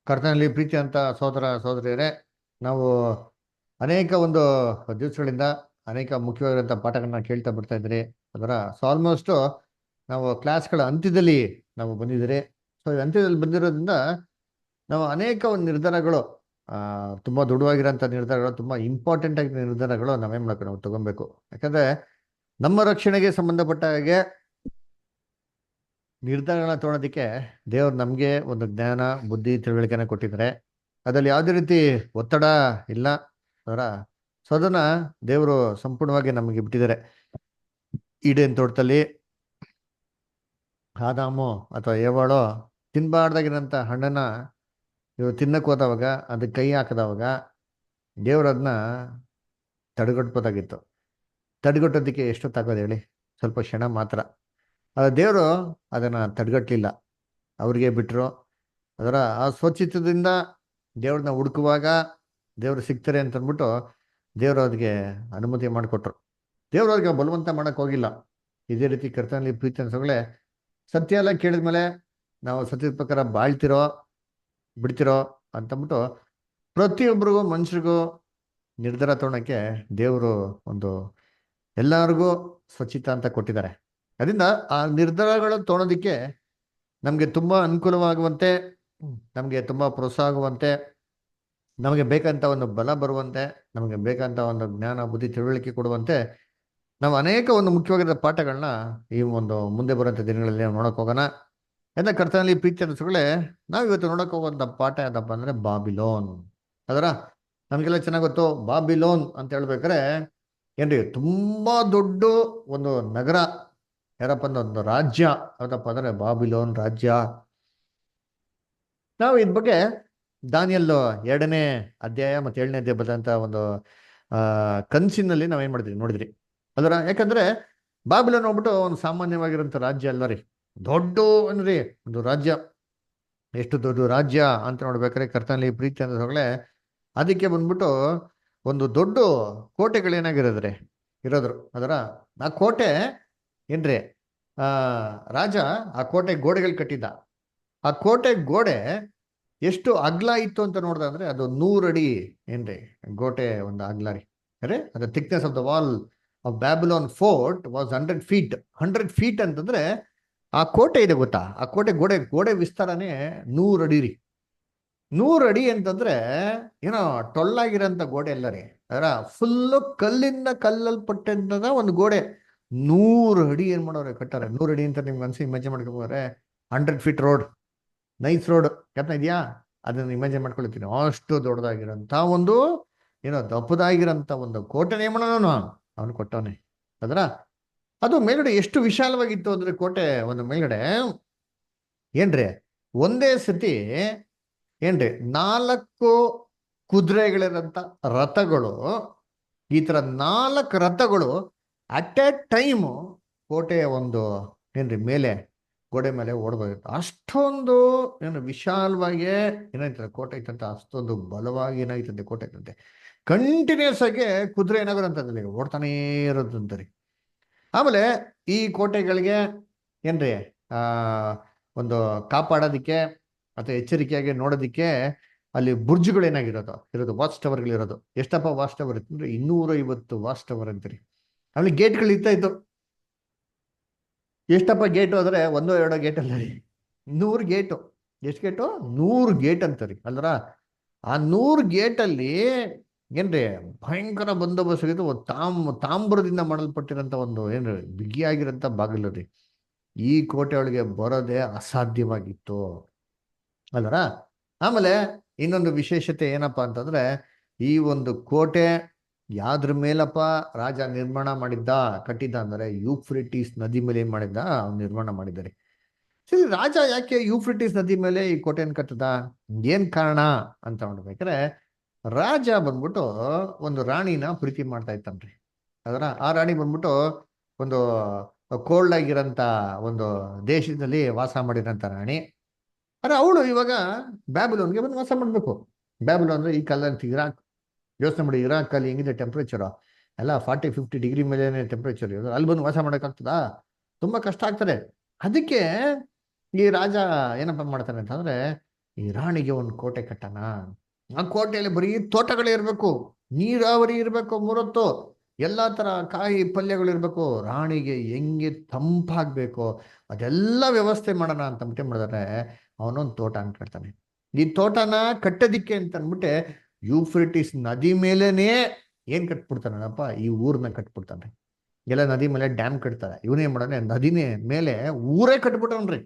ಕರ್ತನಲ್ಲಿ ಪ್ರೀತಿ ಅಂತ ಸಹೋದರ ಸಹೋದರಿಯರೇ, ನಾವು ಅನೇಕ ಒಂದು ದಿವಸಗಳಿಂದ ಅನೇಕ ಮುಖ್ಯವಾಗಿರುವಂಥ ಪಾಠಗಳನ್ನ ಕೇಳ್ತಾ ಬರ್ತಾ ಇದ್ರಿ. ಅದರ ಆಲ್ಮೋಸ್ಟ್ ನಾವು ಕ್ಲಾಸ್ಗಳ ಅಂತ್ಯದಲ್ಲಿ ನಾವು ಬಂದಿದ್ದೀರಿ. ಸೊ ಈ ಅಂತ್ಯದಲ್ಲಿ ಬಂದಿರೋದ್ರಿಂದ ನಾವು ಅನೇಕ ಒಂದು ನಿರ್ಧಾರಗಳು, ತುಂಬ ದೃಢವಾಗಿರೋಂಥ ನಿರ್ಧಾರಗಳು, ತುಂಬ ಇಂಪಾರ್ಟೆಂಟ್ ಆಗಿ ನಿರ್ಧಾರಗಳು ನಾವೇನು ಮಾಡಬೇಕು, ನಾವು ತಗೊಬೇಕು. ಯಾಕಂದ್ರೆ ನಮ್ಮ ರಕ್ಷಣೆಗೆ ಸಂಬಂಧಪಟ್ಟ ಹಾಗೆ ನಿರ್ಧಾರಗಳನ್ನ ತೊಗೊಳೋದಕ್ಕೆ ದೇವ್ರು ನಮಗೆ ಒಂದು ಜ್ಞಾನ, ಬುದ್ಧಿ, ತಿಳುವಳಿಕೆನ ಕೊಟ್ಟಿದ್ದಾರೆ. ಅದರಲ್ಲಿ ಯಾವುದೇ ರೀತಿ ಒತ್ತಡ ಇಲ್ಲ. ಅದರ ಸೊ ಅದನ್ನ ದೇವರು ಸಂಪೂರ್ಣವಾಗಿ ನಮಗೆ ಬಿಟ್ಟಿದ್ದಾರೆ. ಈಡೇನ್ ತೋಟದಲ್ಲಿ ಆದಾಮು ಅಥವಾ ಏವಾಳೋ ತಿನ್ಬಾರ್ದಾಗಿರೋಂಥ ಹಣ್ಣನ್ನ ಇವು ತಿನ್ನಕ್ಕೆ ಹೋದವಾಗ, ಅದಕ್ಕೆ ಕೈ ಹಾಕಿದವಾಗ ದೇವ್ರು ಅದನ್ನ ತಡೆಗಟ್ಬೋದಾಗಿತ್ತು. ತಡೆಗಟ್ಟೋದಕ್ಕೆ ಎಷ್ಟೊತ್ತಾಗೋದು ಹೇಳಿ? ಸ್ವಲ್ಪ ಕ್ಷಣ ಮಾತ್ರ. ದೇವರು ಅದನ್ನ ತಡೆಗಟ್ಟಲಿಲ್ಲ, ಅವ್ರಿಗೆ ಬಿಟ್ಟರು. ಅದರ ಆ ಸ್ವಚ್ಛತದಿಂದ ದೇವ್ರನ್ನ ಹುಡುಕುವಾಗ ದೇವ್ರು ಸಿಗ್ತಾರೆ ಅಂತ ಅಂದ್ಬಿಟ್ಟು ದೇವ್ರು ಅವ್ರಿಗೆ ಅನುಮತಿ ಮಾಡಿಕೊಟ್ರು. ದೇವ್ರು ಅವ್ರಿಗೆ ಬಲವಂತ ಮಾಡಕ್ ಹೋಗಿಲ್ಲ. ಇದೇ ರೀತಿ ಕರ್ತನಲ್ಲಿ ಪ್ರೀತಿ ಅನ್ಸೋಗಳೇ, ಸತ್ಯ ಎಲ್ಲ ಕೇಳಿದ್ಮೇಲೆ ನಾವು ಸತ್ಯದ ಪ್ರಕಾರ ಬಾಳ್ತಿರೋ ಬಿಡ್ತಿರೋ ಅಂತಂದ್ಬಿಟ್ಟು ಪ್ರತಿಯೊಬ್ಬರಿಗೂ ಮನುಷ್ಯರಿಗೂ ನಿರ್ಧಾರ ತಗೊಳಕ್ಕೆ ದೇವರು ಒಂದು ಎಲ್ಲರಿಗೂ ಸ್ವಚ್ಛತ ಅಂತ ಕೊಟ್ಟಿದ್ದಾರೆ. ಅದರಿಂದ ಆ ನಿರ್ಧಾರಗಳು ತೊಗೊಳೋದಿಕ್ಕೆ ನಮಗೆ ತುಂಬ ಅನುಕೂಲವಾಗುವಂತೆ, ನಮಗೆ ತುಂಬ ಪ್ರೋತ್ಸಾಹ ಆಗುವಂತೆ, ನಮಗೆ ಬೇಕಂತ ಒಂದು ಬಲ ಬರುವಂತೆ, ನಮಗೆ ಬೇಕಂತ ಒಂದು ಜ್ಞಾನ, ಬುದ್ಧಿ, ತಿಳುವಳಿಕೆ ಕೊಡುವಂತೆ ನಾವು ಅನೇಕ ಒಂದು ಮುಖ್ಯವಾಗಿರೋ ಪಾಠಗಳನ್ನ ಈ ಒಂದು ಮುಂದೆ ಬರುವಂಥ ದಿನಗಳಲ್ಲಿ ನಾವು ನೋಡಕ್ ಹೋಗೋಣ. ಎಂದ ಕರ್ತನಲ್ಲಿ ಪ್ರೀತಿ ಅನಿಸುಗಳೇ, ನಾವು ಇವತ್ತು ನೋಡಕ್ ಹೋಗುವಂಥ ಪಾಠ ಯಾವ್ದಪ್ಪ ಅಂದ್ರೆ ಬಾಬಿಲೋನ್. ಅದರ ನಮಗೆಲ್ಲ ಚೆನ್ನಾಗಿ ಗೊತ್ತು. ಬಾಬಿಲೋನ್ ಅಂತ ಹೇಳ್ಬೇಕಾರೆ ಏನ್ರಿ, ತುಂಬಾ ದೊಡ್ಡ ಒಂದು ನಗರ. ಯಾರಪ್ಪ ಅಂದ್ರೆ ಒಂದು ರಾಜ್ಯ ಯಾವ್ದಪ್ಪ ಅಂದ್ರೆ ಬಾಬಿಲೋನ್ ರಾಜ್ಯ. ನಾವು ಇದ್ ಬಗ್ಗೆ ದಾನಿಯಲ್ 2ನೇ ಅಧ್ಯಾಯ ಮತ್ತೆ 7ನೇ ಅಧ್ಯಾಯ ಬದಂತ ಒಂದು ಕನ್ಸಿನಲ್ಲಿ ನಾವೇನ್ ಮಾಡಿದ್ರಿ ನೋಡಿದ್ರಿ. ಅದರ ಯಾಕಂದ್ರೆ ಬಾಬಿಲೋನ್ ಹೋಗ್ಬಿಟ್ಟು ಒಂದು ಸಾಮಾನ್ಯವಾಗಿರೋಂಥ ರಾಜ್ಯ ಅಲ್ಲ ರೀ, ದೊಡ್ಡ ಅನ್ರಿ ಒಂದು ರಾಜ್ಯ. ಎಷ್ಟು ದೊಡ್ಡ ರಾಜ್ಯ ಅಂತ ನೋಡ್ಬೇಕಾದ್ರೆ ಕರ್ತನಲ್ಲಿ ಪ್ರೀತಿ ಅಂದ್ರೆ ಅದಕ್ಕೆ ಬಂದ್ಬಿಟ್ಟು ಒಂದು ದೊಡ್ಡ ಕೋಟೆಗಳೇನಾಗಿರೋದ್ರಿ ಇರೋದ್ರು. ಅದರ ಆ ಕೋಟೆ ಏನ್ರಿ, ಆ ರಾಜ ಆ ಕೋಟೆ ಗೋಡೆಗಳು ಕಟ್ಟಿದ್ದ. ಆ ಕೋಟೆ ಗೋಡೆ ಎಷ್ಟು ಅಗ್ಲ ಇತ್ತು ಅಂತ ನೋಡ್ದ ಅಂದ್ರೆ ಅದು 100 ಅಡಿ ಏನ್ರಿ ಗೋಟೆ ಒಂದು ಅಗ್ಲ ರೀ. ಅರೆ the thickness of the wall of Babylon fort was 100 feet. 100 feet ಅಂತಂದ್ರೆ ಆ ಕೋಟೆ ಇದೆ ಗೊತ್ತಾ, ಆ ಕೋಟೆ ಗೋಡೆ ವಿಸ್ತಾರನೇ 100 ಅಡಿ ರೀ. 100 ಅಡಿ ಅಂತಂದ್ರೆ ಏನೋ ಟೊಳ್ಳಾಗಿರೋಂಥ ಗೋಡೆ ಎಲ್ಲ ರೀ. ಅದರ ಫುಲ್ಲು ಕಲ್ಲಿಂದ ಕಲ್ಲಲ್ಪಟ್ಟಂತ ಒಂದು ಗೋಡೆ 100 ಅಡಿ ಏನ್ ಮಾಡೋರೆ ಕಟ್ಟಾರೆ. 100 ಅಡಿ ಅಂತ ನಿಮ್ಗೆ ಅನ್ಸಿ ಇಮ್ಯಾಜಿನ್ ಮಾಡ್ಕೊಂಡ್ರೆ 100 ಫೀಟ್ ರೋಡ್, ನೈಸ್ ರೋಡ್ ಕೆಪ್ನ ಇದೆಯಾ, ಅದನ್ನ ಇಮ್ಯಾಜಿನ್ ಮಾಡ್ಕೊಳ್ತೀನಿ. ಅಷ್ಟು ದೊಡ್ಡದಾಗಿರೋಂಥ ಒಂದು ಏನೋ ದಪ್ಪದಾಗಿರೋಂಥ ಒಂದು ಕೋಟೆನೇ ಮಾಡೋನು ಅವನು ಕೊಟ್ಟವನೇ. ಅದರ ಅದು ಮೇಲ್ಗಡೆ ಎಷ್ಟು ವಿಶಾಲವಾಗಿತ್ತು ಅಂದ್ರೆ ಕೋಟೆ ಒಂದು ಮೇಲ್ಗಡೆ ಏನ್ರಿ ಒಂದೇ ಸತಿ ಏನ್ರಿ 4 ಕುದುರೆಗಳಿರಂತ ರಥಗಳು, ಈ ತರ 4 ರಥಗಳು ಅಟ್ ಎ ಟೈಮು ಕೋಟೆಯ ಒಂದು ಏನ್ರಿ ಮೇಲೆ ಗೋಡೆ ಮೇಲೆ ಓಡಬಹುದಿತ್ತು. ಅಷ್ಟೊಂದು ಏನು ವಿಶಾಲವಾಗಿ ಏನಾಯ್ತದೆ ಕೋಟೆ ಐತಂತ, ಅಷ್ಟೊಂದು ಬಲವಾಗಿ ಏನಾಯ್ತಂತೆ ಕೋಟೆ ಐತಂತೆ. ಕಂಟಿನ್ಯೂಸ್ ಆಗಿ ಕುದುರೆ ಏನಾಗೋದಂತಂದ್ರೆ ಓಡ್ತಾನೇ ಇರೋದಂತರಿ. ಆಮೇಲೆ ಈ ಕೋಟೆಗಳಿಗೆ ಏನ್ರಿ ಆ ಒಂದು ಕಾಪಾಡೋದಿಕ್ಕೆ ಅಥವಾ ಎಚ್ಚರಿಕೆಯಾಗಿ ನೋಡೋದಿಕ್ಕೆ ಅಲ್ಲಿ ಬುರ್ಜ್ಗಳು ಇರೋದು ವಾಚ್ ಟವರ್ಗಳಿರೋದು. ಎಷ್ಟಪ್ಪ ವಾಚ್ ಟವರ್ ಇತ್ತು ಅಂದ್ರೆ 250 ವಾಚ್ ಟವರ್ ಅಂತೀರಿ. ಅಲ್ಲಿ ಗೇಟ್ಗಳು ಇತ್ತು. ಎಷ್ಟಪ್ಪ ಗೇಟು ಅಂದ್ರೆ 1-2 ಗೇಟ್ ಅಲ್ಲ ರೀ, 100 ಗೇಟು. ಎಷ್ಟು ಗೇಟು? 100 ಗೇಟ್ ಅಂತಾರಿ ಅಲ್ರ. ಆ 100 ಗೇಟಲ್ಲಿ ಏನ್ರಿ ಭಯಂಕರ ಬಂದೋಬಸ್ತ್ ಆಗಿದ್ದು. ತಾಮ್ರದಿಂದ ಮಾಡಲ್ಪಟ್ಟಿರೋಂಥ ಒಂದು ಏನ್ರಿ ಬಿಗಿಯಾಗಿರೋಂಥ ಬಾಗಿಲು ರೀ. ಈ ಕೋಟೆ ಒಳಗೆ ಬರೋದೇ ಅಸಾಧ್ಯವಾಗಿತ್ತು ಅಲ್ರ. ಆಮೇಲೆ ಇನ್ನೊಂದು ವಿಶೇಷತೆ ಏನಪ್ಪಾ ಅಂತಂದ್ರೆ, ಈ ಒಂದು ಕೋಟೆ ಯಾವ್ದ್ರ ಮೇಲಪ್ಪ ರಾಜ ನಿರ್ಮಾಣ ಕಟ್ಟಿದ್ದ ಅಂದ್ರೆ ಯೂಫ್ರಿಟಿಸ್ ನದಿ ಮೇಲೆ ಏನ್ ಮಾಡಿದ್ದ ಅವ್ನು ನಿರ್ಮಾಣ ಮಾಡಿದ್ದಾರೆ. ಸರಿ, ರಾಜ ಯಾಕೆ ಯೂಫ್ರಿಟಿಸ್ ನದಿ ಮೇಲೆ ಈ ಕೋಟೆಯನ್ನು ಕಟ್ಟದ, ಏನ್ ಕಾರಣ ಅಂತ ನೋಡ್ಬೇಕಾದ್ರೆ, ರಾಜ ಬಂದ್ಬಿಟ್ಟು ಒಂದು ರಾಣಿನ ಪ್ರೀತಿ ಮಾಡ್ತಾ ಇತ್ತನ್ರಿ. ಅದರ ಆ ರಾಣಿ ಬಂದ್ಬಿಟ್ಟು ಒಂದು ಕೋಲ್ಡ್ ಆಗಿರೋಂಥ ಒಂದು ದೇಶದಲ್ಲಿ ವಾಸ ಮಾಡಿರೋಂಥ ರಾಣಿ. ಅರೆ ಅವಳು ಇವಾಗ ಬ್ಯಾಬಿಲೋನ್ಗೆ ಬಂದು ವಾಸ ಮಾಡ್ಬೇಕು. ಬ್ಯಾಬಿಲೋನ್ ಅಂದ್ರೆ ಈ ಕಾಲದಲ್ಲಿ ಇರಾಕ್. ಯೋಚನೆ ಮಾಡಿ, ಇರಾಕ್ ಅಲ್ಲಿ ಹೆಂಗಿದೆ ಟೆಂಪ್ರೇಚರು, ಎಲ್ಲ 40-50 ಡಿಗ್ರಿ ಮೇಲೆ ಟೆಂಪ್ರೇಚರ್ ಇರೋದು. ಅಲ್ಲಿ ಬಂದು ವಾಸ ಮಾಡೋಕ್ಕಾಗ್ತದಾ? ತುಂಬಾ ಕಷ್ಟ ಆಗ್ತದೆ. ಅದಕ್ಕೆ ಈ ರಾಜ ಏನಪ್ಪ ಮಾಡ್ತಾನೆ ಅಂತಂದ್ರೆ, ಈ ರಾಣಿಗೆ ಒಂದು ಕೋಟೆ ಕಟ್ಟಣ. ಆ ಕೋಟೆಯಲ್ಲಿ ಬರೀ ತೋಟಗಳೇ ಇರಬೇಕು, ನೀರಾವರಿ ಇರಬೇಕು, ಮೂರೊತ್ತು ಎಲ್ಲಾ ತರ ಕಾಯಿ ಪಲ್ಯಗಳು ಇರಬೇಕು, ರಾಣಿಗೆ ಹೆಂಗೆ ತಂಪಾಗ್ಬೇಕು ಅದೆಲ್ಲ ವ್ಯವಸ್ಥೆ ಮಾಡೋಣ ಅಂತ ಅಂದ್ಬಿಟ್ಟು ಮಾಡಿದ್ರೆ ಅವನೊಂದು ತೋಟ ಅನ್ಕೊಳ್ತಾನೆ. ಈ ತೋಟನ ಕಟ್ಟೋದಿಕ್ಕೆ ಅಂತ ಅಂದ್ಬಿಟ್ಟೆ ಯೂಫ್ರಿಟಿಸ್ ನದಿ ಮೇಲೇನೆ ಏನ್ ಕಟ್ಬಿಡ್ತಾನಪ್ಪ, ಈ ಊರ್ನ ಕಟ್ಬಿಡ್ತಾನೆ. ಎಲ್ಲ ನದಿ ಮೇಲೆ ಡ್ಯಾಮ್ ಕಟ್ತಾರೆ, ಇವನೇನ್ ಮಾಡೋಣ ನದಿನೇ ಮೇಲೆ ಊರೇ ಕಟ್ಬಿಟ್ಟವನ್ರಿ.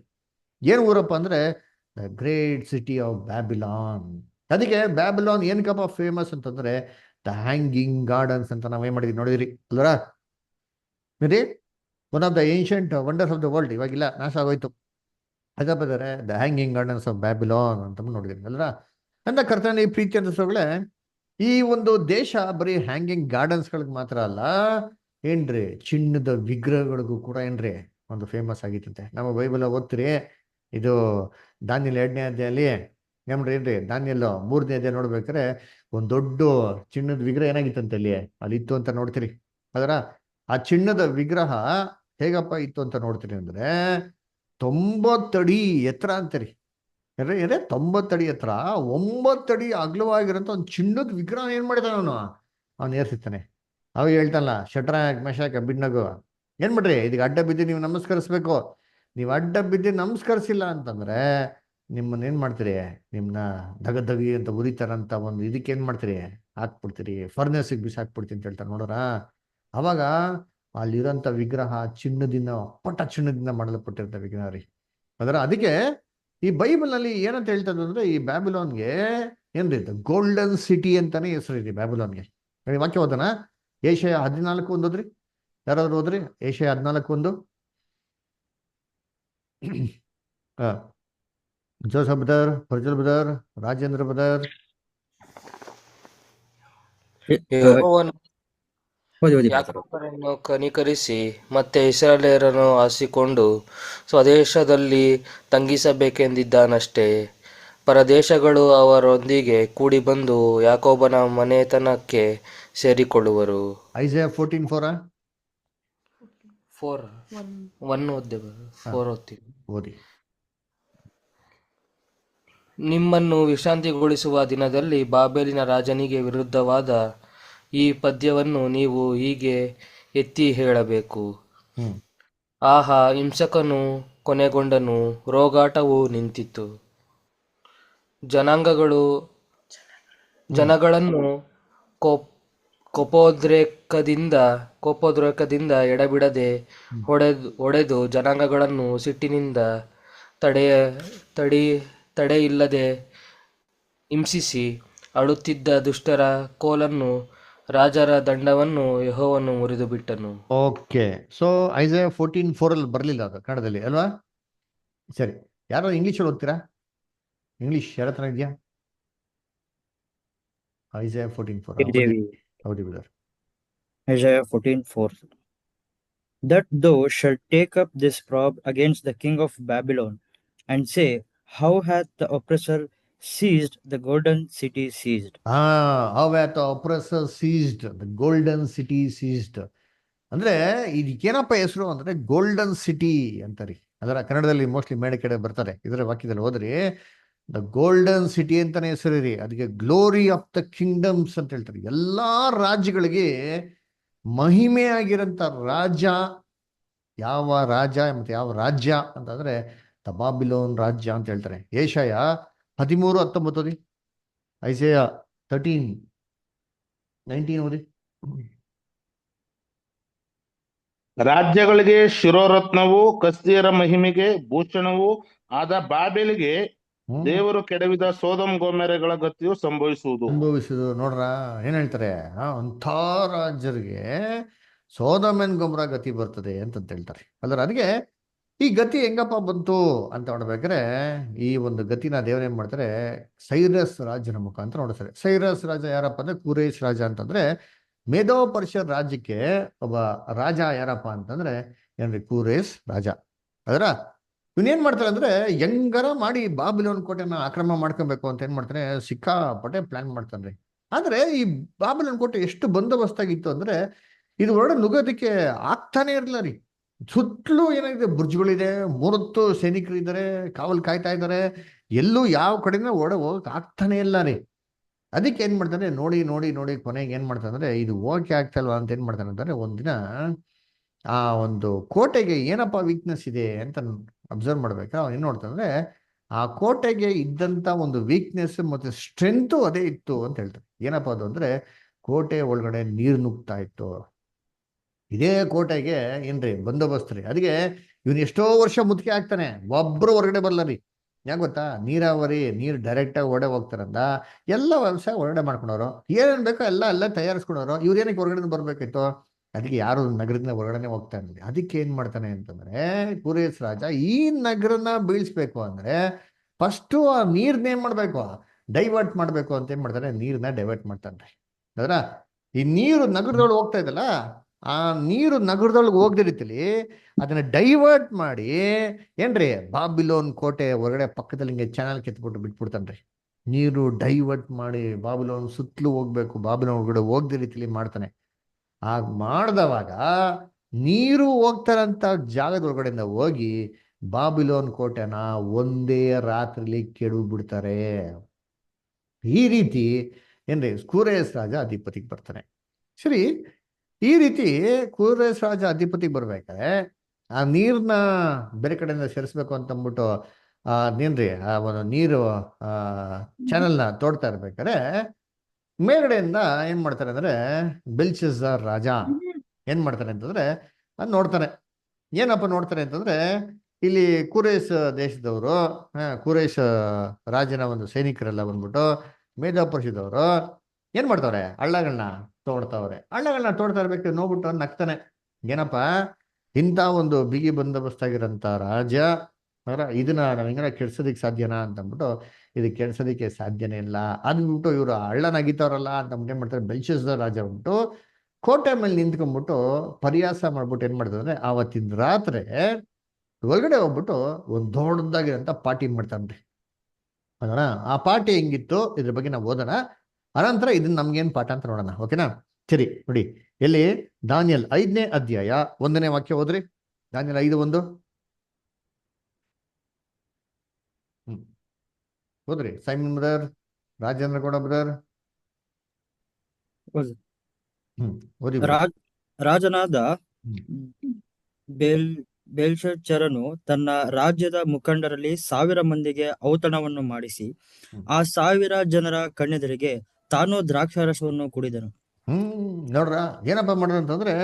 ಏನ್ ಊರಪ್ಪ ಅಂದ್ರೆ the great city of Babylon. ಅದಕ್ಕೆ ಬ್ಯಾಬಿಲಾನ್ ಏನಕ್ಕಪ್ಪ ಫೇಮಸ್ ಅಂತಂದ್ರೆ ದ ಹ್ಯಾಂಗಿಂಗ್ ಗಾರ್ಡನ್ಸ್ ಅಂತ ನಾವೇನ್ ಮಾಡಿದ್ವಿ ನೋಡಿದ್ರಿ ಅಲ್ವರ. ನೋಡಿ, one of the ancient wonders of the world, ಇವಾಗಿಲ್ಲ, ನಾಶ ಆಗೋಯ್ತು. ಅದಪ್ಪ the hanging gardens of Babylon ಅಂತ ನೋಡಿದ್ರಿ ಅಲ್ರ. ನನ್ನ ಕರ್ತನ ಈ ಪ್ರೀತಿ ಅಂತ ಸೊಗಳೆ, ಈ ಒಂದು ದೇಶ ಬರೀ ಹ್ಯಾಂಗಿಂಗ್ ಗಾರ್ಡನ್ಸ್ಗಳಿಗೆ ಮಾತ್ರ ಅಲ್ಲ ಏನ್ರಿ, ಚಿನ್ನದ ವಿಗ್ರಹಗಳಿಗೂ ಕೂಡ ಏನ್ರಿ ಒಂದು ಫೇಮಸ್ ಆಗಿತ್ತಂತೆ. ನಮ್ಮ ಬೈಬಲ್ ಓದ್ತೀರಿ, ಇದು ದಾನಿಯೇಲ್ 2ನೇ ಅಧ್ಯಾಯಲ್ಲಿ ಏನ್ರಿ ದಾನಿಯೇಲ್ 3ನೇ ಅಧ್ಯಾಯ ನೋಡ್ಬೇಕಾದ್ರೆ ಒಂದ್ ದೊಡ್ಡ ಚಿನ್ನದ ವಿಗ್ರಹ ಏನಾಗಿತ್ತಂತೆ ಅಲ್ಲಿ ಇತ್ತು ಅಂತ ನೋಡ್ತೀರಿ. ಅದರ ಆ ಚಿನ್ನದ ವಿಗ್ರಹ ಹೇಗಪ್ಪ ಇತ್ತು ಅಂತ ನೋಡ್ತೀರಿ ಅಂದ್ರೆ 90 ಅಡಿ ಎತ್ತರ ಅಂತೀರಿ. ಏನೇ 90 ಅಡಿ ಎತ್ತರ, 9 ಅಡಿ ಅಗಲವಾಗಿರೋಂಥ ಒಂದು ಚಿನ್ನದ ವಿಗ್ರಹ ಏನ್ ಮಾಡಿದಾನ ಅವನು ಏರ್ಸಿರ್ತಾನೆ. ಅವಾಗ ಹೇಳ್ತಾನಲ್ಲ, ಶಟ್ರಾಕ್ ಮೆಷಾಕ್ ಅಬೇದ್ನೆಗೋ ಏನ್ ಮಾಡ್ರಿ ಇದಕ್ಕೆ ಅಡ್ಡ ಬಿದ್ದು ನೀವು ನಮಸ್ಕರಿಸ್ಬೇಕು. ನೀವು ಅಡ್ಡ ಬಿದ್ದು ನಮಸ್ಕರಿಸಿಲ್ಲ ಅಂತಂದ್ರೆ ನಿಮ್ಮನ್ನ ಏನ್ ಮಾಡ್ತೀರಿ, ನಿಮ್ನ ದಗದಗಿ ಅಂತ ಉರಿತಾರಂತ ಒಂದು ಇದಕ್ಕೆ ಏನ್ ಮಾಡ್ತೀರಿ, ಹಾಕ್ಬಿಡ್ತೀರಿ, ಫರ್ನೆಸ್ಗೆ ಬಿಸಾಕ್ಬಿಡ್ತೀನಿ ಅಂತ ಹೇಳ್ತಾರೆ ನೋಡೋರ. ಅವಾಗ ಅಲ್ಲಿರೋಂಥ ವಿಗ್ರಹ ಚಿನ್ನದಿಂದ, ಅಪ್ಪಟ ಚಿನ್ನದಿಂದ ಮಾಡಲ್ಪಟ್ಟಿರ್ತ ವಿಗ್ರಹ ರೀ. ಅದಕ್ಕೆ ಈ ಬೈಬಲ್ ನಲ್ಲಿ ಏನಂತ ಹೇಳ್ತದೆ ಅಂದ್ರೆ ಈ ಬ್ಯಾಬಿಲೋನ್ಗೆ ಏನ್ರಿ ಗೋಲ್ಡನ್ ಸಿಟಿ ಅಂತಾನೆ ಹೆಸರಿದೆ ಬ್ಯಾಬಿಲೋನ್ಗೆ. ವಾಕ್ಯ ಓದೋಣ, ಏಷಯ 14 ಓದೋದ್ರಿ, ಯಾರಾದ್ರೂ ಓದ್ರಿ ಏಷಯ 14:1. ಜೋಸಫ್ ಬದರ್, ಪ್ರಜ್ವಲ್ ಬದರ್, ರಾಜೇಂದ್ರ ಬದರ್. ಯೆಹೋವನು ಯಾಕೋಬರನ್ನು ಕನಿಕರಿಸಿ ಮತ್ತೆ ಇಸ್ರಾಯೇಲ್ಯರನ್ನು ಆರಿಸಿಕೊಂಡು ಸ್ವದೇಶದಲ್ಲಿ ತಂಗಿಸಬೇಕೆಂದಿದ್ದಾನಷ್ಟೇ. ಪರದೇಶಗಳು ಅವರೊಂದಿಗೆ ಕೂಡಿ ಬಂದು ಯಾಕೋಬನ ಮನೆತನಕ್ಕೆ ಸೇರಿಕೊಳ್ಳುವರು. ಐಸಯ 14:4 ಓದಿ. ನಿಮ್ಮನ್ನು ವಿಶ್ರಾಂತಿಗೊಳಿಸುವ ದಿನದಲ್ಲಿ ಬಾಬೆಲಿನ ರಾಜನಿಗೆ ವಿರುದ್ಧವಾದ ಈ ಪದ್ಯವನ್ನು ನೀವು ಹೀಗೆ ಎತ್ತಿ ಹೇಳಬೇಕು. ಆಹಾ, ಹಿಂಸಕನು ಕೊನೆಗೊಂಡನು, ರೋಗಾಟವು ನಿಂತಿತು. ಜನಗಳನ್ನು ಕೋಪೋದ್ರೇಕದಿಂದ ಎಡಬಿಡದೆ ಹೊಡೆದು ಜನಾಂಗಗಳನ್ನು ಸಿಟ್ಟಿನಿಂದ ತಡೆಯಿಲ್ಲದೆ ಹಿಂಸಿಸಿ ಅಳುತ್ತಿದ್ದ ದುಷ್ಟರ ಕೋಲನ್ನು, ರಾಜರ ದಂಡವನ್ನು ಯೆಹೋವನು ಮುರಿದು ಬಿಟ್ಟನು. ಓಕೆ, ಸೊ ಐಸಯ 14:4 ಬರಲಿಲ್ಲ ಅದು ಕನ್ನಡದಲ್ಲಿ ಅಲ್ವಾ? ಸರಿ, ಯಾರೋ ಇಂಗ್ಲೀಷಲ್ಲಿ ಓದ್ತೀರಾ? ಇಂಗ್ಲೀಷ್ ಯಾರ ಹತ್ರ ಇದೆಯಾ? ಐಸಯ 14:4 ಹೌದು ಬಿಡರ್. Isaiah 14:4. That thou shalt take up this probe against the king of Babylon, and say, How hath the oppressor seized the golden city seized? How hath the oppressor seized the golden city seized? ಅಂದ್ರೆ ಇದಕ್ಕೇನಪ್ಪ ಹೆಸರು ಅಂದ್ರೆ golden city ಅಂತಾರಿ. ಅದರ ಕನ್ನಡದಲ್ಲಿ mostly ಮೇಡ ಕಡೆ ಬರ್ತಾರೆ, ಇದರ ವಾಕ್ಯದಲ್ಲಿ ಹೋದ್ರಿ ದ ಗೋಲ್ಡನ್ ಸಿಟಿ ಅಂತಾನೆ ಹೆಸರು ರೀ. ಅದಕ್ಕೆ ಗ್ಲೋರಿ ಆಫ್ ದ ಕಿಂಗ್ಡಮ್ಸ್ ಅಂತ ಹೇಳ್ತಾರೆ. ಎಲ್ಲಾ ರಾಜ್ಯಗಳಿಗೆ ಮಹಿಮೆ ಆಗಿರಂತ ರಾಜ ಯಾವ ರಾಜ ಮತ್ತೆ ಯಾವ ರಾಜ್ಯ ಅಂತಂದ್ರೆ ದ ಬಾಬಿಲೋನ್ ರಾಜ್ಯ ಅಂತ ಹೇಳ್ತಾರೆ. ಏಷಯ 13:19 ಐಸಯ 13:19 ಓದಿ. ರಾಜ್ಯಗಳಿಗೆ ಶಿರೋರತ್ನವೂ ಕಸ್ದೀಯರ ಮಹಿಮೆಗೆ ಭೂಷಣವೂ ಆದ ಬಾಬೆಲಿಗೆ ದೇವರು ಕೆಡವಿದ ಸೋದಮ್ ಗೊಮೆರಗಳ ಗತಿಯು ಸಂಭವಿಸುವುದು. ನೋಡ್ರ ಏನ್ ಹೇಳ್ತಾರೆ, ಅಂಥ ರಾಜ್ಯರಿಗೆ ಸೋದಮ್ ಅಂಡ್ ಗೊಮರ ಗತಿ ಬರ್ತದೆ ಅಂತ ಹೇಳ್ತಾರೆ. ಅದಕ್ಕೆ ಈ ಗತಿ ಹೆಂಗಪ್ಪ ಬಂತು ಅಂತ ನೋಡ್ಬೇಕಾದ್ರೆ ಈ ಒಂದು ಗತಿನ ದೇವರು ಏನ್ ಮಾಡ್ತಾರೆ, ಸೈರಸ್ ರಾಜನ ಮುಖಾಂತರ ನೋಡ್ತಾರೆ. ಸೈರಸ್ ರಾಜ ಯಾರಪ್ಪ ಅಂದ್ರೆ ಕುರೇಶ್ ರಾಜ ಅಂತಂದ್ರೆ ಮೇಧೋ ಪರ್ಷಿಯನ್ ರಾಜ್ಯಕ್ಕೆ ಒಬ್ಬ ರಾಜ ಯಾರಪ್ಪ ಅಂತಂದ್ರೆ ಏನ್ರಿ ಕೂರೇಶ್ ರಾಜ. ಅದರ ಇವನೇನ್ ಮಾಡ್ತಾರೆ ಅಂದ್ರೆ ಹೆಂಗಾರ ಮಾಡಿ ಬಾಬಿಲೋನ್ ಕೋಟೆನ ಆಕ್ರಮಣ ಮಾಡ್ಕೊಬೇಕು ಅಂತ ಏನ್ ಮಾಡ್ತಾನೆ, ಸಿಕ್ಕಾಪಟ್ಟೆ ಪ್ಲಾನ್ ಮಾಡ್ತಾನ್ರಿ. ಆದ್ರೆ ಈ ಬಾಬಿಲೋನ್ ಕೋಟೆ ಎಷ್ಟು ಬಂದೋಬಸ್ತಾಗಿತ್ತು ಅಂದ್ರೆ ಇದು ಹೊರಡೆ ನುಗ್ಗೋದಕ್ಕೆ ಆಗ್ತಾನೆ ಇರಲಿಲ್ಲ ರೀ. ಸುತ್ತಲೂ ಏನಾಗಿದೆ, ಬುರ್ಜ್ಗಳಿದೆ, 30 ಸೈನಿಕರು ಇದ್ದಾರೆ, ಕಾವಲು ಕಾಯ್ತಾ ಇದ್ದಾರೆ, ಎಲ್ಲೂ ಯಾವ ಕಡೆನೂ ಹೋಗಕ್ ಆಗ್ತಾನೆ ಇಲ್ಲ ರೀ. ಅದಕ್ಕೆ ಏನ್ ಮಾಡ್ತಾನೆ, ನೋಡಿ ನೋಡಿ ನೋಡಿ ಕೊನೆಗೆ ಏನ್ ಮಾಡ್ತಾನೆ ಅಂದ್ರೆ, ಇದು ಓಕೆ ಆಗ್ತಲ್ವಾ ಅಂತ ಏನ್ ಮಾಡ್ತಾನೆ ಅಂತಂದ್ರೆ, ಒಂದಿನ ಆ ಒಂದು ಕೋಟೆಗೆ ಏನಪ್ಪ ವೀಕ್ನೆಸ್ ಇದೆ ಅಂತ ಅಬ್ಸರ್ವ್ ಮಾಡ್ಬೇಕಾ, ಅವ್ನು ಏನ್ ನೋಡ್ತಾನೆ, ಆ ಕೋಟೆಗೆ ಇದ್ದಂತ ಒಂದು ವೀಕ್ನೆಸ್ ಮತ್ತೆ ಸ್ಟ್ರೆಂತ್ ಅದೇ ಇತ್ತು ಅಂತ ಹೇಳ್ತಾರೆ. ಏನಪ್ಪ ಅದು ಅಂದ್ರೆ, ಕೋಟೆ ಒಳಗಡೆ ನೀರು ನುಗ್ತಾ ಇತ್ತು. ಇದೇ ಕೋಟೆಗೆ ಏನ್ರಿ ಬಂದೋಬಸ್ತ್ ರೀ. ಅದಕ್ಕೆ ಇವನು ಎಷ್ಟೋ ವರ್ಷ ಮುದುಕಿ ಆಗ್ತಾನೆ, ಒಬ್ರು ಹೊರಗಡೆ ಬರಲ್ಲ ರೀ. ಯಾಕೆ ಗೊತ್ತಾ, ನೀರಾವರಿ ನೀರು ಡೈರೆಕ್ಟ್ ಆಗಿ ಹೊರಡೆ ಹೋಗ್ತಾರಂದ, ಎಲ್ಲ ವ್ಯವಸಾಯ ಹೊರಗಡೆ ಮಾಡ್ಕೊಂಡವ್ರು, ಏನೇನ್ ಬೇಕೋ ಎಲ್ಲ ಅಲ್ಲೇ ತಯಾರಿಸ್ಕೊಂಡವ್ರು, ಇವ್ರು ಏನಕ್ಕೆ ಹೊರಗಡೆ ಬರ್ಬೇಕಿತ್ತು. ಅದಕ್ಕೆ ಯಾರು ನಗರದಿಂದ ಹೊರಗಡೆ ಹೋಗ್ತಾ ಇರಲಿಲ್ಲ. ಅದಕ್ಕೆ ಏನ್ ಮಾಡ್ತಾನೆ ಅಂತಂದ್ರೆ, ಕುರೇಸ್ ರಾಜ ಈ ನಗರನ ಬೀಳ್ಸ್ಬೇಕು ಅಂದ್ರೆ ಫಸ್ಟ್ ಆ ನೀರ್ನ ಏನ್ ಮಾಡ್ಬೇಕು, ಡೈವರ್ಟ್ ಮಾಡ್ಬೇಕು ಅಂತ ಏನ್ ಮಾಡ್ತಾನೆ, ನೀರ್ನ ಡೈವರ್ಟ್ ಮಾಡ್ತಾನೆ. ಅದರ ಈ ನೀರು ನಗರದೊಳಗೆ ಹೋಗ್ತಾ ಇದಲ್ಲ, ಆ ನೀರು ನಗರದೊಳಗೆ ಹೋಗದ ರೀತಿಲಿ ಅದನ್ನ ಡೈವರ್ಟ್ ಮಾಡಿ ಏನ್ರಿ, ಬಾಬಿಲೋನ್ ಕೋಟೆ ಹೊರಗಡೆ ಪಕ್ಕದಲ್ಲಿ ಹಿಂಗೆ ಚಾನಲ್ ಕೆತ್ಬಿಟ್ಟು ಬಿಟ್ಬಿಡ್ತಾನ್ರಿ. ನೀರು ಡೈವರ್ಟ್ ಮಾಡಿ ಬಾಬಿಲೋನ್ ಸುತ್ತಲೂ ಹೋಗ್ಬೇಕು, ಬಾಬಿಲೋನ್ ಒಳಗಡೆ ಹೋಗದ ರೀತಿಲಿ ಮಾಡ್ತಾನೆ. ಆಗ ಮಾಡ್ದವಾಗ ನೀರು ಹೋಗ್ತಾರಂತ ಜಾಗದ ಒಳಗಡೆಯಿಂದ ಹೋಗಿ ಬಾಬಿಲೋನ್ ಕೋಟೆನ ಒಂದೇ ರಾತ್ರಿಲಿ ಕೆಡವು ಬಿಡ್ತಾರೆ. ಈ ರೀತಿ ಏನ್ರಿ ಕೂರೇಸ್ ರಾಜ ಅಧಿಪತಿಗೆ ಬರ್ತಾನೆ. ಸರಿ, ಈ ರೀತಿ ಕೂರೇಸ್ ರಾಜ ಅಧಿಪತಿಗೆ ಬರ್ಬೇಕಾದ್ರೆ ಆ ನೀರ್ನ ಬೇರೆ ಕಡೆಯಿಂದ ಸೇರಿಸ್ಬೇಕು ಅಂತ ಅಂದ್ಬಿಟ್ಟು ಏನ್ರಿ ಆ ಒಂದು ನೀರು ಚಾನಲ್ನ ತೋಡ್ತಾ ಇರ್ಬೇಕಾದ್ರೆ ಮೇಲ್ಗಡೆಯಿಂದ ಏನ್ ಮಾಡ್ತಾರೆ ಅಂದ್ರೆ, ಬೆಲ್ಶಸ್ಸರ್ ರಾಜ ಏನ್ ಮಾಡ್ತಾನೆ ಅಂತಂದ್ರೆ, ಅದ್ ನೋಡ್ತಾನೆ. ಏನಪ್ಪ ನೋಡ್ತಾನೆ ಅಂತಂದ್ರೆ, ಇಲ್ಲಿ ಕುರೇಶ್ ದೇಶದವರು, ಕುರೇಶ್ ರಾಜನ ಒಂದು ಸೈನಿಕರೆಲ್ಲ ಬಂದ್ಬಿಟ್ಟು ಮೇಧಾಪುರುಷದವರು ಏನ್ ಮಾಡ್ತಾವ್ರೆ, ಹಳ್ಳಗಳನ್ನ ತೋಡ್ತಾ ಇರ್ಬೇಕು. ನೋಡ್ಬಿಟ್ಟು ನಗ್ತಾನೆ. ಏನಪ್ಪ, ಇಂಥ ಒಂದು ಬಿಗಿ ಬಂದೋಬಸ್ತಾಗಿರೋಂಥ ರಾಜ ಇದನ್ನ ನಾವ್ ಹೆಂಗಾರ ಕೆಡ್ಸೋದಿಕ್ ಸಾಧ್ಯನಾ ಅಂತ ಅಂದ್ಬಿಟ್ಟು, ಇದು ಕೆಡ್ಸೋದಿಕ್ಕೆ ಸಾಧ್ಯನೇ ಇಲ್ಲ ಅಂದ್ಬಿಟ್ಟು ಇವರು ಹಳ್ಳನಾಗಿತ್ತವ್ರಲ್ಲ ಅಂತ ಏನ್ ಮಾಡ್ತಾರೆ, ಬೆಲ್ಶಸ್ಸರ್ ರಾಜ ಉಂಟು ಕೋಟೆ ಮೇಲೆ ನಿಂತ್ಕೊಂಡ್ಬಿಟ್ಟು ಪರಿಹಾಸ ಮಾಡ್ಬಿಟ್ಟು ಏನ್ ಮಾಡ್ತಾರೆ, ಆವತ್ತಿನ ರಾತ್ರಿ ಒಳಗಡೆ ಹೋಗ್ಬಿಟ್ಟು ಒಂದು ದೊಡ್ಡದಾಗಿರೋಂಥ ಪಾರ್ಟಿ ಮಾಡ್ತಾನ್ರಿ. ಅದನ್ನ ಆ ಪಾರ್ಟಿ ಹೆಂಗಿತ್ತು ಇದ್ರ ಬಗ್ಗೆ ನಾವು ಓದೋಣ. ಅನಂತರ ಇದನ್ನ ನಮ್ಗೇನ್ ಪಾಠ ಅಂತ ನೋಡೋಣ. ಓಕೆನಾ? ಸರಿ, ನೋಡಿ ಎಲ್ಲಿ, ದಾನಿಯೇಲ್ 5ನೇ ಅಧ್ಯಾಯ 1ನೇ ವಾಕ್ಯ ಓದ್ರಿ. ದಾನಿಯೇಲ್ 5:1. ಓದ್ರಿ Simon brother, Rajendra Gowda brother. ಓದಿ ಬಿಡಿ. ರಾಜನಾದ ಬೇಲ್ಶಚ್ಚರನು ತನ್ನ ರಾಜ್ಯದ ಮುಖಂಡರಲ್ಲಿ 1000 ಮಂದಿಗೆ ಔತಣವನ್ನು ಮಾಡಿಸಿ ಆ 1000 ಜನರ ಕಣ್ಣೆದುರಿಗೆ ತಾನು ದ್ರಾಕ್ಷಾರಸವನ್ನು ಕುಡಿದನು. ನೋಡ್ರ ಏನಪ್ಪ ಮಾಡೋದಂತಂದ್ರೆ,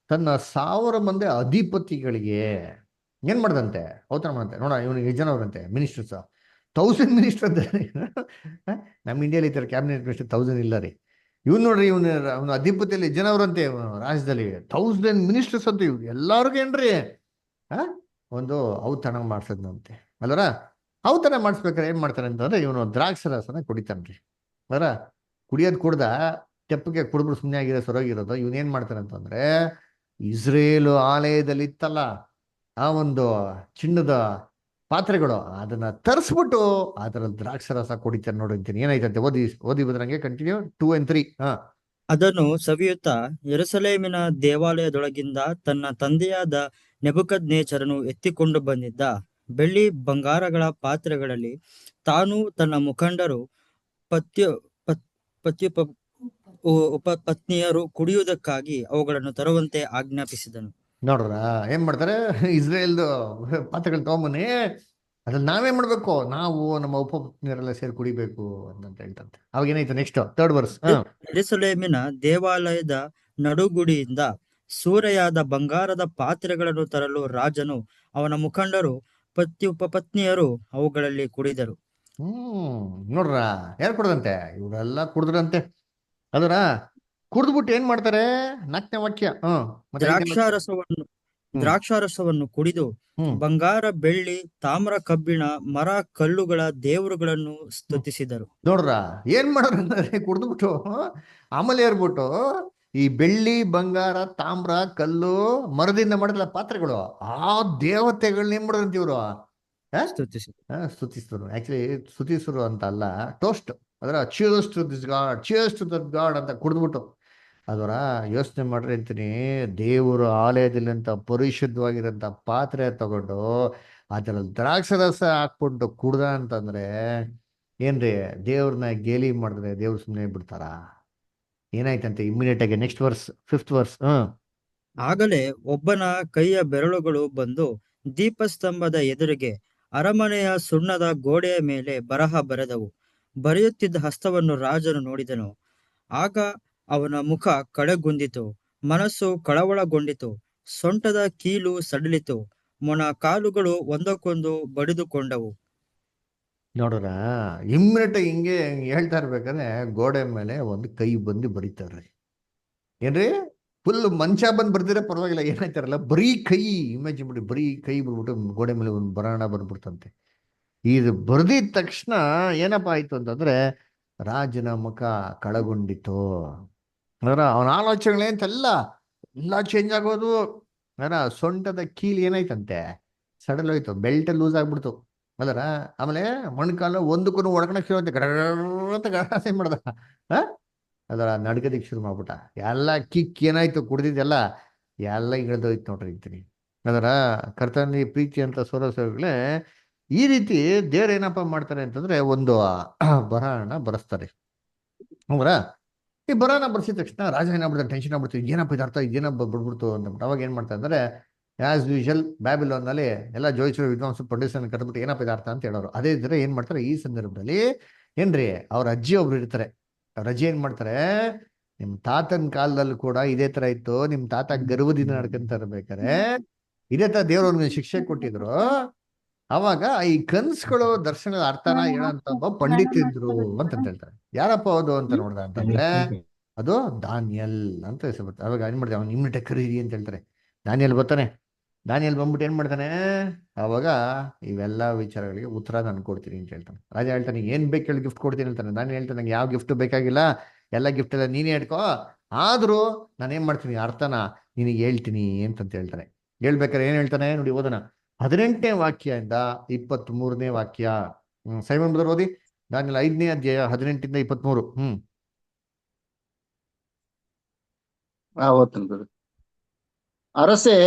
ತನ್ನ 1000 ಮಂದಿ ಅಧಿಪತಿಗಳಿಗೆ ಏನ್ ಮಾಡ್ದಂತೆ, ಔತಣ ಮಾಡಂತೆ. ನೋಡ, ಇವನಿಗೆ ಎಷ್ಟು ಜನ ಅವರಂತೆ ಮಿನಿಸ್ಟರ್ಸ್, 1000 ಮಿನಿಸ್ಟರ್ ಅಂತ. ನಮ್ಮ ಇಂಡಿಯಾಲಿ ಈ ತರ ಕ್ಯಾಬಿನೆಟ್ ಮಿನಿಸ್ಟರ್ 1000 ಇಲ್ಲ ರೀ. ಇವ್ನು ನೋಡ್ರಿ, ಅವನ ಅಧಿಪತಿಯಲ್ಲಿ ಜನ ಅವರಂತೆ ರಾಜ್ಯದಲ್ಲಿ 1000 ಮಿನಿಸ್ಟರ್ಸ್ ಅಂತ. ಇವ್ರು ಎಲ್ಲಾರ್ಗು ಏನ್ರಿ ಒಂದು ಔತಣ ಮಾಡ್ಸದ್ನಂತೆ ಅಲ್ಲರ. ಔತಣ ಮಾಡಿಸ್ಬೇಕಾದ್ರೆ ಏನ್ ಮಾಡ್ತಾನೆ ಅಂತಂದ್ರೆ, ಇವನು ದ್ರಾಕ್ಷರಸನ ಕುಡಿತಾನ್ರಿ. ಅದರ ಕುಡಿಯೋದು ಕುಡ್ದ ತೆಪ್ಪಗೆ ಕುಡಿದ್ರು ಸುಮ್ಮನೆ ಆಗಿರೋ ಸೊರೋಗಿರೋದು. ಇವನೇನ್ ಮಾಡ್ತಾನೆ ಅಂತಂದ್ರೆ, ಇಸ್ರೇಲ್ ಆಲಯದಲ್ಲಿ ಇತ್ತಲ್ಲ ಆ ಒಂದು ಚಿನ್ನದ ಪಾತ್ರೆಗಳು, ಅದನ್ನ ತರಿಸ್ಬಿಟ್ಟು ಅದರಲ್ಲಿ ದ್ರಾಕ್ಷರಸ ಕುಡಿತಾನೆ. ನೋಡಿರ್ತೀನಿ ಏನಾಯ್ತಂತೆ, ಓದಿ ಬದ್ರಂಗೆ ಕಂಟಿನ್ಯೂ 2 and 3. ಅದನ್ನು ಸವಿಯುತ್ತಾ ಯೆರೂಸಲೇಮಿನ ದೇವಾಲಯದೊಳಗಿಂದ ತನ್ನ ತಂದೆಯಾದ ನೆಬೂಕದ್ನೆಚ್ಚರನು ಎತ್ತಿಕೊಂಡು ಬಂದಿದ್ದ ಬೆಳ್ಳಿ ಬಂಗಾರಗಳ ಪಾತ್ರೆಗಳಲ್ಲಿ ತಾನು ತನ್ನ ಮುಖಂಡರು ಉಪಪತ್ನಿಯರು ಕುಡಿಯುವುದಕ್ಕಾಗಿ ಅವುಗಳನ್ನು ತರುವಂತೆ ಆಜ್ಞಾಪಿಸಿದನು. ನೋಡ್ರ ಏನ್ ಮಾಡ್ತಾರೆ, ಇಸ್ರೇಲ್ದು ಪಾತ್ರೆಗಳು ತಗೊಂಬನ್ನಿ, ಅದ್ರಲ್ಲಿ ನಾವೇನ್ ಮಾಡ್ಬೇಕು, ನಾವು ನಮ್ಮ ಉಪಪತ್ನಿಯರೆಲ್ಲ ಸೇರಿ ಕುಡಿಬೇಕು ಅಂತ ಹೇಳ್ತಂತೆ. ಅವಾಗ ಏನಾಯ್ತು ನೆಕ್ಸ್ಟ್ 3rd verse. ಯೆರೂಸಲೇಮಿನ ದೇವಾಲಯದ ನಡುಗುಡಿಯಿಂದ ಸೂರೆಯಾದ ಬಂಗಾರದ ಪಾತ್ರೆಗಳನ್ನು ತರಲು ರಾಜನು ಅವನ ಮುಖಂಡರು ಉಪಪತ್ನಿಯರು ಅವುಗಳಲ್ಲಿ ಕುಡಿದರು. ನೋಡ್ರ ಯಾರು ಕುಡ್ದಂತೆ, ಇವರೆಲ್ಲ ಕುಡಿದ್ರಂತೆ. ಅದರ ಕುಡಿದ್ಬಿಟ್ಟು ಏನ್ ಮಾಡ್ತಾರೆ, 4ನೇ ವಾಕ್ಯ. ದ್ರಾಕ್ಷಾರಸವನ್ನು ಕುಡಿದು ಬಂಗಾರ, ಬೆಳ್ಳಿ, ತಾಮ್ರ, ಕಬ್ಬಿಣ, ಮರ, ಕಲ್ಲುಗಳ ದೇವರುಗಳನ್ನು ಸ್ತುತಿಸಿದರು. ನೋಡ್ರ ಏನ್ ಮಾಡೋರಂದ್ರೆ, ಕುಡಿದ್ಬಿಟ್ಟು ಆಮೇಲೆ ಏರ್ಬಿಟ್ಟು ಈ ಬೆಳ್ಳಿ, ಬಂಗಾರ, ತಾಮ್ರ, ಕಲ್ಲು, ಮರದಿಂದ ಮಾಡಿದ ಪಾತ್ರೆಗಳು, ಆ ದೇವತೆಗಳನ್ನ ಏನ್ ಮಾಡೋದಂತ ಇವ್ರು ಸ್ತುತಿಸಿದ್ರು. ಆಕ್ಚುಲಿ ಸ್ತುತಿಸಿದ್ರು ಅಂತ ಅಲ್ಲ, ಟೋಸ್ಟ್. ಅದರ cheers to this god, cheers to that god ಅಂತ ಕುಡಿದ್ಬಿಟ್ಟು. ಅದರ ಯೋಚನೆ ಮಾಡ್ರಿ ಅಂತೀನಿ, ದೇವರು ಆಲಯದಲ್ಲಿಂತ ಪರಿಶುದ್ಧವಾಗಿರೋಂಥ ಪಾತ್ರೆ ತಗೊಂಡು ಅದ್ರಲ್ಲಿ ದ್ರಾಕ್ಷರಸ ಹಾಕ್ಬಿಟ್ಟು ಕುಡ್ದ ಅಂತಂದ್ರೆ ಏನ್ರಿ, ದೇವ್ರನ್ನ ಗೇಲಿ ಮಾಡಿದ್ರೆ ದೇವ್ರು ಸುಮ್ಮನೆ ಬಿಡ್ತಾರ? ಏನಾಯ್ತಂತೆ ಇಮ್ಮಿಡಿಯೇಟ್ ಆಗಿ ನೆಕ್ಸ್ಟ್ ವರ್ಸ್, 5th ವರ್ಸ್. ಆಗಲೇ ಒಬ್ಬನ ಕೈಯ ಬೆರಳುಗಳು ಬಂದು ದೀಪಸ್ತಂಭದ ಎದುರಿಗೆ ಅರಮನೆಯ ಸುಣ್ಣದ ಗೋಡೆಯ ಮೇಲೆ ಬರಹ ಬರೆದವು. ಬರೆಯುತ್ತಿದ್ದ ಹಸ್ತವನ್ನು ರಾಜನು ನೋಡಿದನು. ಆಗ ಅವನ ಮುಖ ಕಳೆಗುಂದಿತು, ಮನಸ್ಸು ಕಳವಳಗೊಂಡಿತು, ಸೊಂಟದ ಕೀಲು ಸಡಿಲಿತು, ಮೊಣ ಕಾಲುಗಳು ಒಂದಕ್ಕೊಂದು ಬಡಿದುಕೊಂಡವು. ನೋಡ್ರ, ಇಮ್ಮಿಡಿಯೇಟ್ ಹಿಂಗೆ ಹೇಳ್ತಾ ಇರ್ಬೇಕಾದ್ರೆ ಗೋಡೆ ಮೇಲೆ ಒಂದು ಕೈ ಬಂದು ಬರೀತಾರ್ರಿ. ಏನ್ರಿ, ಫುಲ್ ಮಂಚ ಬಂದು ಬರ್ದಿರ ಪರವಾಗಿಲ್ಲ, ಏನಾಯ್ತಾರಲ್ಲ ಬರೀ ಕೈ, ಇಮ್ಯಾಜಿನ್ ಬಿಡಿ, ಬರೀ ಕೈ ಬಂದ್ಬಿಟ್ಟು ಗೋಡೆ ಮೇಲೆ ಒಂದು ಬರಹಣ ಬಂದ್ಬಿಡ್ತಂತೆ. ಇದು ಬರ್ದಿದ ತಕ್ಷಣ ಏನಪ್ಪ ಆಯ್ತು ಅಂತಂದ್ರೆ ರಾಜನ ಮುಖ ಕಳಗೊಂಡಿತು. ಅದರ ಅವನ ಆಲೋಚನೆಗಳೇಂತೆಲ್ಲ ಎಲ್ಲ ಚೇಂಜ್ ಆಗೋದು. ಅದರ ಸೊಂಟದ ಕೀಲ್ ಏನಾಯ್ತಂತೆ, ಸಡಲ್ ಹೋಯ್ತು, ಬೆಲ್ಟ್ ಲೂಸ್ ಆಗ್ಬಿಡ್ತು ಅದರ. ಆಮೇಲೆ ಮೊಣಕಾಲು ಒಂದಕ್ಕೂ ಹೊಡ್ಕೊಳಕ್ ಶುರು ಆಯ್ತು, ಗಡಗಡ ಗಡಾಸೆ ಮಾಡ್ದ. ಅದರ ನಡ್ಕದಿಕ್ ಶುರು ಮಾಡ್ಬಿಟ್ಟ. ಎಲ್ಲ ಕಿಕ್ ಏನಾಯ್ತು ಕುಡ್ದಿದ್ದೆಲ್ಲ ಎಲ್ಲ ಇಳ್ದೋಯ್ತು ನೋಡ್ರಿ ಅಂತೀನಿ. ಅದರ ಕರ್ತನಲ್ಲಿ ಪ್ರೀತಿ ಅಂತ ಸೋರಸಗಳೇ, ಈ ರೀತಿ ದೇವ್ರು ಏನಪ್ಪ ಮಾಡ್ತಾರೆ ಅಂತಂದ್ರೆ ಒಂದು ಬರಹನ ಬರೆಸ್ತಾರೆ ಅವರ. ಈ ಬರಹನ ಬರ್ಸಿದ ತಕ್ಷಣ ರಾಜ ಏನಾಗ್ಬಿಡ್ತಾರೆ, ಟೆನ್ಷನ್ ಆಗ್ಬಿಡ್ತೀವಿ, ಏನಪ್ಪ ಇದು ಅರ್ಥ, ಇದೇನಪ್ಪ ಬಿಡ್ಬಿಡ್ತು ಅಂದ್ಬಿಟ್ಟು. ಅವಾಗ ಏನ್ ಮಾಡ್ತಾರೆ ಅಂದ್ರೆ ಆಸ್ ಯೂಶಲ್ ಬ್ಯಾಬಿಲೋನ್ನಲ್ಲಿ ಎಲ್ಲ ಜೋಯಿಸರು ವಿದ್ವಾಂಸರು ಪ್ರೊಡ್ಯೂಸರ್ ಕರೆದ್ಬಿಟ್ಟು ಏನಪ್ಪ ಇದು ಅರ್ಥ ಅಂತ ಹೇಳೋರು. ಅದೇ ಇದ್ರೆ ಏನ್ ಮಾಡ್ತಾರೆ ಈ ಸಂದರ್ಭದಲ್ಲಿ ಏನ್ರಿ, ಅವ್ರ ಅಜ್ಜಿ ಒಬ್ರು ಇರ್ತಾರೆ. ಅವ್ರ ಅಜ್ಜಿ ಏನ್ ಮಾಡ್ತಾರೆ, ನಿಮ್ ತಾತನ ಕಾಲದಲ್ಲಿ ಕೂಡ ಇದೇ ತರ ಇತ್ತು, ನಿಮ್ ತಾತ ಗರ್ವದಿಂದ ನಡ್ಕೊಂತ ಇರ್ಬೇಕಾರೆ ಇದೇ ತರ ದೇವ್ರವ್ರಿಗೆ ಶಿಕ್ಷೆ ಕೊಟ್ಟಿದ್ರು. ಅವಾಗ ಈ ಕನ್ಸ್ಗಳು ದರ್ಶನದ ಅರ್ಥನ ಹೇಳಂತ ಒಬ್ಬ ಪಂಡಿತಿದ್ರು ಅಂತ ಹೇಳ್ತಾರೆ. ಯಾರಪ್ಪ ಅದು ಅಂತ ನೋಡ್ದ ಅಂತಂದ್ರೆ ಅದು ದಾನಿಯಲ್ ಅಂತ ಹೆಸರು ಬರ್ತದೆ. ಅವಾಗ ಏನ್ ಮಾಡ್ತಾರೆ, ಅವ್ನು ಇಮ್ಮಿಡಿಯೇಟ್ ಕರೀರಿ ಅಂತ ಹೇಳ್ತಾರೆ. ದಾನಿಯಲ್ ಬರ್ತಾನೆ. ದಾನಿಯಲ್ ಬಂದ್ಬಿಟ್ಟು ಏನ್ ಮಾಡ್ತಾನೆ, ಅವಾಗ ಇವೆಲ್ಲ ವಿಚಾರಗಳಿಗೆ ಉತ್ತರ ನಾನು ಕೊಡ್ತೀನಿ ಅಂತ ಹೇಳ್ತಾನೆ. ರಾಜ ಹೇಳ್ತಾನೆ ಏನ್ ಬೇಕು ಹೇಳಿ ಗಿಫ್ಟ್ ಕೊಡ್ತೀನಿ ಅಂತಾನೆ. ನಾನು ಹೇಳ್ತಾನೆ ನಂಗೆ ಯಾವ ಗಿಫ್ಟ್ ಬೇಕಾಗಿಲ್ಲ, ಎಲ್ಲ ಗಿಫ್ಟ್ ಎಲ್ಲ ನೀನೇ ಇಟ್ಕೋ, ಆದ್ರೂ ನಾನು ಏನ್ ಮಾಡ್ತೀನಿ ಅರ್ಥನ ನಿನಗೆ ಹೇಳ್ತೀನಿ ಅಂತಂತ ಹೇಳ್ತಾನೆ. ಹೇಳ್ಬೇಕಾರೆ ಏನ್ ಹೇಳ್ತಾನೆ ನೋಡಿ, ಓದೋಣ 18ನೇ ವಾಕ್ಯದಿಂದ 23ನೇ ವಾಕ್ಯ. ಸೈಮನ್ ಬ್ರದರ್ ಓದಿ, ದಾನಿಯೇಲ 5ನೇ ಅಧ್ಯಾಯ 18 ಇಂದ 23. ಓದ್ತೀನಿ. ಅರಸೆ,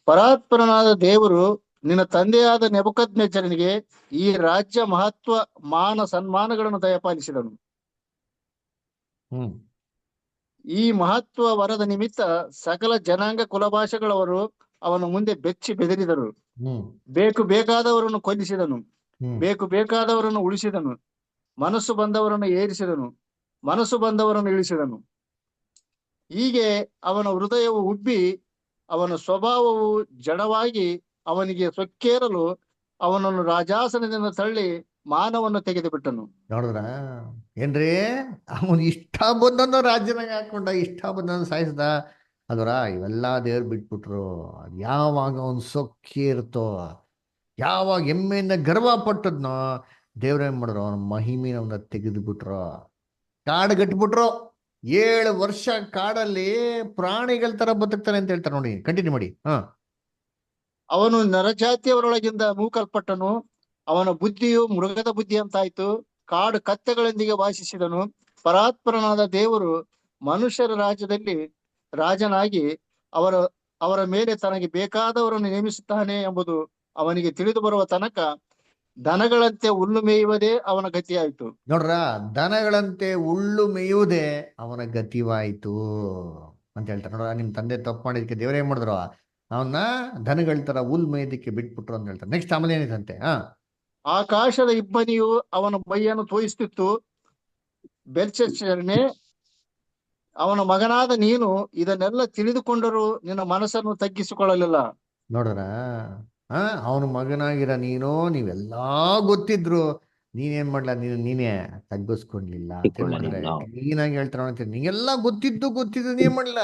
ಪರಾತ್ಪರನಾದ ದೇವರು ನಿನ್ನ ತಂದೆಯಾದ ನೆಬೂಕದ್ನೆಚ್ಚರನಿಗೆ ಈ ರಾಜ್ಯ ಮಹತ್ವ ಮಾನ ಸನ್ಮಾನಗಳನ್ನು ದಯಪಾಲಿಸಿದನು. ಈ ಮಹತ್ವ ವರದ ನಿಮಿತ್ತ ಸಕಲ ಜನಾಂಗ ಕುಲಭಾಷೆಗಳವರು ಅವನ ಮುಂದೆ ಬೆಚ್ಚಿ ಬೆದರಿದರು. ಬೇಕು ಬೇಕಾದವರನ್ನು ಕೊಲ್ಲಿಸಿದನು, ಬೇಕು ಬೇಕಾದವರನ್ನು ಉಳಿಸಿದನು, ಮನಸ್ಸು ಬಂದವರನ್ನು ಏರಿಸಿದನು, ಮನಸ್ಸು ಬಂದವರನ್ನು ಇಳಿಸಿದನು. ಹೀಗೆ ಅವನ ಹೃದಯವು ಉಬ್ಬಿ ಅವನ ಸ್ವಭಾವವು ಜಡವಾಗಿ ಅವನಿಗೆ ಸೊಕ್ಕೇರಲು ಅವನನ್ನು ರಾಜಾಸನದಿಂದ ತಳ್ಳಿ ಮಾನವನ್ನು ತೆಗೆದು ಬಿಟ್ಟನು. ನೋಡಿದ್ರ ಏನ್ರಿ, ಅವನು ಇಷ್ಟ ಬಂದನ್ನು ರಾಜ್ಯನಾಗ ಹಾಕೊಂಡ, ಇಷ್ಟ ಬಂದನ್ನು ಸಾಯಿಸ್ದ. ಅದರ ಇವೆಲ್ಲ ದೇವ್ರು ಬಿಟ್ಬಿಟ್ರು. ಯಾವಾಗ ಅವನು ಸೊಕ್ಕಿ ಇರ್ತೋ, ಯಾವಾಗ ಹೆಮ್ಮೆಯಿಂದ ಗರ್ವ ಪಟ್ಟದ್ನೋ, ದೇವ್ರೇನ್ ಮಾಡಿದ್ರು, ಅವನ ಮಹಿಮೆನ ಅವನ್ನ ತೆಗೆದು ಬಿಟ್ರು, ಕಾಡು ಗಟ್ಬಿಟ್ರು. 7 ವರ್ಷ ಕಾಡಲ್ಲಿ ಪ್ರಾಣಿಗಳ ತರ ಬದುಕ್ತಾನೆ ಅಂತ ಹೇಳ್ತಾರೆ ನೋಡಿ. ಕಂಟಿನ್ಯೂ ಮಾಡಿ. ಅವನು ನರಜಾತಿಯವರೊಳಗಿಂದ ನೂಕಲ್ಪಟ್ಟನು, ಅವನ ಬುದ್ಧಿಯು ಮೃಗದ ಬುದ್ಧಿ ಅಂತಾಯ್ತು, ಕಾಡು ಕತ್ತೆಗಳೊಂದಿಗೆ ವಾಸಿಸಿದನು. ಪರಾತ್ಪರನಾದ ದೇವರು ಮನುಷ್ಯರ ರಾಜ್ಯದಲ್ಲಿ ರಾಜನಾಗಿ ಅವರ ಮೇಲೆ ತನಗೆ ಬೇಕಾದವರನ್ನು ನೇಮಿಸುತ್ತಾನೆ ಎಂಬುದು ಅವನಿಗೆ ತಿಳಿದು ಬರುವ ತನಕ ದನಗಳಂತೆ ಹುಲ್ಲು ಮೇಯುವುದೇ ಅವನ ಗತಿಯಾಯಿತು. ನೋಡ್ರ, ದನಗಳಂತೆ ಹುಲ್ಲು ಮೇಯುವುದೇ ಅವನ ಗತಿವಾಯಿತು ಅಂತ ಹೇಳ್ತಾರೆ. ನೋಡ್ರ, ನಿಮ್ ತಂದೆ ತಪ್ಪು ಮಾಡಿದಕ್ಕೆ ದೇವ್ರ ಏನ್ ಮಾಡಿದ್ರು, ಅವನ್ನ ದನಗಳ ತರ ಹುಲ್ ಮೇಯ್ದಕ್ಕೆ ಬಿಟ್ಬಿಟ್ರು ಅಂತ ಹೇಳ್ತಾರೆ. ನೆಕ್ಸ್ಟ್ ಆಮೇಲೆ ಏನಿದಂತೆ, ಆಕಾಶದ ಇಬ್ಬನಿಯು ಅವನ ಮೈಯನ್ನು ತೋಯಿಸ್ತಿತ್ತು. ಬೆಲ್ಶಚ್ಚರನೇ, ಅವನ ಮಗನಾದ ನೀನು ಇದನ್ನೆಲ್ಲ ತಿಳಿದುಕೊಂಡರೂ ನಿನ್ನ ಮನಸ್ಸನ್ನು ತಗ್ಗಿಸಿಕೊಳ್ಳಲಿಲ್ಲ. ನೋಡ್ರ, ಅವನ ಮಗನಾಗಿರ ನೀವೆಲ್ಲಾ ಗೊತ್ತಿದ್ರು ನೀನೇನ್ ಮಾಡ್ಲ, ನೀನೇ ತಗ್ಗಿಸ್ಕೊಂಡ್ಲಿಲ್ಲ ಅಂತ ಮಾಡಿದ್ರೆ ಕ್ಲೀನಾಗಿ ಹೇಳ್ತಾರ. ನೀಗೆಲ್ಲ ಗೊತ್ತಿದ್ದು ನೀನ್ ಮಾಡ್ಲಿಲ್ಲ,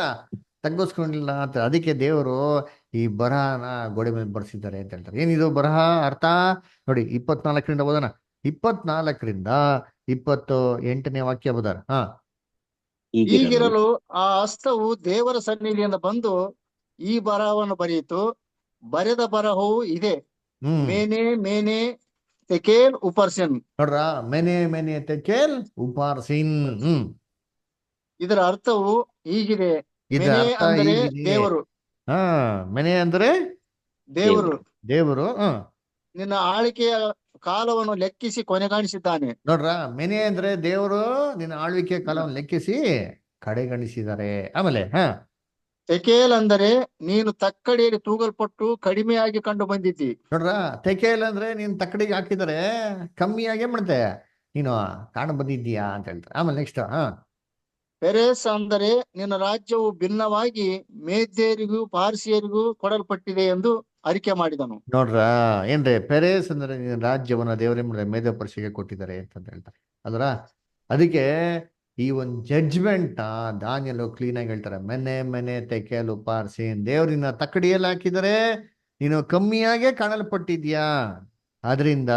ತಗ್ಗಿಸ್ಕೊಂಡಿಲ್ಲ ಅಂತ. ಅದಕ್ಕೆ ದೇವರು ಈ ಬರಹನ ಗೋಡೆ ಮೇಲೆ ಬರ್ಸಿದ್ದಾರೆ ಅಂತ ಹೇಳ್ತಾರೆ. ಏನಿದು ಬರಹ ಅರ್ಥ ನೋಡಿ, 24ರಿಂದ ಓದೋಣ. 24ರಿಂದ 28ನೇ ವಾಕ್ಯ ಓದಾರ. ಹೀಗಿರಲು ಆ ಹಸ್ತವು ದೇವರ ಸನ್ನಿಧಿಯಿಂದ ಬಂದು ಈ ಬರಹವನ್ನು ಬರೆಯಿತು. ಬರೆದ ಬರಹವು ಇದೆ, ಮೇನೆ ಮೇನೆ ತೆಕೇಲ್ ಉಪರ್ಸಿನ್. ನೋಡ್ರ, ಮೇನೆ ತೆಕೇಲ್ ಉಪಾರ್ಸಿನ್. ಇದರ ಅರ್ಥವು ಹೀಗಿದೆ, ಇದರ ಅರ್ಥ ಅಂದರೆ ಹೀಗಿದೆ. ದೇವರು. ಮೆನೆ ಅಂದ್ರೆ ದೇವರು. ದೇವರು. ನಿನ್ನ ಆಳ್ವಿಕೆಯ ಕಾಲವನ್ನು ಲೆಕ್ಕಿಸಿ ಕೊನೆಗಾಣಿಸಿದ್ದಾನೆ. ನೋಡ್ರ, ಮೆನೆ ಅಂದ್ರೆ ದೇವರು ನಿನ್ನ ಆಳ್ವಿಕೆ ಕಾಲವನ್ನು ಲೆಕ್ಕಿಸಿ ಕಡೆಗಣಿಸಿದ್ದಾರೆ. ಆಮೇಲೆ ತೆಕೇಲ್ ಅಂದರೆ ನೀನು ತಕ್ಕಡಿಯಲ್ಲಿ ತೂಗಲ್ಪಟ್ಟು ಕಡಿಮೆಯಾಗಿ ಕಂಡು ಬಂದಿದ್ದಿ. ನೋಡ್ರ, ತೆಕೇಲ್ ಅಂದ್ರೆ ನೀನ್ ತಕ್ಕಡಿಗೆ ಹಾಕಿದರೆ ಕಮ್ಮಿಯಾಗಿ ಏನ್ ಮಾಡುತ್ತೆ, ನೀನು ಕಾಣ ಬಂದಿದ್ದೀಯಾ ಅಂತ ಹೇಳ್ತಾರೆ. ಆಮೇಲೆ ನೆಕ್ಸ್ಟ್ ಪೆರೆಸ್ ಅಂದರೆ ನಿನ್ನ ರಾಜ್ಯವು ಭಿನ್ನವಾಗಿ ಮೇದ್ಯರಿಗೂ ಪಾರ್ಸಿಯರಿಗೂ ಕೊಡಲ್ಪಟ್ಟಿದೆ ಎಂದು ಅರಿಕೆ ಮಾಡಿದನು. ನೋಡ್ರ, ಏನ್ರಿ ಪೆರೇಸ್ ಅಂದ್ರೆ ನೀನ್ ರಾಜ್ಯವನ್ನ ದೇವರೇ ಮಾಡಿದ್ರೆ ಮೇಧ ಪರೀಕ್ಷೆಗೆ ಕೊಟ್ಟಿದ್ದಾರೆ ಅಂತ ಹೇಳ್ತಾರೆ ಅದರ. ಅದಕ್ಕೆ ಈ ಒಂದು ಜಡ್ಜ್ಮೆಂಟ್ ದಾನಿಯಲು ಕ್ಲೀನ್ ಆಗಿ ಹೇಳ್ತಾರೆ. ಮೆನೆ ತೆಕೇಲು ಪಾರ್ಸಿನ್, ದೇವ್ರಿನ ತಕ್ಕಡಿಯಲ್ಲಿ ಹಾಕಿದರೆ ನೀನು ಕಮ್ಮಿಯಾಗೆ ಕಾಣಲ್ಪಟ್ಟಿದ್ಯಾ, ಆದ್ರಿಂದ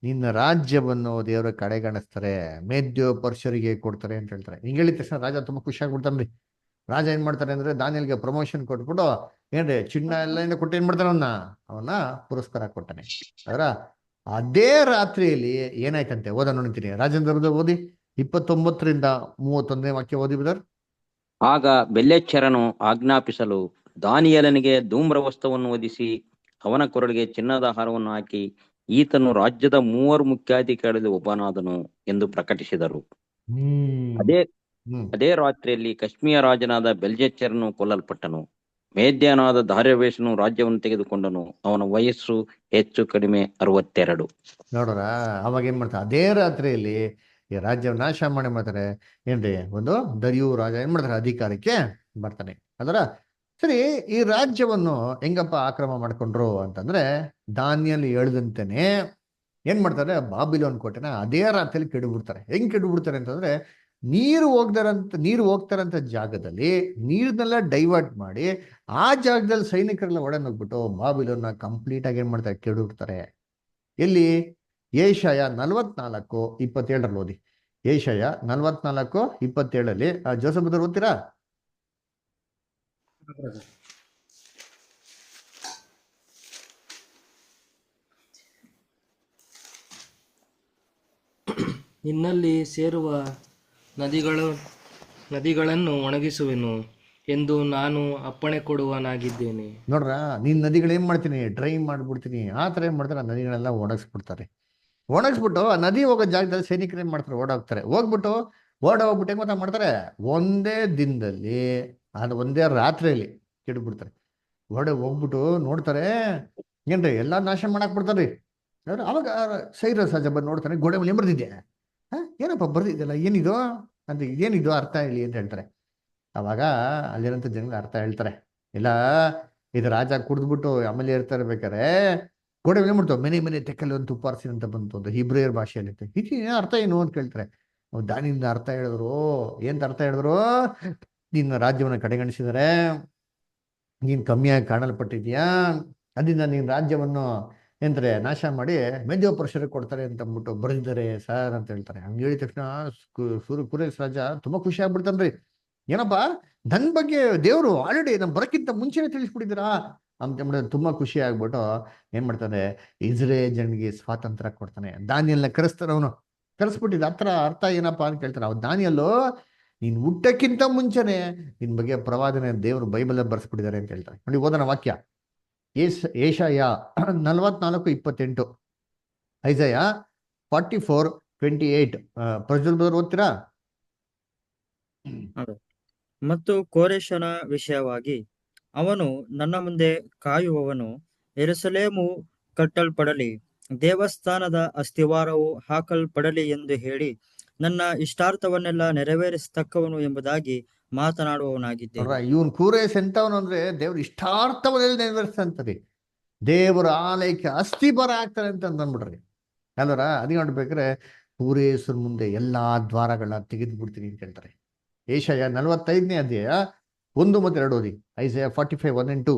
ನಿನ್ನ ರಾಜ್ಯವನ್ನು ದೇವರ ಕಡೆಗಣಿಸ್ತಾರೆ, ಮೇದ್ಯೋ ಪರ್ಷರಿಗೆ ಕೊಡ್ತಾರೆ ಅಂತ ಹೇಳ್ತಾರೆ. ಹಿಂಗೆ ಹೇಳಿದ ತಕ್ಷಣ ರಾಜ ತುಂಬಾ ಖುಷಿ ಆಗ್ಬಿಡ್ತಾನ್ರಿ. ರಾಜ ಏನ್ ಮಾಡ್ತಾರೆ ಅಂದ್ರೆ ದಾನಿಯಲ್ಗೆ ಪ್ರಮೋಷನ್ ಕೊಟ್ಬಿಟ್ಟು ಏನ್ರಿ ಚಿನ್ನ ಎಲ್ಲ ಕೊಟ್ಟು ಏನ್ ಮಾಡ್ತಾನೆ, ಅವನ್ನ ಪುರಸ್ಕಾರ ಕೊಟ್ಟಾನೆ. ಅದರ ಅದೇ ರಾತ್ರಿಯಲ್ಲಿ ಏನಾಯ್ತಂತೆ ಓದ ನೋಡ್ತೀನಿ. ರಾಜೇಂದ್ರ ಓದಿ 29ರಿಂದ 31ನೇ ವಾಕ್ಯ ಓದಿ ಬ್ರದರ್. ಆಗ ಬೆಲ್ಲೆಚ್ಚರನು ಆಜ್ಞಾಪಿಸಲು ದಾನಿಯೇಲನಿಗೆ ಧೂಮ್ರ ವಸ್ತ್ರವನ್ನು ಹೊದಿಸಿ ಅವನ ಕೊರಳಿಗೆ ಚಿನ್ನದ ಹಾರವನ್ನು ಹಾಕಿ, ಈತನು ರಾಜ್ಯದ 3 ಮುಖ್ಯಾಧಿಕಾರಿಗಳಲ್ಲಿ ಒಬ್ಬನಾದನು ಎಂದು ಪ್ರಕಟಿಸಿದರು. ಅದೇ ರಾತ್ರಿಯಲ್ಲಿ ಕಶ್ಮೀರ ರಾಜನಾದ ಬೆಲ್ಜೆಚ್ಚರನು ಕೊಲ್ಲಲ್ಪಟ್ಟನು. ಮೇದ್ಯನಾದ ದಾರ್ಯಾವೇಶನು ರಾಜ್ಯವನ್ನು ತೆಗೆದುಕೊಂಡನು. ಅವನ ವಯಸ್ಸು ಹೆಚ್ಚು ಕಡಿಮೆ 62. ನೋಡ್ರ, ಅವಾಗ ಏನ್ ಮಾಡ್ತಾರೆ, ಅದೇ ರಾತ್ರಿಯಲ್ಲಿ ಈ ರಾಜ್ಯವನ್ನು ನಾಶ ಮಾಡ್ತಾರೆ. ಏನ್ರಿ, ಒಂದು ದರ್ಯು ರಾಜ ಏನ್ ಮಾಡ್ತಾರೆ, ಅಧಿಕಾರಕ್ಕೆ ಬರ್ತಾನೆ. ಅದರ ಸರಿ, ಈ ರಾಜ್ಯವನ್ನು ಹೆಂಗಪ್ಪ ಆಕ್ರಮ ಮಾಡ್ಕೊಂಡ್ರು ಅಂತಂದ್ರೆ ದಾನಿಯೇಲ್ ಹೇಳ್ದಂತೆನೆ ಏನ್ ಮಾಡ್ತಾರೆ, ಬಾಬಿಲೋನ್ ಕೋಟೆನ ಅದೇ ರಾತ್ರಿಯಲ್ಲಿ ಕೆಡಬಿಡ್ತಾರೆ. ಹೆಂಗ್ ಕೆಡಬಿಡ್ತಾರೆ ಅಂತಂದ್ರೆ ನೀರು ಹೋಗ್ತಾರಂತ ಜಾಗದಲ್ಲಿ ನೀರ್ನೆಲ್ಲ ಡೈವರ್ಟ್ ಮಾಡಿ ಆ ಜಾಗದಲ್ಲಿ ಸೈನಿಕರೆಲ್ಲ ಒಡನೋಗ್ಬಿಟ್ಟು ಬಾಬಿಲೋನ್ನ ಕಂಪ್ಲೀಟ್ ಆಗಿ ಏನ್ ಮಾಡ್ತಾರೆ, ಕೆಡಬಿಡ್ತಾರೆ. ಎಲ್ಲಿ? ಯೆಶಾಯ 44:27 ಓದಿ. ಯೆಶಾಯ 44:27 ಜೋಸಫ್ ಬ್ರದರ್ ಓದ್ತೀರಾ? ನಿನ್ನಲ್ಲಿ ಸೇರುವ ನದಿಗಳನ್ನು ಒಣಗಿಸುವೆನು ಎಂದು ನಾನು ಅಪ್ಪಣೆ ಕೊಡುವನಾಗಿದ್ದೇನೆ. ನೋಡ್ರ, ನೀನ್ ನದಿಗಳು ಏನ್ ಮಾಡ್ತೀನಿ, ಡ್ರೈ ಮಾಡ್ಬಿಡ್ತೀನಿ. ಆ ಥರ ಏನ್ ಮಾಡ್ತಾರೆ, ಆ ನದಿಗಳೆಲ್ಲ ಒಣಗಿಸ್ಬಿಡ್ತಾರೆ. ಒಣಗಿಸ್ಬಿಟ್ಟು ಆ ನದಿ ಹೋಗೋ ಜಾಗದಲ್ಲಿ ಸೈನಿಕರು ಏನ್ ಮಾಡ್ತಾರೆ, ಓಡೋಗ್ತಾರೆ. ಓಡೋಗ್ಬಿಟ್ಟು ಹೆಂಗ್ ಗೊತ್ತಾ ಮಾಡ್ತಾರೆ, ಒಂದೇ ದಿನದಲ್ಲಿ ಅದು ಒಂದೇ ರಾತ್ರಿಯಲ್ಲಿ ಕೆಡಬಿಡ್ತಾರೆ. ಹೋಗ್ಬಿಟ್ಟು ನೋಡ್ತಾರೆ, ಏನ್ರಿ ಎಲ್ಲ ನಾಶ ಮಾಡಾಕ್ ಬಿಡ್ತಾರ್ರಿ. ಅವಾಗ ಸೈರಸ್ ರಾಜ ಬಂದು ನೋಡ್ತಾನೆ, ಗೋಡೆ ಮೇಲೆ ಏನ್ ಬರ್ದಿದ್ಯಾ, ಏನಪ್ಪ ಬರ್ದಿದ್ಯಲ್ಲ, ಏನಿದು ಅಂತ, ಇದೇನಿದು ಅರ್ಥ ಹೇಳಿ ಅಂತ ಹೇಳ್ತಾರೆ. ಅವಾಗ ಅಲ್ಲಿರೋಂಥ ಜನಗಳು ಅರ್ಥ ಹೇಳ್ತಾರೆ. ಇಲ್ಲ, ಇದು ರಾಜ ಕುಡಿದ್ಬಿಟ್ಟು ಆಮೇಲೆ ಇರ್ತಾ ಇರ್ಬೇಕಾರೆ ಗೋಡೆ ಮೇಲೆ ಮಾಡ್ತಾವ, ಮನೆ ತೆಕ್ಕಲ್ಲಿ ಒಂದು ತುಪ್ಪಾರ್ಸಿ ಅಂತ ಬಂತು ಒಂದು ಹಿಬ್ರಿಯರ್ ಭಾಷೆಯಲ್ಲಿ. ಇದು ಅರ್ಥ ಏನು ಅಂತ ಕೇಳ್ತಾರೆ. ದಾನಿಯಿಂದ ಅರ್ಥ ಹೇಳಿದ್ರು. ಏನ್ ಅರ್ಥ ಹೇಳಿದ್ರು? ನಿನ್ನ ರಾಜ್ಯವನ್ನು ಕಡೆಗಣಿಸಿದರೆ, ನೀನ್ ಕಮ್ಮಿಯಾಗಿ ಕಾಣಲ್ಪಟ್ಟಿದ್ಯಾ, ಅದರಿಂದ ನೀನ್ ರಾಜ್ಯವನ್ನು ಎಂದ್ರೆ ನಾಶ ಮಾಡಿ ಮೇದ್ಯೋಪರ್ಷರಿಗೆ ಕೊಡ್ತಾರೆ ಅಂತ ಅಂದ್ಬಿಟ್ಟು ಬರೆದಿದ್ದಾರೆ ಸರ್ ಅಂತ ಹೇಳ್ತಾರೆ. ಹಂಗೆ ಹೇಳಿದ ತಕ್ಷಣ ಕುರೇಶ್ ರಾಜ ತುಂಬಾ ಖುಷಿ ಆಗ್ಬಿಡ್ತಾನ್ರಿ. ಏನಪ್ಪಾ, ನನ್ ಬಗ್ಗೆ ದೇವರು ಆಲ್ರೆಡಿ ನಮ್ ಬರಕ್ಕಿಂತ ಮುಂಚೆನೆ ತಿಳಿಸ್ಬಿಟ್ಟಿದ್ದೀರಾ ಅಂತ ತುಂಬಾ ಖುಷಿ ಆಗ್ಬಿಟ್ಟು ಏನ್ ಮಾಡ್ತಾನೆ, ಇಸ್ರೇಲ್ ಜನರಿಗೆ ಸ್ವಾತಂತ್ರ್ಯ ಕೊಡ್ತಾನೆ. ದಾನಿಯಲ್ನ ಕರೆಸ್ತಾನೆ. ಅವನು ಕರೆಸ್ಬಿಟ್ಟಿದ್ದ ಅರ್ಥ ಏನಪ್ಪಾ ಅಂತ ಕೇಳ್ತಾನೆ. ಅವ್ನು ದಾನಿಯಲ್ಲು, ನೀನ್ ಹುಟ್ಟಕ್ಕಿಂತ ಮುಂಚೆನೆ ನಿನ್ ಬಗ್ಗೆ ಪ್ರವಾದನೆ ದೇವರು ಬೈಬಲ್ ಬರ್ಸ್ಬಿಟ್ಟಿದ್ದಾರೆ ಅಂತ ಹೇಳ್ತಾರೆ. ನೋಡಿ, ಓದನ ವಾಕ್ಯ ಯೆಶಾಯ 44:28, ಐಸಾಯ 44:28. ಪ್ರಜ್ವಲ್ ಬ್ರದರ್ ಓದ್ತೀರಾ? ಮತ್ತು ಕೋರೆಷನ ವಿಷಯವಾಗಿ, ಅವನು ನನ್ನ ಮುಂದೆ ಕಾಯುವವನು, ಯೆರೂಸಲೇಮು ಕಟ್ಟಲ್ಪಡಲಿ, ದೇವಸ್ಥಾನದ ಅಸ್ತಿವಾರವು ಹಾಕಲ್ಪಡಲಿ ಎಂದು ಹೇಳಿ ನನ್ನ ಇಷ್ಟಾರ್ಥವನ್ನೆಲ್ಲ ನೆರವೇರಿಸತಕ್ಕವನು ಎಂಬುದಾಗಿ ಮಾತನಾಡುವವನಾಗಿದ್ದೇನೆ. ಇವನ್ ಕೂರೇಶ್ ಎಂತವನು ಅಂದ್ರೆ ದೇವ್ರ ಇಷ್ಟಾರ್ಥವನ್ನೆಲ್ಲ ನೆರವೇರಿಸ್ತಂತರಿ, ದೇವರ ಆಲಯಕ್ಕೆ ಅಸ್ಥಿ ಬರ ಆಗ್ತಾರೆ ಅಂತ ಅಂದ್ಬಿಡ್ರಿ ಅಲ್ವರ. ಅದೇ ನೋಡ್ಬೇಕ್ರೆ ಕೂರೇಶ್ವರ ಮುಂದೆ ಎಲ್ಲಾ ದ್ವಾರಗಳನ್ನ ತೆಗೆದು ಬಿಡ್ತೀನಿ ಅಂತ ಹೇಳ್ತಾರೆ. ಯೆಶಾಯ 45ನೇ ಅಧ್ಯಾಯ 1 ಮತ್ತು 2 ಓದಿ. ಐಸಾಯ 45:1-2.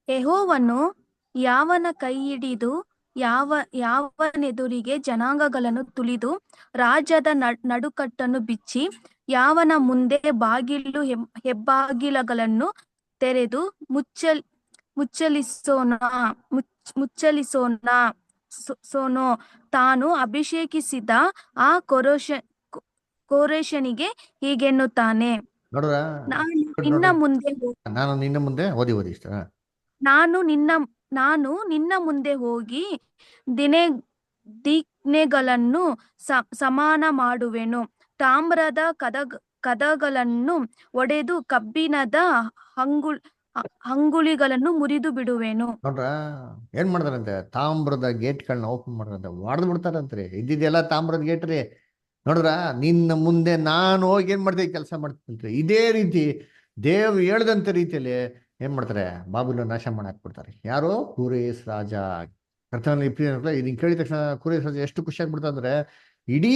ಯೆಹೋವನು ಯಾವನ ಕೈ ಹಿಡಿದು ಯಾವನೆದುರಿಗೆ ಜನಾಂಗಗಳನ್ನು ತುಳಿದು ರಾಜ್ಯದ ನಡುಕಟ್ಟನ್ನು ಬಿಚ್ಚಿ ಯಾವನ ಮುಂದೆ ಬಾಗಿಲು ಹೆಬ್ಬಾಗಿಲುಗಳನ್ನು ತೆರೆದು ಮುಚ್ಚಲಿಸೋನೋ ತಾನು ಅಭಿಷೇಕಿಸಿದ ಆ ಕೋರೆಷನಿಗೆ ಹೀಗೆನ್ನುತ್ತಾನೆ, ನೋಡ್ರ, ನಾನು ನಿನ್ನ ಮುಂದೆ ಓದಿ ಇಷ್ಟ. ನಾನು ನಿನ್ನ ನಾನು ನಿನ್ನ ಮುಂದೆ ಹೋಗಿ ದಿನೇ ದಿಗ್ನೆಗಳನ್ನು ಸಮಾನ ಮಾಡುವೆನು. ತಾಮ್ರದ ಕದಗಳನ್ನು ಒಡೆದು ಕಬ್ಬಿಣದ ಅಂಗುಳಿಗಳನ್ನು ಮುರಿದು ಬಿಡುವೆನು. ನೋಡ್ರ ಏನ್ ಮಾಡ್ತಾರಂತೆ, ತಾಮ್ರದ ಗೇಟ್ಗಳನ್ನ ಓಪನ್ ಮಾಡ್ತಾರಂತೆ, ಹೊಡೆದು ಬಿಡ್ತಾರಂತ್ರಿ. ಇದ್ದಿದ್ದೆಲ್ಲ ತಾಮ್ರದ ಗೇಟ್ ರೀ. ನೋಡ್ರ, ನಿನ್ನ ಮುಂದೆ ನಾನು ಹೋಗಿ ಏನ್ ಮಾಡ್ತೀನಿ, ಕೆಲಸ ಮಾಡ್ತೀನಿ. ಇದೇ ರೀತಿ ದೇವ್ರು ಹೇಳ್ದಂತ ರೀತಿಯಲ್ಲಿ ಏನ್ ಮಾಡ್ತಾರೆ, ಬಾಬಿಲೋನ್ ನಾಶ ಮಾಡಾಕ್ಬಿಡ್ತಾರೆ. ಯಾರು? ಕೂರೇಸ್ ರಾಜ. ಕರ್ತನಲ್ಲಿ ಇದನ್ನ ಕೇಳಿದ ತಕ್ಷಣ ಕೂರೇಸ್ ರಾಜ ಎಷ್ಟು ಖುಷಿ ಆಗ್ಬಿಡ್ತಾ ಅಂದ್ರೆ, ಇಡೀ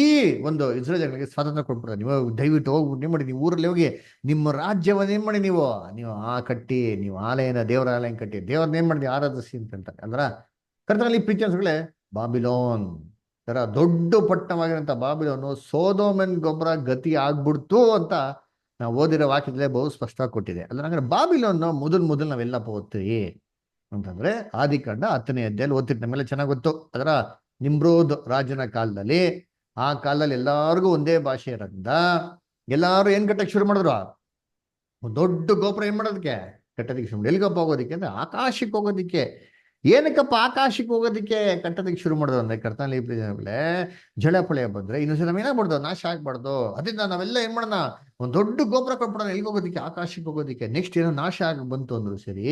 ಒಂದು ಇಸ್ರೇಲ್ ಜನಗಳಿಗೆ ಸ್ವಾತಂತ್ರ್ಯ ಕೊಟ್ಬಿಡ್ತಾರೆ. ನೀವು ದಯವಿಟ್ಟು ಹೋಗ್ಬಿಟ್ಟು ಏನ್ ಮಾಡಿ, ನೀವು ಊರಲ್ಲಿ ಹೋಗಿ ನಿಮ್ಮ ರಾಜ್ಯವನ್ನ ಏನ್ ಮಾಡಿ, ನೀವು ಕಟ್ಟಿ, ನೀವು ಆಲಯನ, ದೇವರ ಆಲಯ ಕಟ್ಟಿ, ದೇವ್ರನ್ನ ಏನ್ ಮಾಡಿ ಆರಾಧಿಸಿ ಅಂತಾರೆ ಅಲ್ರ. ಕರ್ತನಲ್ಲಿ ಪ್ರೀತಿಯನ್ಸ್ಗಳೇ, ಬಾಬಿಲೋನ್ ತರ ದೊಡ್ಡ ಪಟ್ಟಣವಾಗಿರಂತ ಬಾಬಿಲೋನು ಸೋದೋಮನ್ ಗೊಬ್ಬರ ಗತಿ ಆಗ್ಬಿಡ್ತು ಅಂತ ನಾವು ಓದಿರೋ ವಾಕ್ಯದಲ್ಲೇ ಬಹು ಸ್ಪಷ್ಟವಾಗಿ ಕೊಟ್ಟಿದೆ ಅಲ್ಲ. ಹಂಗಾರೆ ಬಾಬಿಲೋನ್ ಮೊದಲು ನಾವೆಲ್ಲಪ್ಪ ಓದ್ತೀವಿ ಅಂತಂದ್ರೆ ಆದಿಕಾಂಡ 10ನೇ ಅಧ್ಯಾಯದಲ್ಲಿ ಓದ್ತಿರ್ತೀವಿ, ನಮ್ಮೆಲ್ಲ ಚೆನ್ನಾಗಿ ಗೊತ್ತು. ಅದರ ನಿಮ್ರೋದ್ ರಾಜನ ಕಾಲದಲ್ಲಿ, ಆ ಕಾಲದಲ್ಲಿ ಎಲ್ಲಾರ್ಗು ಒಂದೇ ಭಾಷೆ ಇರೋದ್ರಿಂದ ಎಲ್ಲಾರು ಏನ್ ಕಟ್ಟಕ್ಕೆ ಶುರು ಮಾಡಿದ್ರು, ದೊಡ್ಡ ಗೋಪುರ ಏನ್ ಮಾಡೋದಕ್ಕೆ ಕಟ್ಟೋದಕ್ಕೆ ಶುರು ಮಾಡಿ. ಎಲ್ಲಿಗಪ್ಪ ಹೋಗೋದಿಕ್ಕೆ ಅಂದ್ರೆ ಆಕಾಶಕ್ಕೆ ಹೋಗೋದಿಕ್ಕೆ. ಏನಕ್ಕಪ್ಪ ಆಕಾಶಕ್ಕೆ ಹೋಗೋದಿಕ್ಕೆ ಕಟ್ಟೋದಕ್ಕೆ ಶುರು ಮಾಡೋದು ಅಂದ್ರೆ, ಕರ್ತನಲ್ಲಿ ಜಳ ಪಳೆಯ ಬಂದ್ರೆ ಇನ್ನೊಂದ್ಸಲ ನಾವೇನಾಗ್ಬಾರ್ದು, ನಾಶ ಆಗ್ಬಾರ್ದು. ಅದರಿಂದ ನಾವೆಲ್ಲ ಏನ್ ಮಾಡೋಣ, ಒಂದ್ ದೊಡ್ಡ ಗೋಪುರ ಕೊಟ್ಬಿಡೋಣ, ಎಲ್ಲಿಗೆ ಹೋಗೋದಿಕ್ಕೆ, ಆಕಾಶಕ್ಕೆ ಹೋಗೋದಿಕ್ಕೆ. ನೆಕ್ಸ್ಟ್ ಏನೋ ನಾಶ ಆಗ ಬಂತು ಅಂದ್ರು ಸರಿ,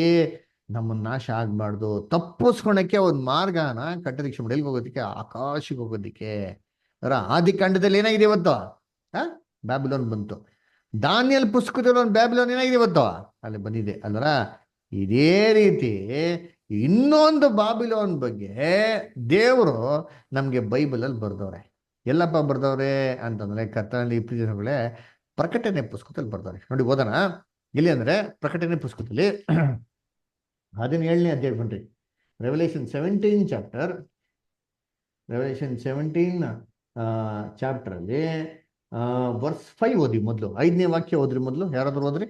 ನಮ್ಮನ್ನ ನಾಶ ಆಗ್ಬಾರ್ದು, ತಪ್ಪಿಸ್ಕೊಳಕ್ಕೆ ಒಂದ್ ಮಾರ್ಗನ ಕಟ್ಟೋದಕ್ಕೆ ಶುರು ಮಾಡಿ. ಎಲ್ಲಿಗೆ ಹೋಗೋದಿಕ್ಕೆ, ಆಕಾಶಕ್ಕೆ ಹೋಗೋದಿಕ್ಕೆ. ಅದರ ಆದಿಕಾಂಡದಲ್ಲಿ ಏನಾಗಿದೆ ಇವತ್ತು, ಬ್ಯಾಬಿಲೋನ್ ಬಂತು. ದಾನಿಯಲ್ ಪುಸ್ತಕದಲ್ಲಿ ಒಂದು ಬ್ಯಾಬಿಲೋನ್ ಏನಾಗಿದೆ ಇವತ್ತು, ಅಲ್ಲಿ ಬಂದಿದೆ ಅಲ್ವರ. ಇದೇ ರೀತಿ ಇನ್ನೊಂದು ಬಾಬಿಲೋನ್ ಬಗ್ಗೆ ದೇವರು ನಮ್ಗೆ ಬೈಬಲಲ್ಲಿ ಬರ್ದವ್ರೆ. ಎಲ್ಲಪ್ಪ ಬರ್ದವ್ರೆ ಅಂತಂದ್ರೆ, ಕರ್ತನಲ್ಲಿ ಪ್ರೀತಿಗಳೇ, ಪ್ರಕಟಣೆ ಪುಸ್ತಕದಲ್ಲಿ ಬರ್ದವ್ರೆ. ನೋಡಿ ಓದೋಣ. ಎಲ್ಲಿ ಅಂದ್ರೆ ಪ್ರಕಟಣೆ ಪುಸ್ತಕದಲ್ಲಿ 17ನೇ ಅಧ್ಯಾಯ ಬನ್ರಿ. ರೆವಲ್ಯೂಷನ್ 17 ಚಾಪ್ಟರ್, ರೆವಲ್ಯೂಷನ್ 17 ಚಾಪ್ಟರ್ ಅಲ್ಲಿ ವರ್ಸ್ 5 ಓದಿ. ಮೊದಲು 5ನೇ ವಾಕ್ಯ ಓದ್ರಿ. ಮೊದಲು ಯಾರಾದ್ರೂ ಓದ್ರಿ.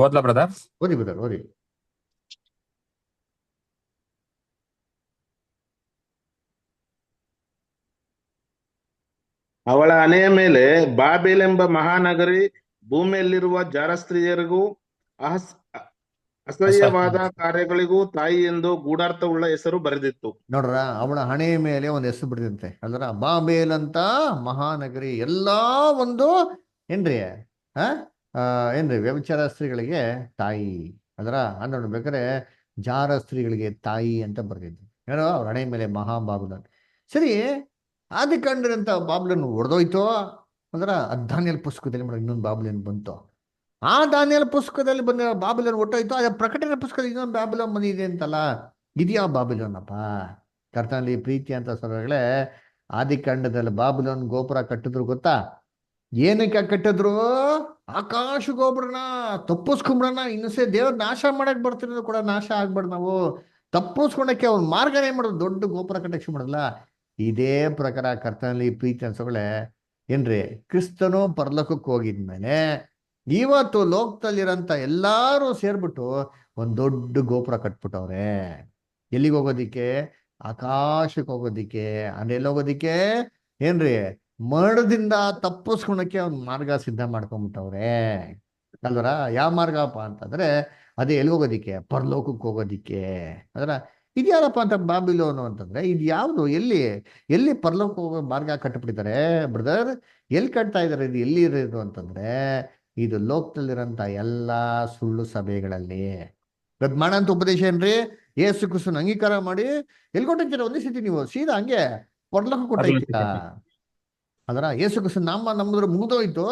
ಓದ್ಲಾ ಬ್ರದರ್? ಓದಿ ಬ್ರದರ್, ಓದಿ. ಅವಳ ಹಣೆಯ ಮೇಲೆ ಬಾಬೆಲೆಂಬ ಮಹಾನಗರಿ ಭೂಮಿಯಲ್ಲಿರುವ ಜಾರಸ್ತ್ರೀಯರಿಗೂ ಅಸಹ್ಯವಾದ ಕಾರ್ಯಗಳಿಗೂ ತಾಯಿ ಎಂದು ಗೂಢಾರ್ಥವುಳ್ಳ ಹೆಸರು ಬರೆದಿತ್ತು. ನೋಡ್ರ, ಅವಳ ಹಣೆಯ ಮೇಲೆ ಒಂದು ಹೆಸರು ಬಿಡಿದಂತೆ ಅಲ್ರ, ಬಾಬೇಲ್ ಅಂತ ಮಹಾನಗರಿ. ಎಲ್ಲಾ ಒಂದು ಏನ್ರಿ ಏನ್ರಿ ವ್ಯಭಿಚಾರ ಸ್ತ್ರೀಗಳಿಗೆ ತಾಯಿ ಅಲ್ರ. ನೋಡ್ಬೇಕಾದ್ರೆ ಜಾರ ಸ್ತ್ರೀಗಳಿಗೆ ತಾಯಿ ಅಂತ ಬರ್ದಿದ್ದು ಏನೋ ಅವ್ರ ಹಣೆ ಮೇಲೆ ಮಹಾಬಾಬಿಲೋನ್. ಸರಿ, ಆದಿಕಾಂಡದಂತ ಬಾಬಿಲೋನ್ ಹೊಡೆದೋಯ್ತು ಅಂದ್ರ, ದಾನಿಯೇಲ ಪುಸ್ತಕದಲ್ಲಿ ಇನ್ನೊಂದು ಬಾಬಿಲೋನ್ ಬಂತು. ಆ ದಾನಿಯೇಲ ಪುಸ್ತಕದಲ್ಲಿ ಬಂದ ಬಾಬಿಲೋನ್ ಹೊಟ್ಟೋಯ್ತು. ಅದೇ ಪ್ರಕಟಣೆ ಪುಸ್ತಕದಲ್ಲಿ ಇನ್ನೊಂದು ಬಾಬಿಲೋನ್ ಬಂದಿದೆ ಅಂತಲ್ಲ. ಇದ್ಯಾವ ಬಾಬಿಲೋನಪ್ಪ? ಕರ್ತನಲ್ಲಿ ಪ್ರೀತಿ ಅಂತ ಸೊರಗಳೇ, ಆದಿಕಾಂಡದಲ್ಲಿ ಬಾಬಿಲೋನ್ ಗೋಪುರ ಕಟ್ಟಿದ್ರು ಗೊತ್ತಾ? ಏನಕ್ಕೆ ಕಟ್ಟಿದ್ರು? ಆಕಾಶ ಗೋಪುರನ ತಪ್ಪಿಸ್ಕೊಂಬಿಡೋಣ, ಇನ್ನೊಂದ್ಸೇ ದೇವ್ರ ನಾಶ ಮಾಡಕ್ ಬರ್ತಿರೋದು ಕೂಡ ನಾಶ ಆಗ್ಬಾರ್ದು, ನಾವು ತಪ್ಪಿಸ್ಕೊಳಕ್ಕೆ ಅವ್ನ ಮಾರ್ಗನ ಏನ್ ಮಾಡೋದು, ದೊಡ್ಡ ಗೋಪುರ ಕಟ್ಟಕ್ಕೆ ಮಾಡಲ್ಲ. ಇದೇ ಪ್ರಕಾರ ಕರ್ತನಲ್ಲಿ ಪ್ರೀತಿ ಅನ್ಸೋಗಳೇ ಏನ್ರಿ, ಕ್ರಿಸ್ತನು ಪರಲೋಕಕ್ಕೆ ಹೋಗಿದ್ಮೇಲೆ ಇವತ್ತು ಲೋಕದಲ್ಲಿರೋಂಥ ಎಲ್ಲಾರು ಸೇರ್ಬಿಟ್ಟು ಒಂದ್ ದೊಡ್ಡ ಗೋಪುರ ಕಟ್ಬಿಟ್ಟವ್ರೆ. ಎಲ್ಲಿಗೆ ಹೋಗೋದಿಕ್ಕೆ? ಆಕಾಶಕ್ಕೆ ಹೋಗೋದಿಕ್ಕೆ. ಎಲ್ಲಿ ಹೋಗೋದಿಕ್ಕೆ ಏನ್ರಿ, ಮರಣದಿಂದ ತಪ್ಪಿಸ್ಕೊಳಕ್ಕೆ ಒಂದು ಮಾರ್ಗ ಸಿದ್ಧ ಮಾಡ್ಕೊಂಡ್ಬಿಟ್ಟವ್ರೆ ಅಲ್ವರ. ಯಾವ ಮಾರ್ಗಪ್ಪ ಅಂತಂದ್ರೆ, ಅದೇ ಎಲ್ಲಿ ಹೋಗೋದಿಕ್ಕೆ? ಪರಲೋಕಕ್ಕೆ ಹೋಗೋದಿಕ್ಕೆ. ಅದರ ಇದ್ಯಾರಪ್ಪ ಅಂತ ಬಾಬಿಲೋನು ಅಂತಂದ್ರೆ, ಇದು ಯಾವುದು? ಎಲ್ಲಿ ಪರಲೋಕ ಹೋಗೋ ಮಾರ್ಗ ಕಟ್ಟಿಬಿಟ್ಟಿದ್ದಾರೆ ಬ್ರದರ್? ಎಲ್ಲಿ ಕಟ್ತಾ ಇದಾರೆ? ಇದು ಎಲ್ಲಿ ಇರೋದು ಅಂತಂದ್ರೆ, ಇದು ಲೋಕದಲ್ಲಿರೋಂಥ ಎಲ್ಲಾ ಸುಳ್ಳು ಸಭೆಗಳಲ್ಲಿ ಮಾಡಂತ ಉಪದೇಶ ಏನ್ರಿ? ಏಸು ಕ್ರಿಸ್ತನ ಅಂಗೀಕಾರ ಮಾಡಿ ಎಲ್ಲಿ ಕೊಟ್ಟಿರ್ತೀರ? ಒಂದೇ ಸತಿ ನೀವು ಸೀದಾ ಹಂಗೆ ಪರಲೋಕ ಕೊಟ್ಟಿರ್ತೀರಾ ಅದರ. ಏಸು ಕ್ರಿಸ್ತನ ನಾಮ ನಮ್ಮದ್ರ ಮುಗಿದೋಯ್ತು,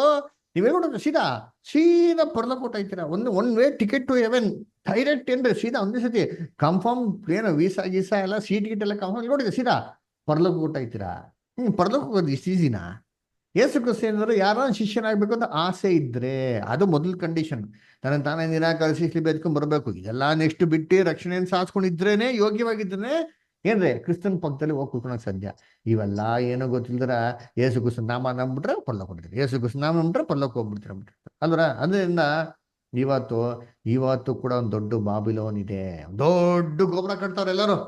ನೀವೇ ಕೊಟ್ಟು ಸೀದಾ ಪರಲೋಕ ಕೊಟ್ಟೈತೀರಾ. One way ticket to heaven direct ಏನ್ರಿ, ಸೀದಾ ಒಂದೇ ಸತಿ ಕನ್ಫರ್ಮ್ ಏನು ವೀಸಾ ಗೀಸಾ ಎಲ್ಲ ಸೀಟ್ ಗಿಟ್ ಎಲ್ಲ ಕನ್ಫರ್ಮ್ ನೋಡಿದ್ರೆ ಸೀದಾ ಪರಲೋಕ ಕೊಟ್ಟೈತೀರಾ. ಪರಲೋಕ ಹೋಗೋದು ಇಷ್ಟು ಈಸಿನಾ? ಯೇಸು ಕ್ರಿಸ್ತ ಏನಾದ್ರು ಯಾರೋ ಶಿಷ್ಯನಾಗ್ಬೇಕು ಅಂತ ಆಸೆ ಇದ್ರೆ, ಅದು ಮೊದಲ ಕಂಡೀಷನ್. ತಾನೇ ನಿರಾಕರಿಸಿ ಬೆದ್ಕೊಂಡ್ ಬರ್ಬೇಕು. ಇದೆಲ್ಲ ನೆಕ್ಸ್ಟ್ ಬಿಟ್ಟು ರಕ್ಷಣೆಯನ್ನು ಸಾಧಿಸ್ಕೊಂಡಿದ್ರೇನೆ, ಯೋಗ್ಯವಾಗಿದ್ರೆ ಏನ್ರಿ ಕ್ರಿಸ್ತನ್ ಪಕ್ಕದಲ್ಲಿ ಹೋಗಿ ಕೂತ್ಕೊಳಕ್ ಸಾಧ್ಯ. ಇವೆಲ್ಲ ಏನೋ ಗೊತ್ತಿಲ್ದ್ರ ಯೇಸು ಕ್ರಿಸ್ತ ನಾಮ ನಂಬಿಟ್ರೆ ಪರಲೋಕ ಕೊಡ್ತೀರಿ, ಯೇಸು ಕ್ರಿಸ್ತ ನಾಮ ನಂಬಿಟ್ರೆ ಪರಲೋಕ ಹೋಗ್ಬಿಡ್ತೀರ ಅಲ್ವರ. ಅದರಿಂದ ಇವತ್ತು ಕೂಡ ಒಂದು ದೊಡ್ಡ ಬಾಬಿಲೋನ್ ಇದೆ. ದೊಡ್ಡ ಗೋಪುರ ಕಟ್ತಾವ್ರೆ ಎಲ್ಲರೂ.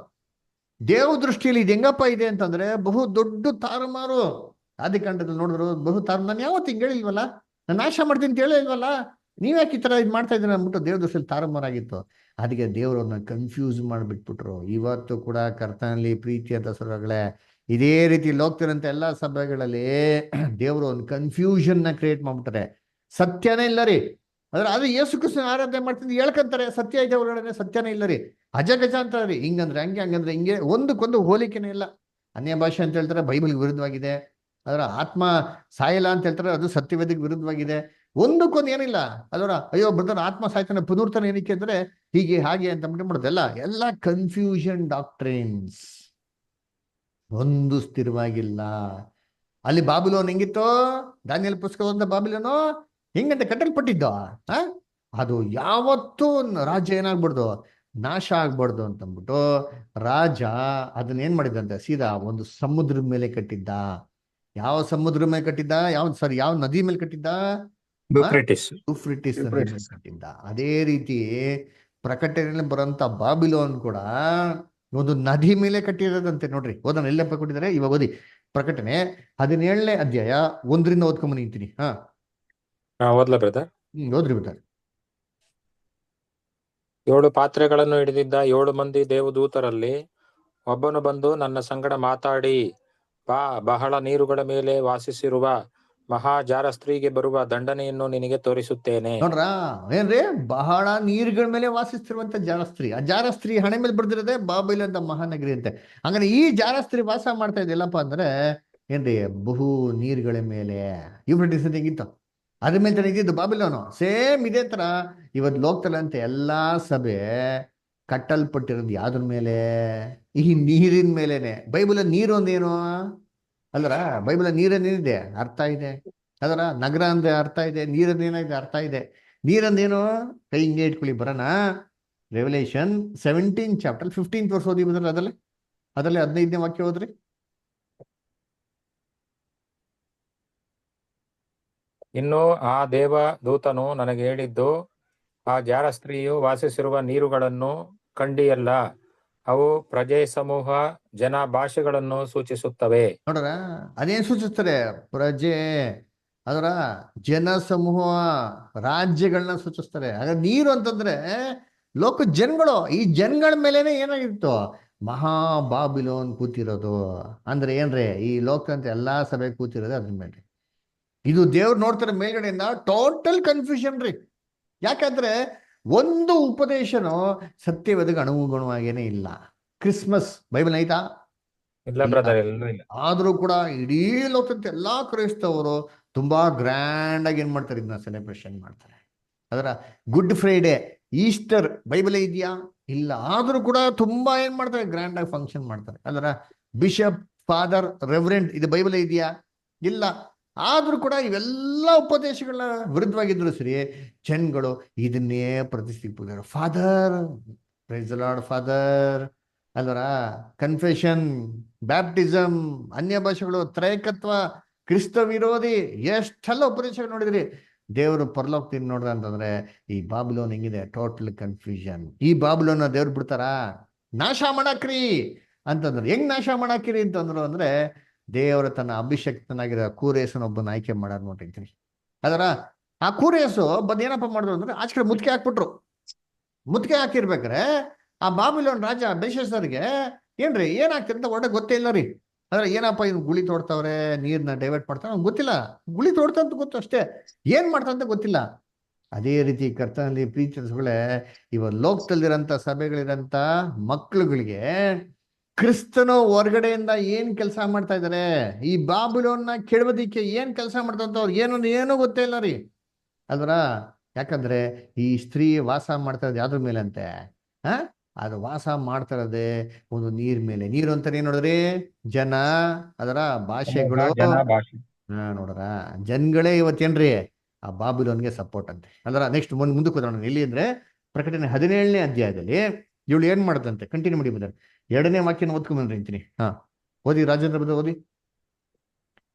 ದೇವ ದೃಷ್ಟಿಯಲ್ಲಿ ಇದು ಹೆಂಗಪ್ಪ ಇದೆ ಅಂತಂದ್ರೆ, ಬಹು ದೊಡ್ಡ ತಾರುಮಾರು. ಆದಿಕಾಂಡದಲ್ಲಿ ನೋಡಿದ್ರು ಬಹು ತಾರು. ನಾನು ಯಾವತ್ತು ಹಿಂಗೆ ಹೇಳಿಲ್ವಲ್ಲ, ನಾನು ನಾಶ ಮಾಡ್ತೀನಿ ಅಂತ ಹೇಳಿಲ್ವಲ್ಲ, ನೀವ್ಯಾಕೆ ಈ ತರ ಇದು ಮಾಡ್ತಾ ಇದ್ದೀರ ಅಂದ್ಬಿಟ್ಟು ದೇವ್ರ ದೃಷ್ಟಿಯಲ್ಲಿ ತಾರುಮಾರಾಗಿತ್ತು. ಅದಕ್ಕೆ ದೇವ್ರನ್ನ ಕನ್ಫ್ಯೂಸ್ ಮಾಡಿಬಿಟ್ಬಿಟ್ರು. ಇವತ್ತು ಕೂಡ ಕರ್ತನಲ್ಲಿ ಪ್ರೀತಿ ಅಂತ ಸಭೆಗಳೇ ಇದೇ ರೀತಿ ಹೋಗ್ತಿರಂತ ಎಲ್ಲ ಸಭೆಗಳಲ್ಲಿ ದೇವರು ಒಂದು ಕನ್ಫ್ಯೂಷನ್ ಕ್ರಿಯೇಟ್ ಮಾಡ್ಬಿಟ್ಟಾರೆ. ಸತ್ಯನೇ ಇಲ್ಲ ರೀ. ಅದು ಯೇಸು ಕ್ರಿಸ್ತನ ಆರಾಧನೆ ಮಾಡ್ತಿದ್ದು ಹೇಳ್ಕಂತಾರೆ, ಸತ್ಯ ಇದೆ ಒಳಗಡೆ, ಸತ್ಯನೇ ಇಲ್ಲ ರೀ. ಅಜಗಜ ಅಂತಾರೆ ರೀ, ಹಿಂಗಂದ್ರೆ ಹಂಗೆ, ಹಂಗಂದ್ರೆ ಹಿಂಗೆ, ಒಂದಕ್ಕೊಂದು ಹೋಲಿಕೆನೇ ಇಲ್ಲ. ಅನ್ಯ ಭಾಷೆ ಅಂತ ಹೇಳ್ತಾರೆ, ಬೈಬಲ್ಗೆ ವಿರುದ್ಧವಾಗಿದೆ. ಅದರ ಆತ್ಮ ಸಾಯಲ್ಲ ಅಂತ ಹೇಳ್ತಾರೆ, ಅದು ಸತ್ಯವೇದಕ್ಕೆ ವಿರುದ್ಧವಾಗಿದೆ. ಒಂದಕ್ಕೊಂದು ಏನಿಲ್ಲ. ಅದರ ಅಯ್ಯೋ ಬ್ರದರ್ ಆತ್ಮ ಸಾಯ್ತಾನೆ, ಪುನರ್ತನ ಏನಕ್ಕೆ ಅಂದ್ರೆ ಹೀಗೆ ಹಾಗೆ ಅಂತ ಮಾಡ್ಬಿಡೋದು. ಎಲ್ಲ ಕನ್ಫ್ಯೂಷನ್ ಡಾಕ್ಟ್ರಿನ್ಸ್, ಒಂದು ಸ್ಥಿರವಾಗಿಲ್ಲ. ಅಲ್ಲಿ ಬಾಬಿಲೋನ್ ಹೆಂಗಿತ್ತು, ದಾನಿಯೇಲ್ ಪುಸ್ತಕದ ಬಾಬಿಲೋನು ಹೆಂಗಂತ ಕಟ್ಟಲ್ಪಟ್ಟಿದ್ದ, ಅದು ಯಾವತ್ತೂ ರಾಜ್ಯ ಏನಾಗ್ಬಾರ್ದು, ನಾಶ ಆಗ್ಬಾರ್ದು ಅಂತಂದ್ಬಿಟ್ಟು ರಾಜ ಅದನ್ನ ಏನ್ ಮಾಡಿದಂತೆ, ಸೀದಾ ಒಂದು ಸಮುದ್ರದ ಮೇಲೆ ಕಟ್ಟಿದ್ದ. ಯಾವ ಸಮುದ್ರ ಮೇಲೆ ಕಟ್ಟಿದ್ದ, ಯಾವ ನದಿ ಮೇಲೆ ಕಟ್ಟಿದ್ದ, ಯೂಫ್ರಿಟಿಸ್ ನದಿ ಮೇಲೆ ಕಟ್ಟಿದ್ದ. ಅದೇ ರೀತಿ ಪ್ರಕಟಣೆಯಲ್ಲಿ ಬರೋಂತ ಬಾಬಿಲೋನ್ ಕೂಡ ಒಂದು ನದಿ ಮೇಲೆ ಕಟ್ಟಿರೋದಂತೆ. ನೋಡ್ರಿ, ಓದೋಣ, ಎಲ್ಲಪ್ಪ ಕೊಟ್ಟಿದ್ದಾರೆ ಇವಾಗ ಓದಿ. ಪ್ರಕಟಣೆ 17ನೇ ಅಧ್ಯಾಯ 1ರಿಂದ ಓದ್ಕೊಂಬ ನಿಂತೀನಿ. ಓದ್ಲಾ ಬ್ರದರ್? ಓದ್ರಿ ಬ್ರದರ್. 7 ಪಾತ್ರೆಗಳನ್ನು ಹಿಡಿದಿದ್ದ 7 ಮಂದಿ ದೇವದೂತರಲ್ಲಿ ಒಬ್ಬನು ಬಂದು ನನ್ನ ಸಂಗಡ ಮಾತಾಡಿ, ಬಾ, ಬಹಳ ನೀರುಗಳ ಮೇಲೆ ವಾಸಿಸಿರುವ ಮಹಾ ಜಾರಸ್ತ್ರೀಗೆ ಬರುವ ದಂಡನೆಯನ್ನು ನಿನಗೆ ತೋರಿಸುತ್ತೇನೆ. ನೋಡ್ರ, ಏನ್ರಿ, ಬಹಳ ನೀರುಗಳ ಮೇಲೆ ವಾಸಿಸ್ತಿರುವಂತ ಜಾರಸ್ತ್ರೀ. ಆ ಜಾರಸ್ತ್ರೀ ಹಣೆ ಮೇಲೆ ಬರ್ದಿರೋದೆ ಬಾಬಿಲೋನ್ ಅಂತ ಮಹಾನಗರಿ ಅಂತೆ. ಹಂಗಾರೆ ಈ ಜಾರಸ್ತ್ರೀ ವಾಸ ಮಾಡ್ತಾ ಇದೆಯಲ್ಲಪ್ಪ ಅಂದ್ರೆ ಏನ್ರಿ, ಬಹು ನೀರುಗಳ ಮೇಲೆ. ಯೂಫ್ರಿಟಿಸ್ ಅಂತ ಹೆಂಗಿತ್ತು, ಅದ್ರ ಮೇಲೆ ತಾನೆ ಇದ್ದಿದ್ದು ಬಾಬಿಲೋನು. ಸೇಮ್ ಇದೇ ತರ ಇವತ್ತು ಲೋಕದಲ್ಲಂತೆ ಎಲ್ಲಾ ಸಭೆ ಕಟ್ಟಲ್ಪಟ್ಟಿರೋದು ಯಾವ್ದ್ರ ಮೇಲೆ, ಈ ನೀರಿನ ಮೇಲೇನೆ. ಬೈಬಲ್ ನೀರು ಒಂದೇನು ಅಲ್ರ, ಬೈಬಲ್ ನೀರನ್ನೇನಿದೆ ಅರ್ಥ ಇದೆ. ಅದರ ನಗರ ಅಂದ್ರೆ ಅರ್ಥ ಇದೆ, ನೀರನ್ನೇನಾಗಿದೆ ಅರ್ಥ ಇದೆ. ನೀರಂದೇನು, ಕೈ ಹಿಂಗೆ ಇಟ್ಕೊಳ್ಳಿ ಬರೋಣ. ರೆವಲ್ಯೂಷನ್ 17 ಚಾಪ್ಟರ್ 15 ವರ್ಷ ಓದಿ ಬಂದ್ರೆ ಅದರಲ್ಲಿ 15ನೇ ವಾಕ್ಯ ಹೋದ್ರಿ. ಇನ್ನು ಆ ದೇವ ದೂತನು ನನಗೆ ಹೇಳಿದ್ದು, ಆ ಜಾರಸ್ತ್ರೀಯು ವಾಸಿಸಿರುವ ನೀರುಗಳನ್ನು ಕಂಡಿಯಲ್ಲ, ಅವು ಪ್ರಜೆ, ಸಮೂಹ, ಜನ, ಭಾಷೆಗಳನ್ನು ಸೂಚಿಸುತ್ತವೆ. ನೋಡ್ರ, ಅದೇನ್ ಸೂಚಿಸ್ತಾರೆ, ಪ್ರಜೆ, ಅದರ ಜನ ಸಮೂಹ, ರಾಜ್ಯಗಳನ್ನ ಸೂಚಿಸ್ತಾರೆ. ಹಾಗಾದ್ರೆ ನೀರು ಅಂತಂದ್ರೆ ಲೋಕ ಜನಗಳು. ಈ ಜನಗಳ ಮೇಲೇನೆ ಏನಾಗಿತ್ತು, ಮಹಾ ಬಾಬಿಲೋನ್ ಕೂತಿರೋದು. ಅಂದ್ರೆ ಏನ್ರಿ, ಈ ಲೋಕ ಅಂತ ಎಲ್ಲಾ ಸಭೆ ಕೂತಿರೋದು ಅದ್ರ ಮೇಲೆ. ಇದು ದೇವ್ರು ನೋಡ್ತಾರೆ ಮೇಲ್ಗಡೆಯಿಂದ, ಟೋಟಲ್ ಕನ್ಫ್ಯೂಷನ್ ರೀ. ಯಾಕಂದ್ರೆ ಒಂದು ಉಪದೇಶನು ಸತ್ಯವೇದಕ್ಕೆ ಅನುಗುಣವಾಗೇನೆ ಇಲ್ಲ. ಕ್ರಿಸ್ಮಸ್ ಬೈಬಲ್ ಐತಾ? ಇಲ್ಲ ಬ್ರದರ್, ಎಲ್ಲೂ ಇಲ್ಲ. ಆದ್ರೂ ಕೂಡ ಇಡೀ ಲೋಕದ ಎಲ್ಲಾ ಕ್ರೈಸ್ತವರು ತುಂಬಾ ಗ್ರ್ಯಾಂಡ್ ಆಗಿ ಏನ್ ಮಾಡ್ತಾರೆ, ಇದನ್ನ ಸೆಲೆಬ್ರೇಷನ್ ಮಾಡ್ತಾರೆ. ಅದರ ಗುಡ್ ಫ್ರೈಡೆ, ಈಸ್ಟರ್ ಬೈಬಲ್ ಇದೆಯಾ? ಇಲ್ಲ. ಆದ್ರೂ ಕೂಡ ತುಂಬಾ ಏನ್ ಮಾಡ್ತಾರೆ, ಗ್ರ್ಯಾಂಡ್ ಆಗಿ ಫಂಕ್ಷನ್ ಮಾಡ್ತಾರೆ. ಅದರ ಬಿಷಪ್, ಫಾದರ್, ರೆವರೆಂಟ್, ಇದು ಬೈಬಲ್ ಇದೆಯಾ? ಇಲ್ಲ. ಆದ್ರೂ ಕೂಡ ಇವೆಲ್ಲ ಉಪದೇಶಗಳ ವಿರುದ್ಧವಾಗಿದ್ರು ಸರಿ, ಜನಗಳು ಇದನ್ನೇ ಪ್ರತಿಷ್ಠಿಸಿದ್ದಾರೆ. Father, praise the lord father ಅಲ್ವರ, ಕನ್ಫೆಷನ್, ಬ್ಯಾಪ್ಟಿಸಮ್, ಅನ್ಯ ಭಾಷೆಗಳು, ತ್ರೈಕತ್ವ, ಕ್ರಿಸ್ತ ವಿರೋಧಿ, ಎಷ್ಟೆಲ್ಲ ಉಪದೇಶಗಳು ನೋಡಿದ್ರಿ. ದೇವರು ಪರಲೋಕದಿಂದ ನೋಡ್ದ ಅಂತಂದ್ರೆ ಈ ಬಾಬಿಲೋನ್ ಹೆಂಗಿದೆ, ಟೋಟಲ್ ಕನ್ಫ್ಯೂಷನ್. ಈ ಬಾಬಿಲೋನ್ ದೇವ್ರು ಬಿಡ್ತಾರ, ನಾಶ ಮಾಡಾಕ್ರಿ ಅಂತಂದ್ರೆ. ಹೆಂಗ್ ನಾಶ ಮಾಡಾಕಿರಿ ಅಂತಂದ್ರು ಅಂದ್ರೆ, ದೇವರ ತನ್ನ ಅಭಿಷಕ್ತನಾಗಿರೋ ಕೂರೇಸನ ಒಬ್ಬನ ಆಯ್ಕೆ ಮಾಡಾರ ನೋಡಿರ್ತೀನಿ. ಅದರ ಆ ಕೂರೇಸು ಬಂದು ಏನಪ್ಪ ಮಾಡಿದ್ರು ಅಂದ್ರೆ, ಆಚೆ ಕಡೆ ಮುತ್ತಿಗೆ ಹಾಕ್ಬಿಟ್ರು. ಮುತ್ತಿಗೆ ಹಾಕಿರ್ಬೇಕಾರೆ ಆ ಬಾಬಿಲೋನ್ ರಾಜ ಬೇಷರ್ಗೆ ಏನ್ರಿ ಏನಾಗ್ತಿರ ಅಂತ ಒಳ್ಳೆ ಗೊತ್ತೇ ಇಲ್ಲ ರೀ. ಅಂದ್ರೆ ಏನಪ್ಪ ಇವ್ನು ಗುಳಿ ತೋಡ್ತಾವ್ರೆ, ನೀರ್ನ ಡೈವರ್ಟ್ ಮಾಡ್ತಾವ, ಗೊತ್ತಿಲ್ಲ. ಗುಳಿ ತೋಡ್ತಂತ ಗೊತ್ತು ಅಷ್ಟೇ, ಏನ್ ಮಾಡ್ತಂತ ಗೊತ್ತಿಲ್ಲ. ಅದೇ ರೀತಿ ಕರ್ತನಲ್ಲಿ ಪ್ರೀತಿಗಳೇ, ಇವ ಲೋಕದಲ್ಲಿರಂತ ಸಭೆಗಳಿರಂತ ಮಕ್ಕಳುಗಳಿಗೆ ಕ್ರಿಸ್ತನು ಹೊರಗಡೆಯಿಂದ ಏನ್ ಕೆಲಸ ಮಾಡ್ತಾ ಇದಾರೆ, ಈ ಬಾಬಿಲೋನ್ನ ಕೆಡವದಿಕ್ಕೆ ಏನ್ ಕೆಲಸ ಮಾಡ್ತಂತ ಅವ್ರಿಗೆ ಏನೂ ಗೊತ್ತೇ ಇಲ್ಲ ರೀ. ಅಲ್ವರ, ಯಾಕಂದ್ರೆ ಈ ಸ್ತ್ರೀ ವಾಸ ಮಾಡ್ತಾ ಇರೋದು ಯಾವ್ದ್ರ ಮೇಲೆ ಅಂತೆ, ಅದು ವಾಸ ಮಾಡ್ತಾ ಇರೋದೇ ಒಂದು ನೀರ್ ಮೇಲೆ. ನೀರು ಅಂತಾನೆ ನೋಡಿದ್ರಿ, ಜನ, ಅದರ ಭಾಷೆಗಳು. ನೋಡ್ರ, ಜನಗಳೇ ಇವತ್ತೇನ್ರಿ ಆ ಬಾಬಿಲೋನ್ಗೆ ಸಪೋರ್ಟ್ ಅಂತೆ. ಅಲ್ರ, ನೆಕ್ಸ್ಟ್ ಮುಂದಕ್ಕೆ ಹೋಗೋಣ. ಎಲ್ಲಿ ಅಂದ್ರೆ ಪ್ರಕಟಣೆ 17ನೇ ಅಧ್ಯಾಯದಲ್ಲಿ ಇವಳು ಏನ್ ಮಾಡದಂತೆ, ಕಂಟಿನ್ಯೂ ಮಾಡಿ ಬಂದ್ರೆ 2ನೇ ವಾಕ್ಯನ ಓದ್ಕೊಂಡ್ ಬಂದ್ರಿ. ಓದಿ ರಾಜೇಂದ್ರ ಬದರ್, ಓದಿ.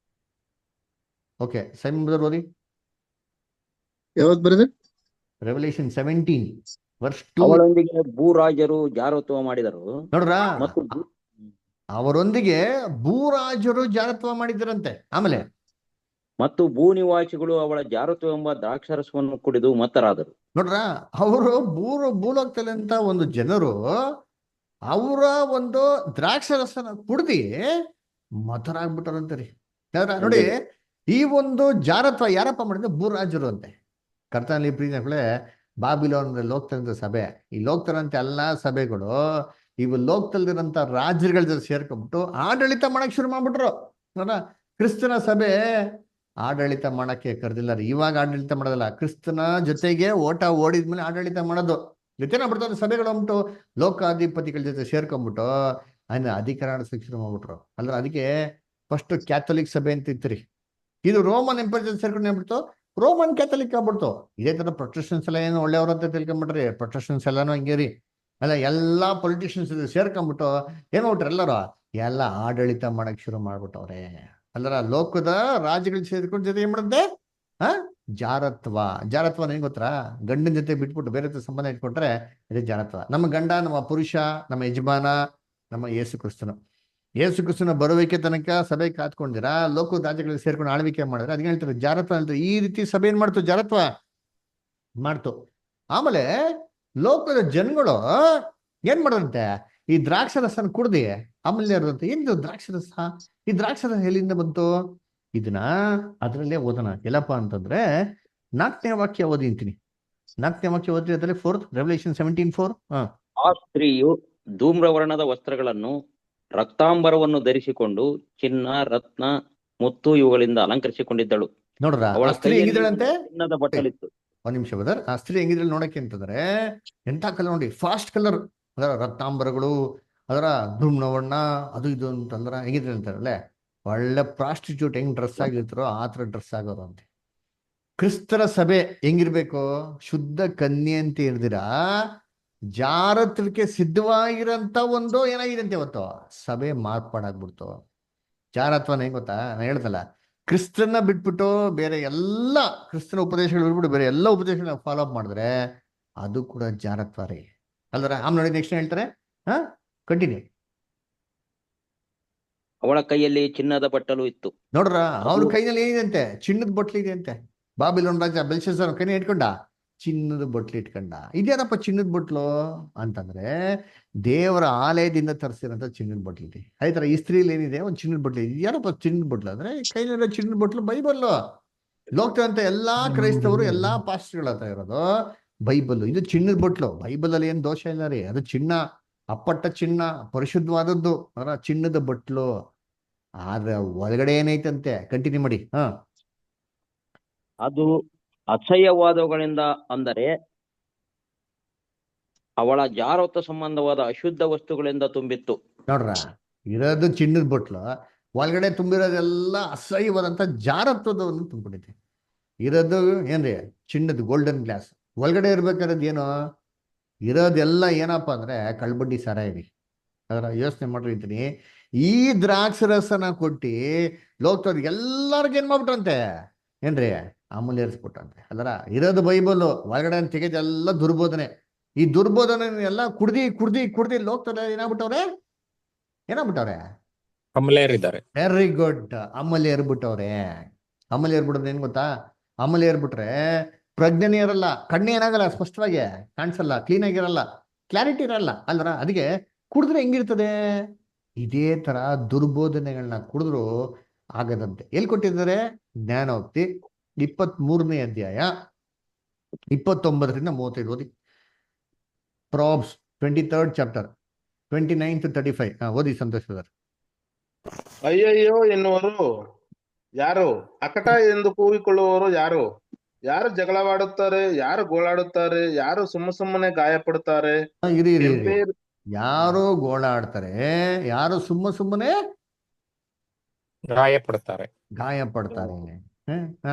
ಓಕೆ, ಸೈಮನ್ ಬದರ್ ಓದಿ. ಯಾವ್ದು ಬ್ರದರ್? ರೆವಲ್ಯೂಷನ್ 17 ವರ್ಷ 2. ಅವಳೊಂದಿಗೆ ಭೂರಾಜರು ಜಾರತ್ವ ಮಾಡಿದರು. ನೋಡ್ರ, ಮತ್ತು ಅವರೊಂದಿಗೆ ಭೂರಾಜರು ಜಾರತ್ವ ಮಾಡಿದ್ರಂತೆ. ಆಮೇಲೆ ಮತ್ತು ಭೂನಿವಾಸಿಗಳು ಅವಳ ಜಾರತ್ವವೆಂಬ ದ್ರಾಕ್ಷಾರಸವನ್ನು ಕುಡಿದು ಮತ್ತರಾದರು. ನೋಡ್ರ, ಅವರು ಭೂಲೋಕದಲ್ಲಿ ಅಂತ ಒಂದು ಜನರು ಅವರ ಒಂದು ದ್ರಾಕ್ಷರಸನ ಕುಡ್ದಿ ಮತರಾಗ್ಬಿಟ್ಟಾರಂತರಿ. ನೋಡಿ, ಈ ಒಂದು ಜಾರತ್ವ ಯಾರಪ್ಪ ಮಾಡಿದ್ರೆ ಭೂರಾಜರು ಅಂತೆ. ಕರ್ತನಲ್ಲಿ ಪ್ರೀತಿಗಳೇ, ಬಾಬಿಲೋನ್ ಲೋಕತಂತ್ರ ಸಭೆ, ಈ ಲೋಕತರಂತೆ ಎಲ್ಲಾ ಸಭೆಗಳು ಇವು ಲೋಕದಲ್ಲಿರೋಂಥ ರಾಜ್ಯಗಳ ಜೊತೆ ಸೇರ್ಕೊಂಡ್ಬಿಟ್ಟು ಆಡಳಿತ ಮಾಡಕ್ ಶುರು ಮಾಡ್ಬಿಟ್ರು. ಕ್ರಿಸ್ತನ ಸಭೆ ಆಡಳಿತ ಮಾಡಕ್ಕೆ ಕರೆದಿಲ್ಲ ರೀ. ಇವಾಗ ಆಡಳಿತ ಮಾಡೋದಲ್ಲ, ಕ್ರಿಸ್ತನ ಜೊತೆಗೆ ಓಟ ಓಡಿದ್ಮೇಲೆ ಆಡಳಿತ ಮಾಡೋದು. ಜೊತೆನಾಗ್ಬಿಡ್ತಾರೆ ಸಭೆಗಳು ಅಂದ್ಬಿಟ್ಟು ಲೋಕಾಧಿಪತಿಗಳ ಜೊತೆ ಸೇರ್ಕೊಂಡ್ಬಿಟ್ಟು ಅಧಿಕಾರ ನಡೆಸಕ್ಕೆ ಶುರು ಮಾಡ್ಬಿಟ್ರು. ಅಂದ್ರೆ ಅದಕ್ಕೆ ಫಸ್ಟ್ ಕ್ಯಾಥೋಲಿಕ್ ಸಭೆ ಅಂತ ಇತ್ತು. ಇದು ರೋಮನ್ ಎಂಪೈರ್ ಜೊತೆ ಸೇರ್ಕೊಂಡು ಏನ್ಬಿಡ್ತು, ರೋಮನ್ ಕ್ಯಾಥೋಲಿಕ್ ಆಗ್ಬಿಡ್ತು. ಇದೇ ತರ ಪ್ರೊಟೆಸ್ಟೆಂಟ್ಸ್ ಎಲ್ಲ ಏನು ಒಳ್ಳೆಯವರು ಅಂತ ತಿಳ್ಕೊಂಬಿಟ್ರಿ. ಪ್ರೊಟೆಸ್ಟೆಂಟ್ಸ್ ಎಲ್ಲಾನು ಹಂಗೆ ರೀ. ಅಲ್ಲ, ಎಲ್ಲಾ ಪೊಲಿಟಿಷಿಯನ್ಸ್ ಸೇರ್ಕೊಂಡ್ಬಿಟ್ಟು ಏನ್ ಮಾಡ್ಬಿಟ್ರು, ಎಲ್ಲರೂ ಎಲ್ಲ ಆಡಳಿತ ಮಾಡಕ್ ಶುರು ಮಾಡ್ಬಿಟ್ಟವ್ರೆ. ಅಲ್ಲರ ಲೋಕದ ರಾಜ್ಯಗಳು ಸೇರ್ಕೊಂಡು ಜೊತೆ ಏನ್ ಮಾಡುತ್ತೆ, ಜಾರತ್ವ. ಜಾರತ್ವ ಏನ್ ಗೊತ್ತಾ, ಗಂಡನ ಜೊತೆ ಬಿಟ್ಬಿಟ್ಟು ಬೇರೆ ಸಂಬಂಧ ಇಟ್ಕೊಂಡ್ರೆ ಇದೇ ಜಾರತ್ವ. ನಮ್ಮ ಗಂಡ, ನಮ್ಮ ಪುರುಷ, ನಮ್ಮ ಯಜಮಾನ, ನಮ್ಮ ಯೇಸು ಕ್ರಿಸ್ತನು. ಯೇಸು ಕ್ರಿಸ್ತನ ಬರುವಿಕೆ ತನಕ ಸಭೆ ಕಾತ್ಕೊಂಡಿರ ಲೋಕದ ರಾಜ್ಯಗಳಿಗೆ ಸೇರ್ಕೊಂಡು ಆಳ್ವಿಕೆ ಮಾಡಿದ್ರೆ ಅದಕ್ಕೆ ಹೇಳ್ತಾರೆ ಜಾರತ್ವ ಅಂತ. ಈ ರೀತಿ ಸಭೆ ಏನ್ ಮಾಡ್ತು, ಜಾರತ್ವ ಮಾಡ್ತು. ಆಮೇಲೆ ಲೋಕದ ಜನಗಳು ಏನ್ ಮಾಡದಂತೆ, ಈ ದ್ರಾಕ್ಷರಸನ ಕುಡ್ದಿ ಆಮೇಲೆ ಇರೋದಂತೆ. ಏನಿದು ದ್ರಾಕ್ಷರಸ? ಈ ದ್ರಾಕ್ಷರಸ ಎಲ್ಲಿಂದ ಬಂತು? ಇದನ್ನ ಅದರಲ್ಲೇ ಓದೋಣ. ಎಲ್ಲಪ್ಪ ಅಂತಂದ್ರೆ 4ನೇ ವಾಕ್ಯ ಓದಿಂತೀನಿ. 4ನೇ ವಾಕ್ಯ ಓದಿ, ಅದರಲ್ಲಿ 4th ರೆವಲ್ಯೂಷನ್ 17:4. ಆ ಸ್ತ್ರೀಯು ಧೂಮ್ರವರ್ಣದ ವಸ್ತ್ರಗಳನ್ನು ರಕ್ತಾಂಬರವನ್ನು ಧರಿಸಿಕೊಂಡು ಚಿನ್ನ, ರತ್ನ, ಮುತ್ತು ಇವುಗಳಿಂದ ಅಲಂಕರಿಸಿಕೊಂಡಿದ್ದಳು. ನೋಡ್ರ, ಅವಳ ಆ ಸ್ತ್ರೀ ಹೆಂಗಿದಳಂತೆ? ಚಿನ್ನದ ಬಟ್ಟಲಿತ್ತು. ಒಂದ್ ನಿಮಿಷ ಬದರ್, ಆ ಸ್ತ್ರೀ ಹೆಂಗಿದ್ರಲ್ಲಿ ನೋಡಕ್ಕೆ ಅಂತಂದ್ರೆ ಎಂತ ಕಲರ್ ನೋಡಿ, ಫಾಸ್ಟ್ ಕಲರ್. ಅದರ ರತ್ನಾಂಬರಗಳು, ಅದರ ಧೂಮ್ರವರ್ಣ, ಅದು ಇದು ಅಂತಂದ್ರ ಹೆಂಗಿದ್ರೆ ಅಂತಾರಲ್ಲೇ, ಒಳ್ಳೆ ಪ್ರಾಸ್ಟಿಟ್ಯೂಟ್ ಹೆಂಗ್ ಡ್ರೆಸ್ ಆಗಿರ್ತಾರೋ ಆ ತರ ಡ್ರೆಸ್ ಆಗೋರು ಅಂತೆ. ಕ್ರಿಸ್ತರ ಸಭೆ ಹೆಂಗಿರ್ಬೇಕು, ಶುದ್ಧ ಕನ್ಯೆ ಅಂತ ಹೇಳಿದಿರ ಜಾರತ್ವಕ್ಕೆ ಸಿದ್ಧವಾಗಿರಂತ ಒಂದು ಏನಾಗಿದೆ ಅಂತೆ. ಇವತ್ತು ಸಭೆ ಮಾರ್ಪಾಡಾಗ್ಬಿಡ್ತು. ಜಾರತ್ವನ ಹೆಂಗ್ ಗೊತ್ತಾ, ನಾನು ಹೇಳ್ದಲ್ಲ, ಕ್ರಿಸ್ತನ ಬಿಟ್ಬಿಟ್ಟು ಬೇರೆ ಎಲ್ಲ ಕ್ರಿಸ್ತನ ಉಪದೇಶಗಳು ಬಿಟ್ಬಿಟ್ಟು ಬೇರೆ ಎಲ್ಲ ಉಪದೇಶಗಳನ್ನ ಫಾಲೋ ಅಪ್ ಮಾಡಿದ್ರೆ ಅದು ಕೂಡ ಜಾರತ್ವ ರೀ. ಅಲ್ದ್ರ ಆಮ್ ನೋಡಿ, ನೆಕ್ಸ್ಟ್ ಹೇಳ್ತಾರೆ, ಕಂಟಿನ್ಯೂ. ಅವಳ ಕೈಯಲ್ಲಿ ಚಿನ್ನದ ಬಟ್ಟಲು ಇತ್ತು. ನೋಡ್ರ, ಅವ್ರ ಕೈನಲ್ಲಿ ಏನಿದೆ ಅಂತೆ, ಚಿನ್ನದ ಬಟ್ಲು ಇದೆ ಅಂತೆ. ಬಾಬಿಲೋನ್ ರಾಜ ಬೆಲ್ಶಸ್ಸರ್ ಕೈನ ಇಟ್ಕೊಂಡ, ಚಿನ್ನದ ಬಟ್ಲು ಇಟ್ಕೊಂಡ. ಇದ್ಯಾರಪ್ಪ ಚಿನ್ನದ ಬಟ್ಲು ಅಂತಂದ್ರೆ, ದೇವರ ಆಲಯದಿಂದ ತರಿಸಿರೋಂಥ ಚಿನ್ನದ ಬಟ್ಲು ಇದೆ. ಅದೇ ತರ ಈ ಸ್ತ್ರೀಲಿ ಏನಿದೆ, ಒಂದು ಚಿನ್ನದ ಬಟ್ಲು ಇದೆ. ಯಾರಪ್ಪ ಚಿನ್ನದ ಬಟ್ಲು ಅಂದ್ರೆ, ಕೈಲಿರೋ ಚಿನ್ನದ ಬಟ್ಲು ಬೈಬಲ್. ಲೋಕದಂತ ಎಲ್ಲಾ ಕ್ರೈಸ್ತವರು, ಎಲ್ಲಾ ಪಾಸ್ಟರ್ಗಳ ಹತ್ರ ಇರೋದು ಬೈಬಲ್. ಇದು ಚಿನ್ನದ ಬಟ್ಲು. ಬೈಬಲ್ ಅಲ್ಲಿ ಏನ್ ದೋಷ ಇಲ್ಲ ರೀ, ಅದು ಚಿನ್ನ, ಅಪ್ಪಟ್ಟ ಚಿನ್ನ, ಪರಿಶುದ್ಧವಾದದ್ದು, ಚಿನ್ನದ ಬಟ್ಲು. ಆದ್ರೆ ಒಳಗಡೆ ಏನೈತಂತೆ, ಕಂಟಿನ್ಯೂ ಮಾಡಿ. ಅದು ಅಸಹ್ಯವಾದವುಗಳಿಂದ, ಅಂದರೆ ಅವಳ ಜಾರತ್ವ ಸಂಬಂಧವಾದ ಅಶುದ್ಧ ವಸ್ತುಗಳಿಂದ ತುಂಬಿತ್ತು. ನೋಡ್ರ, ಇರೋದು ಚಿನ್ನದ ಬಟ್ಲು, ಒಳಗಡೆ ತುಂಬಿರೋದೆಲ್ಲ ಅಸಹ್ಯವಾದಂತ ಜಾರತ್ವದವನ್ನು ತುಂಬಿಬಿಟ್ಟಿದೆ. ಇರೋದು ಏನ್ರಿ, ಚಿನ್ನದ ಗೋಲ್ಡನ್ ಗ್ಲಾಸ್. ಒಳಗಡೆ ಇರ್ಬೇಕಾದ್ರೆ ಏನು ಇರೋದೆಲ್ಲ ಏನಪ್ಪಾ ಅಂದ್ರೆ ಕಳ್ಬಡ್ಡಿ ಸಾರಾಯಿ. ಅದರ ಯೋಚನೆ ಮಾಡಿರ್ತೀನಿ. ಈ ದ್ರಾಕ್ಷರಸನ ಕೊಟ್ಟಿ ಲೋಕದವ್ರಿಗೆ ಎಲ್ಲರಿಗೂ ಏನ್ ಮಾಡ್ಬಿಟ್ರಂತೆ, ಏನ್ರಿ ಅಮೂಲ್ಯರಿಸ್ಬಿಟ್ರಂತೆ. ಅದರ ಇರೋದು ಬೈಬಲ್, ಒಳಗಡೆ ತೆಗೆದೆಲ್ಲ ದುರ್ಬೋಧನೆ. ಈ ದುರ್ಬೋಧನೆ ಎಲ್ಲ ಕುಡ್ದಿ ಕುಡ್ದಿ ಕುಡ್ದಿ ಲೋಕದಲ್ಲಿ ಏನಾಗ್ಬಿಟ್ಟವ್ರೆ, ಅಮಲೇರಿದ್ದಾರೆ. ವೆರಿ ಗುಡ್, ಅಮೂಲ್ಯ ಏರ್ಬಿಟ್ಟವ್ರೆ. ಅಮೂಲ್ಯ ಏರ್ಬಿಡೋದು ಏನ್ ಗೊತ್ತಾ, ಅಮೂಲ್ಯ ಏರ್ಬಿಟ್ರೆ ಪ್ರಜ್ಞೆ ಇರಲ್ಲ, ಕಣ್ಣೇ ಏನಾಗಲ್ಲ, ಸ್ಪಷ್ಟವಾಗಿ ಕಾಣಿಸಲ್ಲ, ಕ್ಲೀನ್ ಆಗಿರಲ್ಲ, ಕ್ಲಾರಿಟಿ ಇರಲ್ಲ. ಅಲ್ರ ಅದಕ್ಕೆ ಕುಡಿದ್ರೆ ಹೆಂಗಿರ್ತದೆ, ಇದೇ ತರ ದುರ್ಬೋಧನೆಗಳನ್ನ ಕುಡಿದ್ರು ಆಗದಂತೆ. ಎಲ್ಲಿ ಕೊಟ್ಟಿದ್ದಾರೆ, ಜ್ಞಾನೋಕ್ತಿ 23ನೇ ಅಧ್ಯಾಯ 29ರಿಂದ 35 ಓದಿ. ಪ್ರಾಬ್ಸ್ 23rd ಚಾಪ್ಟರ್ 29 to 35 ಓದಿ ಸಂತೋಷ್ ಸರ್. ಅಯ್ಯಯ್ಯೋ ಎನ್ನುವರು ಯಾರು? ಅಕಟ ಎಂದು ಕೂಗಿಕೊಳ್ಳುವವರು ಯಾರು? ಯಾರು ಜಗಳವಾಡುತ್ತಾರೆ? ಯಾರು ಗೋಳಾಡುತ್ತಾರೆ? ಯಾರು ಸುಮ್ಮನೆ ಗಾಯ ಪಡುತ್ತಾರೆ? ಯಾರು ಗೋಳಾಡ್ತಾರೆ, ಯಾರು ಸುಮ್ಮನೆ ಗಾಯ ಪಡ್ತಾರೆ.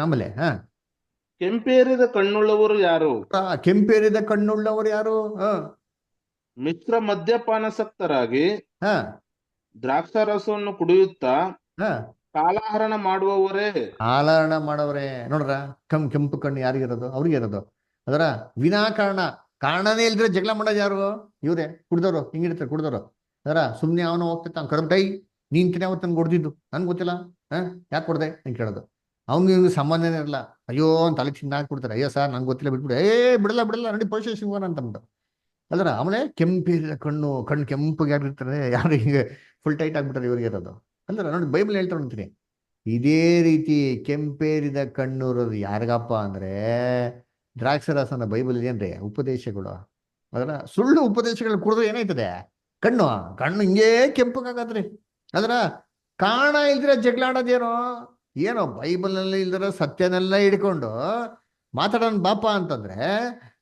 ಆಮೇಲೆ ಕೆಂಪೇರಿದ ಕಣ್ಣುಳ್ಳವರು ಯಾರು? ಕೆಂಪೇರಿದ ಕಣ್ಣುಳ್ಳವರು ಯಾರು? ಮಿತ್ರ ಮದ್ಯಪಾನಾಸಕ್ತರಾಗಿ ದ್ರಾಕ್ಷಾರಸವನ್ನು ಕುಡಿಯುತ್ತಾ ಕಾಲಹರಣ ಮಾಡುವವರೇ. ನೋಡ್ರ, ಕೆಂಪು ಕಣ್ಣು ಯಾರಿಗಿರೋದು? ಅವ್ರಿಗೆ ಇರೋದು. ಅದರ ಕಾರಣನೇ ಇಲ್ದ್ರೆ ಜಗಳ ಮಾಡೋದು ಯಾರು? ಇವ್ರೆ ಕುಡ್ದವ್ರು, ಹಿಂಗಿರ್ತಾರೆ ಕುಡ್ದವ್ರು. ಅದರ ಸುಮ್ನೆ ಅವನು ಹೋಗ್ತಿರ್ತಾನ, ಕಡಮ್ ಟೈ ನೀನ್ ತಿನ್ನ ಅವತ್ತು ನನ್ಗೆ ಹೊಡೆದಿದ್ದು, ನನ್ಗೆ ಗೊತ್ತಿಲ್ಲ, ಯಾಕೆ ಕೊಡ್ದೆ ಅಂತ ಕೇಳೋದು. ಅವ್ನಿಗೆ ಇವ್ನಿಗೆ ಸಂಬಂಧನೇ ಇರಲ್ಲ. ಅಯ್ಯೋ ಅಂತ ತಲೆ ಚಿನ್ನ ಹಾಕ್ಬಿಡ್ತಾರೆ. ಅಯ್ಯೋ ಸರ್ ನಂಗೆ ಗೊತ್ತಿಲ್ಲ ಬಿಟ್ಬಿಡು, ಬಿಡಲ್ಲ ಬಿಡಲ್ಲ ನೋಡಿ ಪೊಲೀಸ್ ಸ್ಟೇಷನ್ ಹೋಗೋಣ ಅಂತಂದ್ಬಿಟ್ಟು. ಅಲ್ರ ಆಮೇಲೆ ಕೆಂಪಿನ ಕಣ್ಣು ಕೆಂಪಿಗೆ ಯಾರಿರ್ತಾರೆ, ಯಾರು ಹಿಂಗೆ ಫುಲ್ ಟೈಟ್ ಆಗ್ಬಿಟ್ಟಾರೆ ಇವ್ರಿಗೆ ಇರೋದು. ಅಲ್ರ ನೋಡಿ ಬೈಬಲ್ ಹೇಳ್ತಾರೆ ಅಂತೀನಿ, ಇದೇ ರೀತಿ ಕೆಂಪೇರಿದ ಕಣ್ಣೂರೋದು ಯಾರಿಗಪ್ಪ ಅಂದ್ರೆ ದ್ರಾಕ್ಷರಸನ. ಬೈಬಲ್ ಏನ್ರಿ ಉಪದೇಶಗಳು, ಅದರ ಸುಳ್ಳು ಉಪದೇಶಗಳು ಕುಡಿದ್ರೆ ಏನಾಯ್ತದೆ, ಕಣ್ಣು ಕಣ್ಣು ಹಿಂಗೇ ಕೆಂಪಗಾಗತ್ರಿ. ಅದರ ಕಾರಣ ಇಲ್ದಿರ ಜಗಳಾಡೋದೇನೋ, ಏನೋ ಬೈಬಲ್ನಲ್ಲಿ ಇಲ್ದಿರೋ ಸತ್ಯನೆಲ್ಲ ಹಿಡ್ಕೊಂಡು ಮಾತಾಡೋಣ ಬಾಪ ಅಂತಂದ್ರೆ,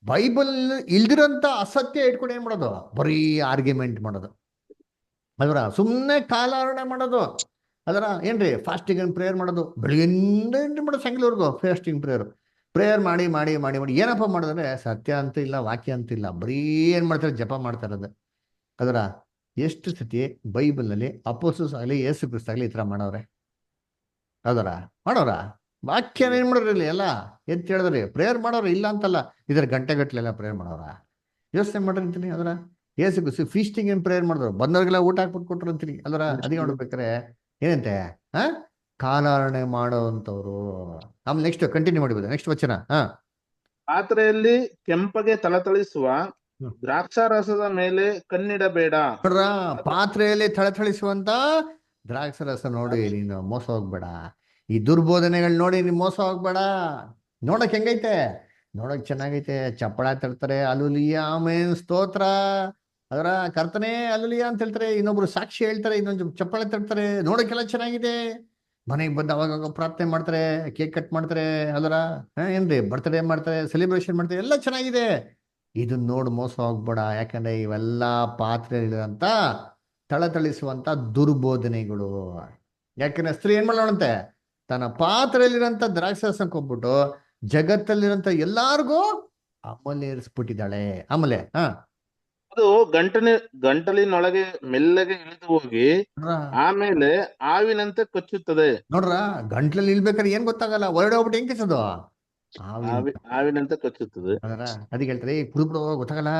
ಬೈಬಲ್ ಇಲ್ದಿರೋಂಥ ಅಸತ್ಯ ಇಟ್ಕೊಂಡು ಏನ್ ಮಾಡೋದು, ಬರೀ ಆರ್ಗ್ಯುಮೆಂಟ್ ಮಾಡೋದು. ಅದರ ಸುಮ್ಮನೆ ಕಾಲಹರಣ ಮಾಡೋದು. ಅದರ ಏನ್ರಿ ಫಾಸ್ಟಿಂಗ್ ಅಂಡ್ ಪ್ರೇಯರ್ ಮಾಡೋದು, ಬೆಳಗ್ಗೆಯಿಂದ ಏನ್ರಿ ಮಾಡೋದು ಸಂಗಲವರೆಗೂ ಫಾಸ್ಟಿಂಗ್ ಪ್ರೇಯರ್ ಮಾಡಿ ಮಾಡಿ ಮಾಡಿ ಮಾಡಿ ಏನಪ್ಪ ಮಾಡಿದ್ರೆ ಸತ್ಯ ಅಂತ ಇಲ್ಲ, ವಾಕ್ಯ ಅಂತ ಇಲ್ಲ, ಬರೀ ಏನ್ ಮಾಡ್ತಾರೆ, ಜಪ ಮಾಡ್ತಾ ಇರೋದು. ಅದರ ಎಷ್ಟು ಸತಿ ಬೈಬಲ್ನಲ್ಲಿ ಅಪೋಸ್ತಲಸ್ ಆಗಲಿ ಯೇಸು ಕ್ರಿಸ್ತ ಆಗಲಿ ಈ ಥರ ಮಾಡವ್ರೆ? ಅದರ ಮಾಡೋರ ವಾಕ್ಯನ ಏನ್ ಮಾಡೋರು ಇಲ್ಲಿ ಎಲ್ಲ ಎತ್ತಿ ಹೇಳಿದ್ರಿ, ಪ್ರೇಯರ್ ಮಾಡೋರು ಇಲ್ಲ ಅಂತಲ್ಲ, ಇದರ ಗಂಟೆಗಟ್ಲೆಲ್ಲ ಪ್ರೇಯರ್ ಮಾಡೋರ. ಯೋಚನೆ ಮಾಡ್ರಿ ಅಂತೀನಿ. ಅದರ ಯೇಸು ಕ್ರಿಸ್ತ ಫೀಸ್ಟಿಂಗ್ ಏನ್ ಪ್ರೇಯರ್ ಮಾಡಿದ್ರು, ಬಂದವ್ರಿಗೆಲ್ಲ ಊಟ ಹಾಕ್ಬಿಟ್ಟು ಕೊಟ್ರು ಅಂತೀನಿ. ಅದರ ಅದಕ್ಕೆ ನೋಡ್ಬೇಕಾರೆ ಏನಂತೆ ಕಾಲಹರಣೆ ಮಾಡೋವಂಥವ್ರು. ಆಮೇಲೆ ನೆಕ್ಸ್ಟ್ ಕಂಟಿನ್ಯೂ ಮಾಡಿಬೋದು, ನೆಕ್ಸ್ಟ್ ವಚನ. ಪಾತ್ರೆಯಲ್ಲಿ ಕೆಂಪಗೆ ಥಳಥಳಿಸುವ ದ್ರಾಕ್ಷಾರಸದ ಮೇಲೆ ಕಣ್ಣಿಡಬೇಡ. ನೋಡ್ರ, ಪಾತ್ರೆಯಲ್ಲಿ ಥಳಥಳಿಸುವಂತ ದ್ರಾಕ್ಷರಸ ನೋಡಿ ನೀನು ಮೋಸ ಹೋಗ್ಬೇಡ. ಈ ದುರ್ಬೋಧನೆಗಳು ನೋಡಿ ನೀನು ಮೋಸ ಹೋಗ್ಬೇಡ. ನೋಡಕ್ ಹೆಂಗೈತೆ, ನೋಡಕ್ ಚೆನ್ನಾಗೈತೆ, ಚಪ್ಪಳ ತಡ್ತಾರೆ, ಅಲುಲಿಯ ಆಮೇನ್ ಸ್ತೋತ್ರ, ಅದರ ಕರ್ತನೆ ಅಲುಲಿಯ ಅಂತ ಹೇಳ್ತಾರೆ, ಇನ್ನೊಬ್ರು ಸಾಕ್ಷಿ ಹೇಳ್ತಾರೆ, ಇನ್ನೊಂದು ಚಪ್ಪಳ ತಡ್ತಾರೆ, ನೋಡಕ್ಕೆಲ್ಲ ಚೆನ್ನಾಗಿದೆ. ಮನೆಗೆ ಬಂದು ಅವಾಗ ಪ್ರಾರ್ಥನೆ ಮಾಡ್ತಾರೆ, ಕೇಕ್ ಕಟ್ ಮಾಡ್ತಾರೆ, ಅದರ ಏನ್ರಿ ಬರ್ತ್ಡೇ ಮಾಡ್ತಾರೆ, ಸೆಲೆಬ್ರೇಷನ್ ಮಾಡ್ತಾರೆ, ಎಲ್ಲ ಚೆನ್ನಾಗಿದೆ. ಇದನ್ನ ನೋಡಿ ಮೋಸ ಹೋಗ್ಬೇಡ. ಯಾಕಂದ್ರೆ ಇವೆಲ್ಲ ಪಾತ್ರೆಗಳಿರಂತ ಥಳಥಳಿಸುವಂತ ದುರ್ಬೋಧನೆಗಳು. ಯಾಕಂದ್ರೆ ಸ್ತ್ರೀ ಏನ್ ಮಾಡೋಣಂತೆ, ತನ್ನ ಪಾತ್ರೆಯಲ್ಲಿರೋಂಥ ದ್ರಾಕ್ಷಾರಸಕ್ಕೆ ಹೋಗ್ಬಿಟ್ಟು ಜಗತ್ತಲ್ಲಿರೋಂಥ ಎಲ್ಲಾರ್ಗೂ ಅಮಲೇರಿಸ್ಬಿಟ್ಟಿದ್ದಾಳೆ. ಆಮೇಲೆ ಅದು ಗಂಟಲಿನೊಳಗೆ ಮೆಲ್ಲಗೆ ಇಳಿದು ಹೋಗಿ ಆಮೇಲೆ ಹಾವಿನಂತೆ ಕಚ್ಚುತ್ತದೆ. ನೋಡ್ರ, ಗಂಟ್ಲಲ್ಲಿ ಇಳ್ಬೇಕಾದ್ರೆ ಏನ್ ಗೊತ್ತಾಗಲ್ಲ, ಹೊರಡೆ ಹೋಗ್ಬಿಟ್ಟು ಹೆಂಗ್ ಕಿಸೋದು, ಹಾವಿನಂತೆ ಕಚ್ಚುತ್ತದೆ. ಅದರ ಅದಕ್ಕೆ ಹೇಳ್ತಾರೆ, ಕುಡಿದ್ಬಿಡು ಗೊತ್ತಾಗಲ್ಲ,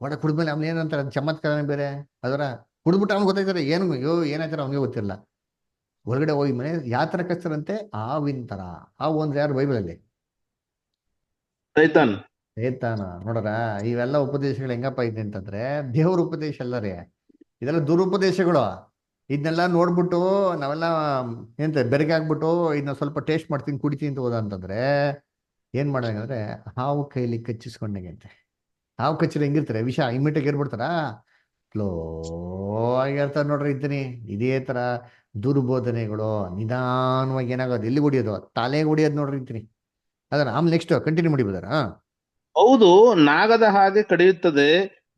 ಒಡೆ ಕುಡಿದ್ಮೇಲೆ ಅವ್ನು ಏನಂತಾರೆ, ಚಮತ್ಕಾರನೇ ಬೇರೆ. ಅದರ ಕುಡಿದ್ಬಿಟ್ಟು ಅವ್ನು ಗೊತ್ತಾಯ್ತಾರೆ ಏನು, ಏನಾಯ್ತಾರೆ ಅವ್ನಿಗೆ ಗೊತ್ತಿರಲ್ಲ. ಹೊರಗಡೆ ಹೋಗಿ ಮನೆ ಯಾವ ತರ ಕಚ್ತಾರಂತೆ, ಹಾವಿನ ತರ. ಹಾವು ಅಂದ್ರೆ ಯಾರು ಬೈಬಲಲ್ಲಿ? ಸೈತಾನ್. ಸೈತಾನ. ನೋಡ್ರ, ಇವೆಲ್ಲ ಉಪದೇಶಗಳು ಹೆಂಗಪ್ಪ ಇದೆ ಅಂತಂದ್ರೆ ದೇವ್ರ ಉಪದೇಶ ಅಲ್ಲ ರೀ, ಇದೆಲ್ಲ ದುರುಪದೇಶಗಳು. ಇದನ್ನೆಲ್ಲ ನೋಡ್ಬಿಟ್ಟು ನಾವೆಲ್ಲ ಎಂತ ಬೆರಗಾಗ್ಬಿಟ್ಟು ಇದನ್ನ ಸ್ವಲ್ಪ ಟೇಸ್ಟ್ ಮಾಡ್ತೀನಿ ಕುಡಿತೀನಿ ಅಂತ ಹೋದ ಅಂತಂದ್ರೆ ಏನ್ ಮಾಡಂಗಂದ್ರೆ ಹಾವು ಕೈಲಿ ಕಚ್ಚಿಸ್ಕೊಂಡಂಗೆ ಅಂತೆ. ಹಾವು ಕಚ್ಚಿದ್ರೆ ಹೆಂಗಿರ್ತಾರೆ, ವಿಷ ಇಮ್ಮಿಡಿಯೇಟ್ ಇರ್ಬಿಡ್ತಾರ, ಸ್ಲೋ ಆಗಿರ್ತಾರೆ. ನೋಡ್ರಿ ಇದ್ದೀನಿ ಇದೇ ತರ ದುರ್ಬೋಧನೆಗಳು ನಿಧಾನವಾಗಿ ಏನಾಗೋದು, ಎಲ್ಲಿ ಹೊಡಿಯೋದು, ತಲೆಗೆ ಹೊಡಿಯೋದು ನೋಡ್ರಿ ಇದ್ದೀನಿ. ಅದನ್ನ ಆಮೇಲೆ ನೆಕ್ಸ್ಟ್ ಕಂಟಿನ್ಯೂ ಮಾಡಿಬಿದಾರ. ಹೌದು, ನಾಗದ ಹಾಗೆ ಕಡಿಯುತ್ತದೆ,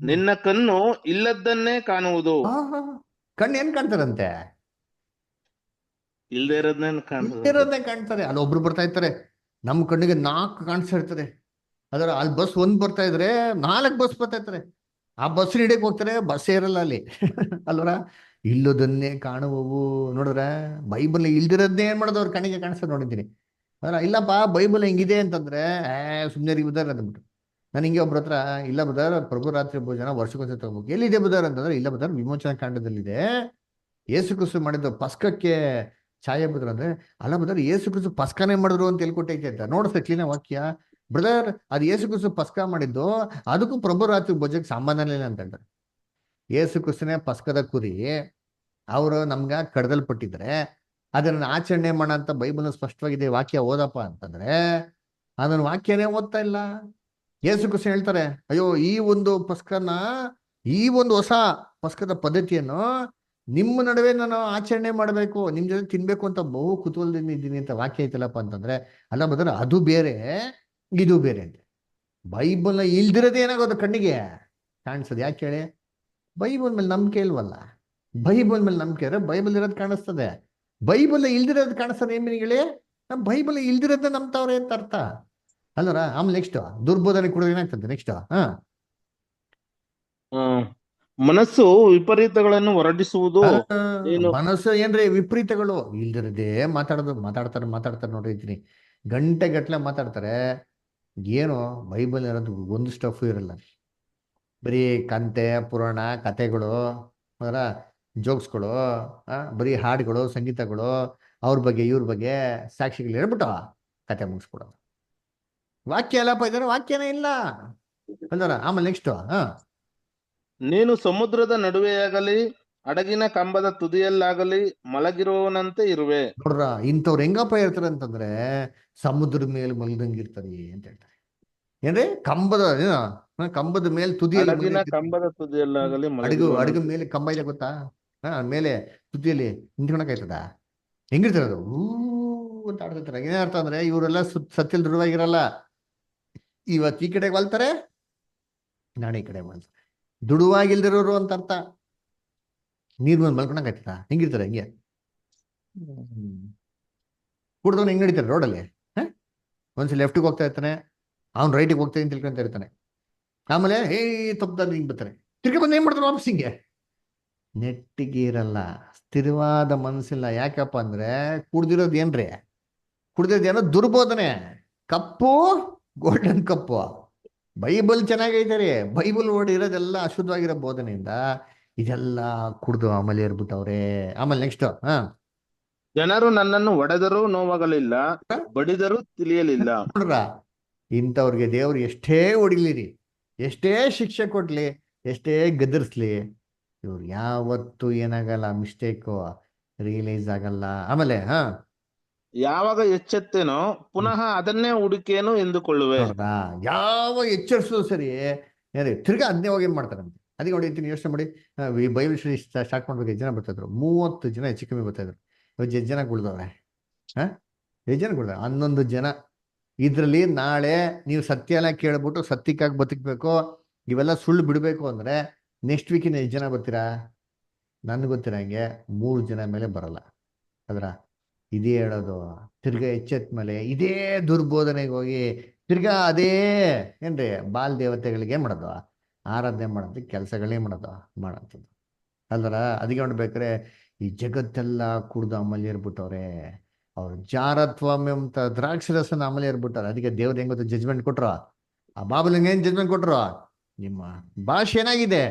ನಿನ್ನ ಕಣ್ಣು ಇಲ್ಲದನ್ನೇ ಕಾಣುವುದು. ಕಣ್ಣು ಏನ್ ಕಾಣ್ತಾರಂತೆ, ಇಲ್ದೇ ಇರೋದನ್ನೇ ಕಾಣ್ತಾರೆ. ಅಲ್ಲಿ ಒಬ್ರು ಬರ್ತಾ ಇರ್ತಾರೆ, ನಮ್ ಕಣ್ಣಿಗೆ 4 ಕಾಣಿಸ್ತಾ ಇರ್ತಾರೆ. ಅದರ ಅಲ್ಲಿ ಬಸ್ 1 ಬರ್ತಾ ಇದ್ರೆ 4 ಬಸ್ ಬರ್ತಾ ಇರ್ತಾರೆ. ಆ ಬಸ್ ಹಿಡಿಯಕ್ ಹೋಗ್ತಾರೆ, ಬಸ್ಸೇ ಇರಲ್ಲ ಅಲ್ಲಿ ಅಲ್ವರ. ಇಲ್ಲದನ್ನೇ ಕಾಣುವವು. ನೋಡಿದ್ರ ಬೈಬಲ್ ಇಲ್ದಿರೋದನ್ನೇ ಏನ್ ಮಾಡೋದು, ಅವ್ರ ಕಣ್ಣಿಗೆ ಕಾಣಿಸ್ತದೆ ನೋಡಿದ್ದೀನಿ. ಅದರ ಇಲ್ಲಪ್ಪ ಬೈಬಲ್ ಹೆಂಗಿದೆ ಅಂತಂದ್ರೆ ಸುಮ್ಮನೆ ಬುಧಾರ ಅಂದ್ಬಿಟ್ಟು. ನಾನು ಹಿಂಗೆ ಒಬ್ರ ಹತ್ರ, ಇಲ್ಲ ಬುಧಾರ ಪ್ರಭು ರಾತ್ರಿ ಭೋಜನ ವರ್ಷಕ್ಕೊಂದ್ಸತಿ ತಗೋಬೇಕು. ಎಲ್ಲಿದೆ ಬುಧಾರ ಅಂತಂದ್ರೆ, ಇಲ್ಲ ಬುಧಾರ ವಿಮೋಚನಾ ಕಾಂಡದಲ್ಲಿದೆ, ಯೇಸು ಕ್ರಿಸ್ತು ಮಾಡಿದ್ದು ಪಸ್ಕಕ್ಕೆ ಛಾಯೆ ಬುದ್ರ ಅಂದ್ರೆ, ಅಲ್ಲ ಬುಧಾರ ಯೇಸು ಕ್ರಿಸ್ತು ಪಸ್ಕನೇ ಮಾಡಿದ್ರು ಅಂತ ಹೇಳ್ಕೊಟ್ಟೈತೆ ಅಂತ ನೋಡಿಸ್ದೆ ಕ್ಲೀನ ವಾಕ್ಯ. ಬ್ರದರ್ ಅದು ಯೇಸು ಕ್ರಿಸ್ತು ಪಸ್ಕ ಮಾಡಿದ್ದು, ಅದಕ್ಕೂ ಪ್ರಭು ರಾತ್ರಿ ಭೋಜಕ್ಕೆ ಸಂಬಂಧನೇ ಇಲ್ಲ ಅಂತ ಹೇಳ್ತಾರೆ. ಯೇಸು ಕ್ರಿಸ್ತನೇ ಪಸ್ಕದ ಕುರಿ, ಅವರು ನಮ್ಗ ಕಡ್ದಲ್ಪಟ್ಟಿದ್ರೆ ಅದನ್ನ ಆಚರಣೆ ಮಾಡೋ ಅಂತ ಬೈಬಲ್ ಸ್ಪಷ್ಟವಾಗಿದೆ. ವಾಕ್ಯ ಓದಪ್ಪ ಅಂತಂದ್ರೆ ಅದನ್ನ ವಾಕ್ಯನೇ ಓದ್ತಾ ಇಲ್ಲ. ಯೇಸು ಕ್ರಿಸ್ತ ಹೇಳ್ತಾರೆ, ಅಯ್ಯೋ ಈ ಒಂದು ಪಸ್ಕನ, ಈ ಒಂದು ಹೊಸ ಪಸ್ಕದ ಪದ್ಧತಿಯನ್ನು ನಿಮ್ಮ ನಡುವೆ ನಾನು ಆಚರಣೆ ಮಾಡಬೇಕು, ನಿಮ್ ಜೊತೆ ತಿನ್ಬೇಕು ಅಂತ ಬಹು ಕುತೂಹಲದಿಂದ ಇದ್ದೀನಿ ಅಂತ ವಾಕ್ಯ ಐತಲ್ಲಪ್ಪ ಅಂತಂದ್ರೆ, ಅಲ್ಲ ಬದರ ಅದು ಬೇರೆ ಇದು ಬೇರೆ ಅಂತ. ಬೈಬಲ್ನ ಇಲ್ದಿರೋದೇ ಏನಾಗೋದು, ಕಣ್ಣಿಗೆ ಕಾಣಿಸ್ತದೆ. ಯಾಕೆ ಹೇಳಿ, ಬೈಬಲ್ ಮೇಲೆ ನಂಬಿಕೆ ಇಲ್ವಲ್ಲ. ಬೈಬಲ್ ಮೇಲೆ ನಂಬಿಕೆ ಇದ್ರೆ ಬೈಬಲ್ ಇರೋದು ಕಾಣಿಸ್ತದೆ, ಬೈಬಲ್ ಇಲ್ದಿರೋದು ಕಾಣಿಸ್ತದೆ. ಏನ್ ಹೇಳಿ, ನಮ್ ಬೈಬಲ್ ಇಲ್ದಿರೋದೇ ನಂಬ್ತಾವ್ರೆ ಅಂತ ಅರ್ಥ ಅಲ್ಲರ. ಆಮೇಲೆ ನೆಕ್ಸ್ಟ್ ದುರ್ಬೋಧನೆ ಕೂಡ ಏನಾಗ್ತದೆ ನೆಕ್ಸ್ಟ್. ಮನಸ್ಸು ವಿಪರೀತಗಳನ್ನು ಹೊರಡಿಸುವುದು. ಮನಸ್ಸು ಏನ್ರಿ ವಿಪರೀತಗಳು ಇಲ್ದಿರದೆ ಮಾತಾಡ್ತಾರೆ ನೋಡಿರ್ತೀನಿ, ಗಂಟೆ ಗಟ್ಲೆ ಮಾತಾಡ್ತಾರೆ. ಏನು ಬೈಬಲ್ ಇರೋದು ಒಂದು ಸ್ಟಫ್ ಇರಲ್ಲ, ಬರೀ ಕಂತೆ ಪುರಾಣ ಕತೆಗಳು. ಅದರ ಜೋಕ್ಸ್ಗಳು, ಬರೀ ಹಾಡುಗಳು, ಸಂಗೀತಗಳು, ಅವ್ರ ಬಗ್ಗೆ ಇವ್ರ ಬಗ್ಗೆ ಸಾಕ್ಷಿಗಳು ಹೇಳ್ಬಿಟ್ಟು ಕತೆ ಮುಗಿಸ್ಬಿಡೋದು. ವಾಕ್ಯ ಎಲ್ಲಪ್ಪ ಇದ್ದಾರೆ, ವಾಕ್ಯನೇ ಇಲ್ಲ ಅಲ್ದಾರ. ಆಮೇಲೆ ನೆಕ್ಸ್ಟ್ ನೀನು ಸಮುದ್ರದ ನಡುವೆಯಾಗಲಿ ಹಡಗಿನ ಕಂಬದ ತುದಿಯಲ್ಲಾಗಲಿ ಮಲಗಿರುವವನಂತೆ ಇರುವೆ. ನೋಡ್ರ, ಇಂಥವ್ರು ಹೆಂಗಪ್ಪ ಇರ್ತಾರೆ ಅಂತಂದ್ರೆ ಸಮುದ್ರದ ಮೇಲೆ ಮಲ್ದಂಗಿರ್ತಾರೆ ಅಂತ ಹೇಳ್ತಾರೆ. ಏನ್ರಿ ಕಂಬದ ಮೇಲೆ ತುದಿಯಲ್ಲಿ ಹಡಗಿನ ಕಂಬದ ತುದಿಯಲ್ಲಾಗಲಿ ಅಡುಗೆ ಮೇಲೆ ಕಂಬ ಇದೆ ಗೊತ್ತಾ? ಮೇಲೆ ತುದಿಯಲ್ಲಿ ನಿಂತ್ಕೊಳಕಾಯ್ತದ? ಹೆಂಗಿರ್ತಾರೆ ಅದು? ಅಂತ ಆಡ್ತಿರ್ತಾರೆ. ಏನರ್ಥ ಅಂದ್ರೆ ಇವರೆಲ್ಲ ಸತ್ಯಲ್ ದೃಢವಾಗಿರಲ್ಲ. ಇವತ್ತು ಈ ಕಡೆಗೆ ವಾಲ್ತಾರೆ, ನಾಳೆ ಈ ಕಡೆ ವಾಲ್ತಾರೆ. ದುಡುವಾಗಿಲ್ದಿರೋರು ಅಂತ ಅರ್ಥ. ನೀರ್ ಬಂದು ಮಲ್ಕೊಳಕಾಯ್ತದ? ಹೆಂಗಿರ್ತಾರೆ ಹಿಂಗೆ ಕುಡ್ದವ್ನು ಹೆಂಗ್ ನಡೀತಾರೆ ರೋಡಲ್ಲಿ? ಒಂದ್ಸಲ ಲೆಫ್ಟಿಗೆ ಹೋಗ್ತಾ ಇರ್ತಾನೆ, ಅವ್ನು ರೈಟಿಗೆ ಹೋಗ್ತಾನೆ ಅಂತ ತಿಳ್ಕೊಂತ ಇರ್ತಾನೆ. ಆಮೇಲೆ ತಪ್ಪದ ಹಿಂಗ್ ಬರ್ತಾರೆ, ತಿರ್ಗಿ ಬಂದು ಏನ್ ಮಾಡ್ತಾರೆ ವಾಪಸ್ ಹಿಂಗೆ. ನೆಟ್ಟಿಗೆ ಇರಲ್ಲ, ಸ್ಥಿರವಾದ ಮನಸ್ಸಿಲ್ಲ. ಯಾಕಪ್ಪ ಅಂದ್ರೆ ಕುಡ್ದಿರೋದು ಏನ್ರಿ? ಕುಡ್ದಿರೋದು ಏನೋ ದುರ್ಬೋಧನೆ. ಕಪ್ಪು ಗೋಲ್ಡನ್ ಕಪ್ಪು. ಬೈಬಲ್ ಚೆನ್ನಾಗೈತೆ, ಬೈಬಲ್ ಓಡಿರೋದೆಲ್ಲ ಅಶುದ್ಧವಾಗಿರೋ ಬೋಧನೆಯಿಂದ ಇದೆಲ್ಲ ಕುಡ್ದು ಆಮೇಲೆ ಏರ್ಬಿಟ್ಟವ್ರೆ. ಆಮೇಲೆ ನೆಕ್ಸ್ಟ್ ಜನರು ನನ್ನನ್ನು ಹೊಡೆದರೂ ನೋವಾಗಲಿಲ್ಲ, ಬಡಿದರೂ ತಿಳಿಯಲಿಲ್ಲ. ನೋಡ್ರ, ಇಂಥವ್ರಿಗೆ ದೇವ್ರು ಎಷ್ಟೇ ಹೊಡಿಲಿರಿ, ಎಷ್ಟೇ ಶಿಕ್ಷೆ ಕೊಡ್ಲಿ, ಎಷ್ಟೇ ಗದರ್ಸ್ಲಿ, ಇವ್ರು ಯಾವತ್ತು ಏನಾಗಲ್ಲ, ಮಿಸ್ಟೇಕು ರಿಯಲೈಸ್ ಆಗಲ್ಲ. ಆಮೇಲೆ ಯಾವಾಗ ಎಚ್ಚೆತ್ತೇನೋ ಪುನಃ ಅದನ್ನೇ ಹುಡುಕೇನು ಎಂದುಕೊಳ್ಳುವೆ. ನೋಡ್ರಾ, ಯಾವ ಎಚ್ಚರಿಸೋದು ಸರಿ ಏನ್ರಿ ತಿರ್ಗಾ ಅದನ್ನೇ ಹೋಗಿ ಏನ್ ಮಾಡ್ತಾರಂತೆ. ಅದಕ್ಕೆ ಹೊಡಿತೀನಿ, ಯೋಚನೆ ಮಾಡಿ. ಈ ಬೈಬಲ್ ಸ್ಟಾರ್ಟ್ ಮಾಡ್ಬೇಕು, ಎಷ್ಟು ಜನ ಬರ್ತಾಯಿದ್ರು? 30 ಜನ ಹೆಚ್ಚು ಕಮ್ಮಿ ಬರ್ತಾಯಿದ್ರು. ಇವತ್ತು ಎಷ್ಟು ಜನ ಉಳ್ದವ್ರೆ? ಎಷ್ಟು ಜನ ಉಳ್ದವ್ರೆ? 11 ಜನ. ಇದ್ರಲ್ಲಿ ನಾಳೆ ನೀವು ಸತ್ಯ ಎಲ್ಲ ಕೇಳ್ಬಿಟ್ಟು ಸತ್ಯಕ್ಕಾಗಿ ಬದುಕಬೇಕು, ಇವೆಲ್ಲ ಸುಳ್ಳು ಬಿಡಬೇಕು ಅಂದ್ರೆ ನೆಕ್ಸ್ಟ್ ವೀಕಿನ ಎಷ್ಟು ಜನ ಬರ್ತೀರಾ? ನನ್ಗೆ ಗೊತ್ತಿರ ಹಂಗೆ 3 ಜನ ಮೇಲೆ ಬರಲ್ಲ. ಅದ್ರ ಇದೇ ಹೇಳೋದು. ತಿರ್ಗಾ ಎಚ್ಚೆತ್ ಮೇಲೆ ಇದೇ ದುರ್ಬೋಧನೆಗೆ ಹೋಗಿ ತಿರ್ಗಾ ಅದೇ ಏನ್ರಿ ಬಾಲ್ ದೇವತೆಗಳಿಗೆ ಏನ್ ಮಾಡೋದು? ಆರಾಧನೆ ಮಾಡೋದು, ಕೆಲಸಗಳೇ ಮಾಡೋಂಥದ್ದು ಅಲ್ದರ. ಅದಕ್ಕೆ ನೋಡ್ಬೇಕಾರೆ ಈ ಜಗತ್ತೆಲ್ಲ ಕುಡ್ದು ಆಮೇಲೆ ಏರ್ಬಿಟ್ಟವ್ರೆ. ಅವ್ರು ಜಾರತ್ವಮ್ ಅಂತ ದ್ರಾಕ್ಷರಸನ ಆಮೇಲೆ ಏರ್ಬಿಟ್ಟವ್ರೆ. ಅದಕ್ಕೆ ದೇವ್ರು ಹೆಂಗ್ ಗೊತ್ತು ಜಜ್ಮೆಂಟ್ ಕೊಟ್ರು? ಆ ಬಾಬುಲಿಂಗ್ ಏನ್ ಜಜ್ಮೆಂಟ್ ಕೊಟ್ರು? ನಿಮ್ಮ ಭಾಷೆ ಏನಾಗಿದೆ?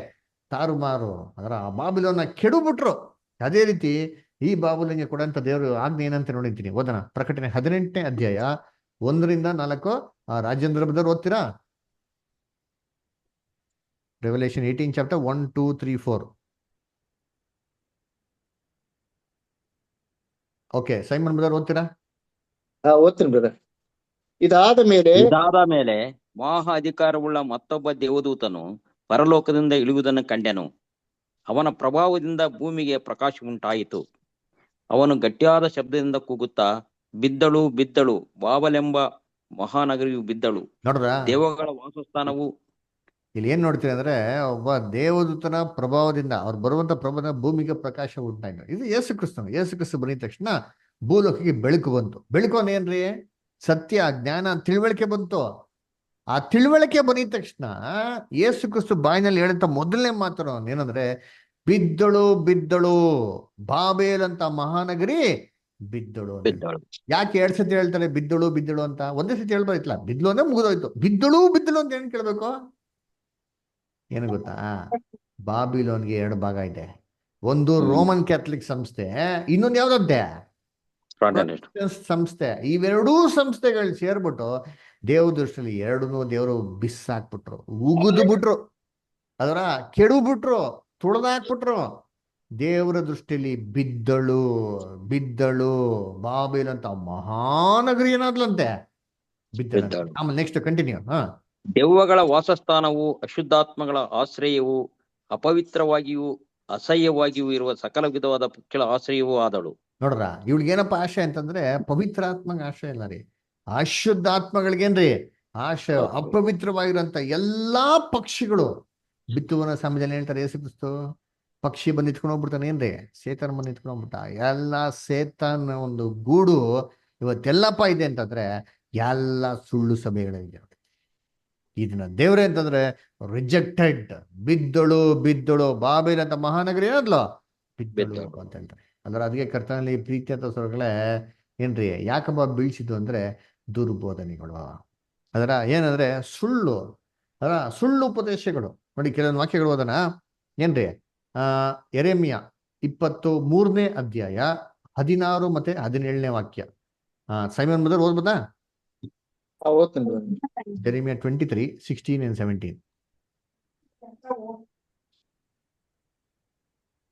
ತಾರುಮಾರು. ಅದರ ಆ ಬಾಬುಲನ್ನ ಕೆಡುಬಿಟ್ರು. ಅದೇ ರೀತಿ ಈ ಬಾಬುಲಿಂಗೆ ಕೊಡಂತ ದೇವರು ಆಜ್ಞೆ ಏನಂತ ನೋಡಿದ್ದೀನಿ. ಓದೋಣ, ಪ್ರಕಟಣೆ 18ನೇ ಅಧ್ಯಾಯ 1-4. ರಾಜೇಂದ್ರ ಬದರ್ ಓದ್ತೀರಾ? Revelation 18 chapter 1, 2, 3, 4. Okay, Simon brother ಓದ್ತೀರಾ? ಓದ್ತೀನಿ ಬ್ರದರ್. ಇದಾದ ಮೇಲೆ ಮಹಾ ಅಧಿಕಾರವುಳ್ಳ ಮತ್ತೊಬ್ಬ ದೇವದೂತನು ಪರಲೋಕದಿಂದ ಇಳಿಯುವುದನ್ನು ಕಂಡೆನು. ಅವನ ಪ್ರಭಾವದಿಂದ ಭೂಮಿಗೆ ಪ್ರಕಾಶ ಉಂಟಾಯಿತು. ಅವನು ಗಟ್ಟಿಯಾದ ಶಬ್ದದಿಂದ ಕೂಗುತ್ತಾ, ಬಿದ್ದಳು ಬಿದ್ದಳು, ಬಾಬಲೆಂಬ ಮಹಾನಗರಿಯು ಬಿದ್ದಳು, ನೋಡ್ರ, ದೇವಗಳ ವಾಸಸ್ಥಾನವು. ಇಲ್ಲಿ ಏನ್ ನೋಡ್ತೀವಿ ಅಂದ್ರೆ ಒಬ್ಬ ದೇವದೂತನ ಪ್ರಭಾವದಿಂದ, ಅವ್ರು ಬರುವಂತ ಪ್ರಭಾವದಿಂದ ಭೂಮಿಗೆ ಪ್ರಕಾಶ ಉಂಟಾಯ್ತು. ಇದು ಯೇಸು ಕ್ರಿಸ್ತನು. ಯೇಸು ಕ್ರಿಸ್ತ ಬಂದಿದ ತಕ್ಷಣ ಭೂಲೋಕಿಗೆ ಬೆಳಕು ಬಂತು. ಬೆಳಕು ಏನ್ರಿ? ಸತ್ಯ, ಜ್ಞಾನ, ತಿಳುವಳಿಕೆ ಬಂತು. ಆ ತಿಳುವಳಿಕೆ ಬಂದಿದ ತಕ್ಷಣ ಯೇಸು ಕ್ರಿಸ್ತು ಬಾಯಿನಲ್ಲಿ ಹೇಳಂತ ಮೊದಲನೇ ಮಾತು ಏನಂದ್ರೆ, ಬಿದ್ದಳು ಬಿದ್ದಳು, ಬಾಬೇಲ್ ಅಂತ ಮಹಾನಗರಿ ಬಿದ್ದಳು. ಯಾಕೆ 2 ಸತಿ ಹೇಳ್ತಾರೆ ಬಿದ್ದಳು ಬಿದ್ದಳು ಅಂತ? ಒಂದೇ ಸತಿ ಹೇಳ್ಬೋದಿತ್ತಲ್ಲ, ಬಿದ್ಲು ಅಂದ್ರೆ ಮುಗಿದೋಯ್ತು. ಬಿದ್ದಳು ಬಿದ್ದಳು ಅಂತ ಏನ್ ಕೇಳ್ಬೇಕು? ಏನು ಗೊತ್ತಾ? ಬಾಬಿಲೋನ್ಗೆ 2 ಭಾಗ ಇದೆ. ಒಂದು ರೋಮನ್ ಕ್ಯಾಥಲಿಕ್ ಸಂಸ್ಥೆ, ಇನ್ನೊಂದು ಯಾವ್ದೇ ಸಂಸ್ಥೆ. ಇವೆರಡೂ ಸಂಸ್ಥೆಗಳು ಸೇರ್ಬಿಟ್ಟು ದೇವ್ರ ದೃಷ್ಟಿಯಲ್ಲಿ ಎರಡನ್ನೂ ದೇವರು ಬಿಸಾಕ್ಬಿಟ್ರು, ಉಗಿದು ಬಿಟ್ರು, ಅದರ ಕೆಡು ಬಿಟ್ರು, ತುಳಿದಾಕ್ಬಿಟ್ರು. ದೇವರ ದೃಷ್ಟಿಯಲ್ಲಿ ಬಿದ್ದಳು ಬಿದ್ದಳು ಬಾಬೇಲ್ ಅಂತ ಮಹಾನಗರಿ ಏನಾದ್ಲಂತೆ, ಬಿದ್ದಳು. ಆಮೇಲೆ ನೆಕ್ಸ್ಟ್ ಕಂಟಿನ್ಯೂ. ದೆವ್ವಗಳ ವಾಸಸ್ಥಾನವು, ಅಶುದ್ಧಾತ್ಮಗಳ ಆಶ್ರಯವು, ಅಪವಿತ್ರವಾಗಿಯೂ ಅಸಹ್ಯವಾಗಿಯೂ ಇರುವ ಸಕಲ ವಿಧವಾದ ಪಕ್ಷಿಗಳ ಆಶ್ರಯವೂ ಆದಳು. ನೋಡ್ರ, ಇವಳಿಗೇನಪ್ಪ ಆಶಯ ಅಂತಂದ್ರೆ ಪವಿತ್ರಾತ್ಮಗೆ ಆಶಯ ಇಲ್ಲ ರೀ, ಅಶುದ್ಧಾತ್ಮಗಳಿಗೇನ್ರಿ ಆಶಯ. ಅಪವಿತ್ರವಾಗಿರುವಂತ ಎಲ್ಲಾ ಪಕ್ಷಿಗಳು ಬಿತ್ತುವನ ಸಮಯದಲ್ಲಿ ಹೇಳ್ತಾರೆ ಯೇಸು ಕ್ರಿಸ್ತು, ಪಕ್ಷಿ ಬಂದು ನಿಂತ್ಕೊಂಡು ಹೋಗ್ಬಿಡ್ತಾನೆ ಏನ್ರಿ, ಸೇತನ್ ಬಂದು ನಿಂತ್ಕೊಂಡು ಹೋಗ್ಬಿಟ್ಟ. ಎಲ್ಲ ಸೇತನ್ ಒಂದು ಗೂಡು ಇವತ್ತೆಲ್ಲಪ್ಪ ಇದೆ ಅಂತಂದ್ರೆ ಎಲ್ಲ ಸುಳ್ಳು ಸಭೆಗಳಿದೆ. ಇದನ್ನ ದೇವ್ರೆ ಅಂತಂದ್ರೆ ರಿಜೆಕ್ಟೆಡ್, ಬಿದ್ದಳು ಬಿದ್ದಳು ಬಾಬೇಲ್ ಅಂತ ಮಹಾನಗರಿ ಏನದ್ಲು ಬಿದ್ದಳು ಅಂತ ಹೇಳ್ತಾರೆ. ಅಂದ್ರೆ ಅದಕ್ಕೆ ಕರ್ತನಲ್ಲಿ ಪ್ರೀತಿ ಅಂತ ಸ್ವರ್ಗಳೇ ಏನ್ರಿ ಯಾಕಪ್ಪ ಬೀಳ್ಸಿದ್ದು ಅಂದ್ರೆ ದುರ್ಬೋಧನೆಗಳು. ಅದರ ಏನಂದ್ರೆ ಸುಳ್ಳು, ಅದರ ಸುಳ್ಳು ಉಪದೇಶಗಳು. ನೋಡಿ, ಕೆಲವೊಂದು ವಾಕ್ಯಗಳು ಓದೋಣ ಏನ್ರಿ. ಯೆರೆಮೀಯ 23ನೇ ಅಧ್ಯಾಯ 16 ಮತ್ತೆ 17ನೇ ವಾಕ್ಯ. ಸೈಮನ್ ಬ್ರದರ್ ಓದ್ಬೋದಾ? ಓದ್ತೀನಿ brother. Jeremiah 23, 16 and 17.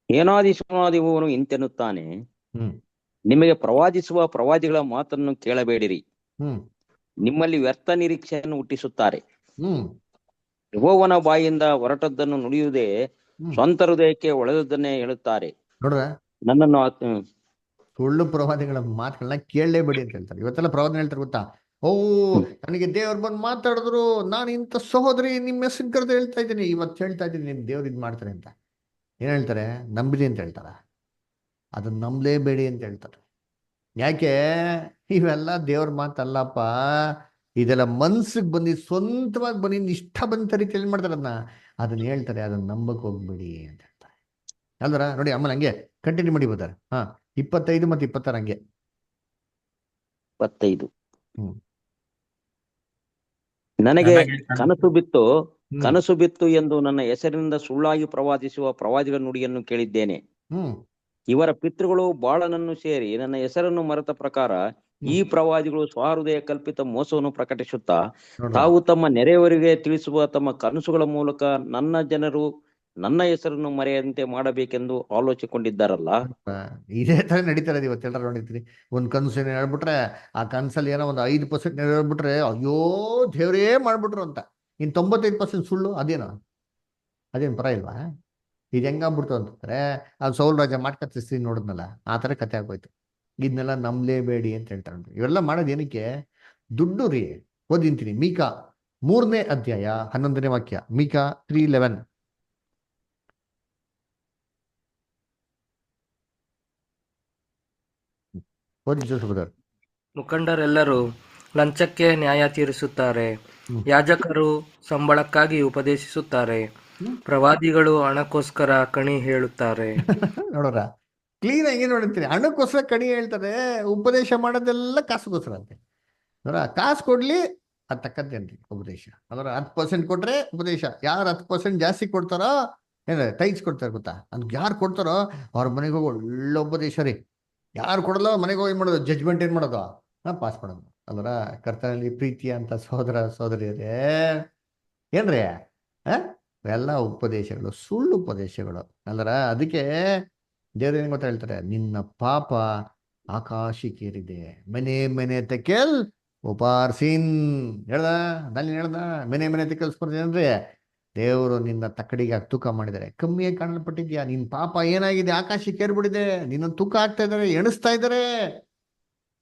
ಸೇನಾಧೀಶ್ವರನಾದಿರುವವನು ಇಂತೆನ್ನುತ್ತಾನೆ, ಹ್ಮ್ ನಿಮಗೆ ಪ್ರವಾದಿಸುವ ಪ್ರವಾದಿಗಳ ಮಾತನ್ನು ಕೇಳಬೇಡಿರಿ. ಹ್ಮ್ ನಿಮ್ಮಲ್ಲಿ ವ್ಯರ್ಥ ನಿರೀಕ್ಷೆಯನ್ನು ಹುಟ್ಟಿಸುತ್ತಾರೆ. ಹ್ಮ್ ಯೆಹೋವನ ಬಾಯಿಂದ ಹೊರಟದ್ದನ್ನು ನುಡಿಯುವುದೇ, ಹ್ಮ್ ಸ್ವಂತ ಹೃದಯಕ್ಕೆ ಒಳೆದದ್ದನ್ನೇ ಹೇಳುತ್ತಾರೆ. ನೋಡ್ರ, ನನ್ನನ್ನು ಸುಳ್ಳು ಪ್ರವಾದಿಗಳ ಮಾತುಗಳನ್ನ ಕೇಳಲೇಬೇಡಿ ಅಂತ ಹೇಳ್ತಾರೆ. ಇವತ್ತೆಲ್ಲ ಪ್ರವಾದನೆ ಹೇಳ್ತಾರೆ ಗೊತ್ತಾ? ಓ, ನನಗೆ ದೇವ್ರು ಬಂದು ಮಾತಾಡಿದ್ರು, ನಾನು ಇಂಥ ಸಹೋದರಿ ನಿಮ್ಮ ಹೆಸರು ಕರೆದು ಹೇಳ್ತಾ ಇದ್ದೀನಿ, ಇವತ್ತು ಹೇಳ್ತಾ ಇದ್ದೀನಿ, ನಿಮ್ ದೇವ್ರು ಇದು ಮಾಡ್ತಾರೆ ಅಂತ. ಏನ್ ಹೇಳ್ತಾರೆ? ನಂಬಿರಿ ಅಂತ ಹೇಳ್ತಾರ. ಅದನ್ನ ನಂಬಲೇಬೇಡಿ ಅಂತ ಹೇಳ್ತಾರೆ. ಯಾಕೆ? ಇವೆಲ್ಲ ದೇವ್ರ ಮಾತಲ್ಲಪ್ಪ, ಇದೆಲ್ಲ ಮನ್ಸಿಗೆ ಬಂದು ಸ್ವಂತವಾಗಿ ಬಂದು ಇಷ್ಟ ಬಂದ ರೀತಿಯಲ್ಲಿ ಮಾಡ್ತಾರೆ. ಅದನ್ನ ಹೇಳ್ತಾರೆ, ಅದನ್ನ ನಂಬಕ್ ಹೋಗ್ಬೇಡಿ ಅಂತ ಹೇಳ್ತಾರೆ. ಅಲ್ವರ? ನೋಡಿ, ಆಮೇಲೆ ಹಂಗೆ ಕಂಟಿನ್ಯೂ ಮಾಡಿ ಬರ್ತಾರೆ. 25 ಮತ್ತು 26 ಹಂಗೆ. 25. ಹ್ಮ್ ನನಗೆ ನನಗೆ ಕನಸು ಬಿತ್ತು ಎಂದು ನನ್ನ ಹೆಸರಿನಿಂದ ಸುಳ್ಳಾಗಿ ಪ್ರವಾದಿಸುವ ಪ್ರವಾದಿಗಳ ನುಡಿಯನ್ನು ಕೇಳಿದ್ದೇನೆ. ಹ್ಮ್ ಇವರ ಪಿತೃಗಳು ಬಾಳನನ್ನು ಸೇರಿ ನನ್ನ ಹೆಸರನ್ನು ಮರೆತ ಪ್ರಕಾರ ಈ ಪ್ರವಾದಿಗಳು ಸ್ವಹೃದಯ ಕಲ್ಪಿತ ಮೋಸವನ್ನು ಪ್ರಕಟಿಸುತ್ತಾ ತಾವು ತಮ್ಮ ನೆರೆಯವರಿಗೆ ತಿಳಿಸುವ ತಮ್ಮ ಕನಸುಗಳ ಮೂಲಕ ನನ್ನ ಜನರು ನನ್ನ ಹೆಸರನ್ನು ಮರೆಯಂತೆ ಮಾಡಬೇಕೆಂದು ಆಲೋಚಿಸಿಕೊಂಡಿದ್ದಾರಲ್ಲ. ಇದೇ ತರ ನಡೀತಾರೆ ಇವತ್ತೆಲ್ಲರೂ ನೋಡಿರ್ತೀರಿ. ಒಂದ್ ಕನಸು ಏನ್ ಹೇಳ್ಬಿಟ್ರೆ, ಆ ಕನ್ಸಲ್ಲಿ ಏನೋ ಒಂದು 5% ನೆರವೇರ್ಬಿಟ್ರೆ ಅಯ್ಯೋ ದೇವ್ರೇ ಮಾಡ್ಬಿಟ್ರು ಅಂತ. ಇನ್ 95% ಸುಳ್ಳು. ಅದೇನು ಪರ ಇಲ್ವಾ? ಇದು ಹೆಂಗಾಗ್ಬಿಡ್ತು ಅಂತಂದ್ರೆ, ಅದು ಸೌಲ್ ರಾಜ ಮಾಡ್ಕತ್ತಿಸ್ತೀನಿ ನೋಡಿದ್ನಲ್ಲ, ಆ ತರ ಕತೆ ಆಗೋಯ್ತು. ಇದನ್ನೆಲ್ಲ ನಂಬಲೇಬೇಡಿ ಅಂತ ಹೇಳ್ತಾರೆ. ಇವೆಲ್ಲ ಮಾಡೋದು ಏನಕ್ಕೆ? ದುಡ್ಡು ರೀ. ಓದಿಂತೀನಿ ಮೀಕಾ 3ನೇ ಅಧ್ಯಾಯ 11ನೇ ವಾಕ್ಯ. ಮೀಕಾ 3:11. ಓದಿ ಜೋಸಫ್. ಮುಖಂಡರೆಲ್ಲರೂ ಲಂಚಕ್ಕೆ ನ್ಯಾಯ ತೀರಿಸುತ್ತಾರೆ, ಯಾಜಕರು ಸಂಬಳಕ್ಕಾಗಿ ಉಪದೇಶಿಸುತ್ತಾರೆ, ಪ್ರವಾದಿಗಳು ಹಣಕ್ಕೋಸ್ಕರ ಕಣಿ ಹೇಳುತ್ತಾರೆ. ನೋಡ್ರ, ಕ್ಲೀನ್ ಆಗಿ ನೋಡಿರ್ತೀರಿ. ಹಣಕ್ಕೋಸ್ಕರ ಕಣಿ ಹೇಳ್ತಾರೆ, ಉಪದೇಶ ಮಾಡೋದೆಲ್ಲ ಕಾಸುಗೋಸ್ಕರ ಅಂತೆ. ನೋಡ್ರ, ಕಾಸು ಕೊಡ್ಲಿ ಅದು ತಕ್ಕಂತೆ ಅಂತೆ ಉಪದೇಶ. ಅಂದ್ರೆ 10% ಕೊಟ್ರೆ ಉಪದೇಶ. ಯಾರು 10% ಜಾಸ್ತಿ ಕೊಡ್ತಾರೋ, ಏನ ಟೈಟ್ಸ್ ಕೊಡ್ತಾರೆ ಗೊತ್ತಾ? ಅದ್ ಯಾರು ಕೊಡ್ತಾರೋ ಅವ್ರ ಮನೆಗೆ ಹೋಗಿ ಒಳ್ಳೆ ಉಪದೇಶ ರೀ. ಯಾರು ಕೊಡಲ್ಲ ಮನೆಗೆ ಹೋಗಿ ಮಾಡೋದು, ಜಡ್ಜ್ಮೆಂಟ್ ಏನ್ ಮಾಡೋದು? ಪಾಸ್ ಮಾಡೋದು. ಅಲ್ವರ? ಕರ್ತನಲ್ಲಿ ಪ್ರೀತಿ ಅಂತ ಸಹೋದರ ಸಹೋದರಿಯರೇ, ಏನ್ರಿ ಎಲ್ಲ ಉಪದೇಶಗಳು ಸುಳ್ಳು ಉಪದೇಶಗಳು ಅಲ್ಲರ? ಅದಕ್ಕೆ ದೇವ್ರ ಏನ್ ಗೊತ್ತಾ ಹೇಳ್ತಾರೆ? ನಿನ್ನ ಪಾಪ ಆಕಾಶಕ್ಕೇರಿದೆ, ಮನೆ ತೆಕೆಲ್ ಉಪಾರ್ಸಿನ್. ಹೇಳ್ದ ಮನೆ ತೆಕೆಲ್ ಸ್ಪರ್ಧೆ. ದೇವರು ನಿನ್ನ ತಕ್ಕಡಿಗೆ ತೂಕ ಮಾಡಿದ್ದಾರೆ, ಕಮ್ಮಿಯಾಗಿ ಕಾಣಲ್ಪಟ್ಟಿದ್ಯಾ. ನಿನ್ ಪಾಪ ಏನಾಗಿದೆ? ಆಕಾಶಕ್ಕೆ ಏರ್ಬಿಟ್ಟಿದೆ. ನಿನ್ನ ತೂಕ ಆಗ್ತಾ ಇದಾರೆ, ಎಣಿಸ್ತಾ ಇದ್ದಾರೆ.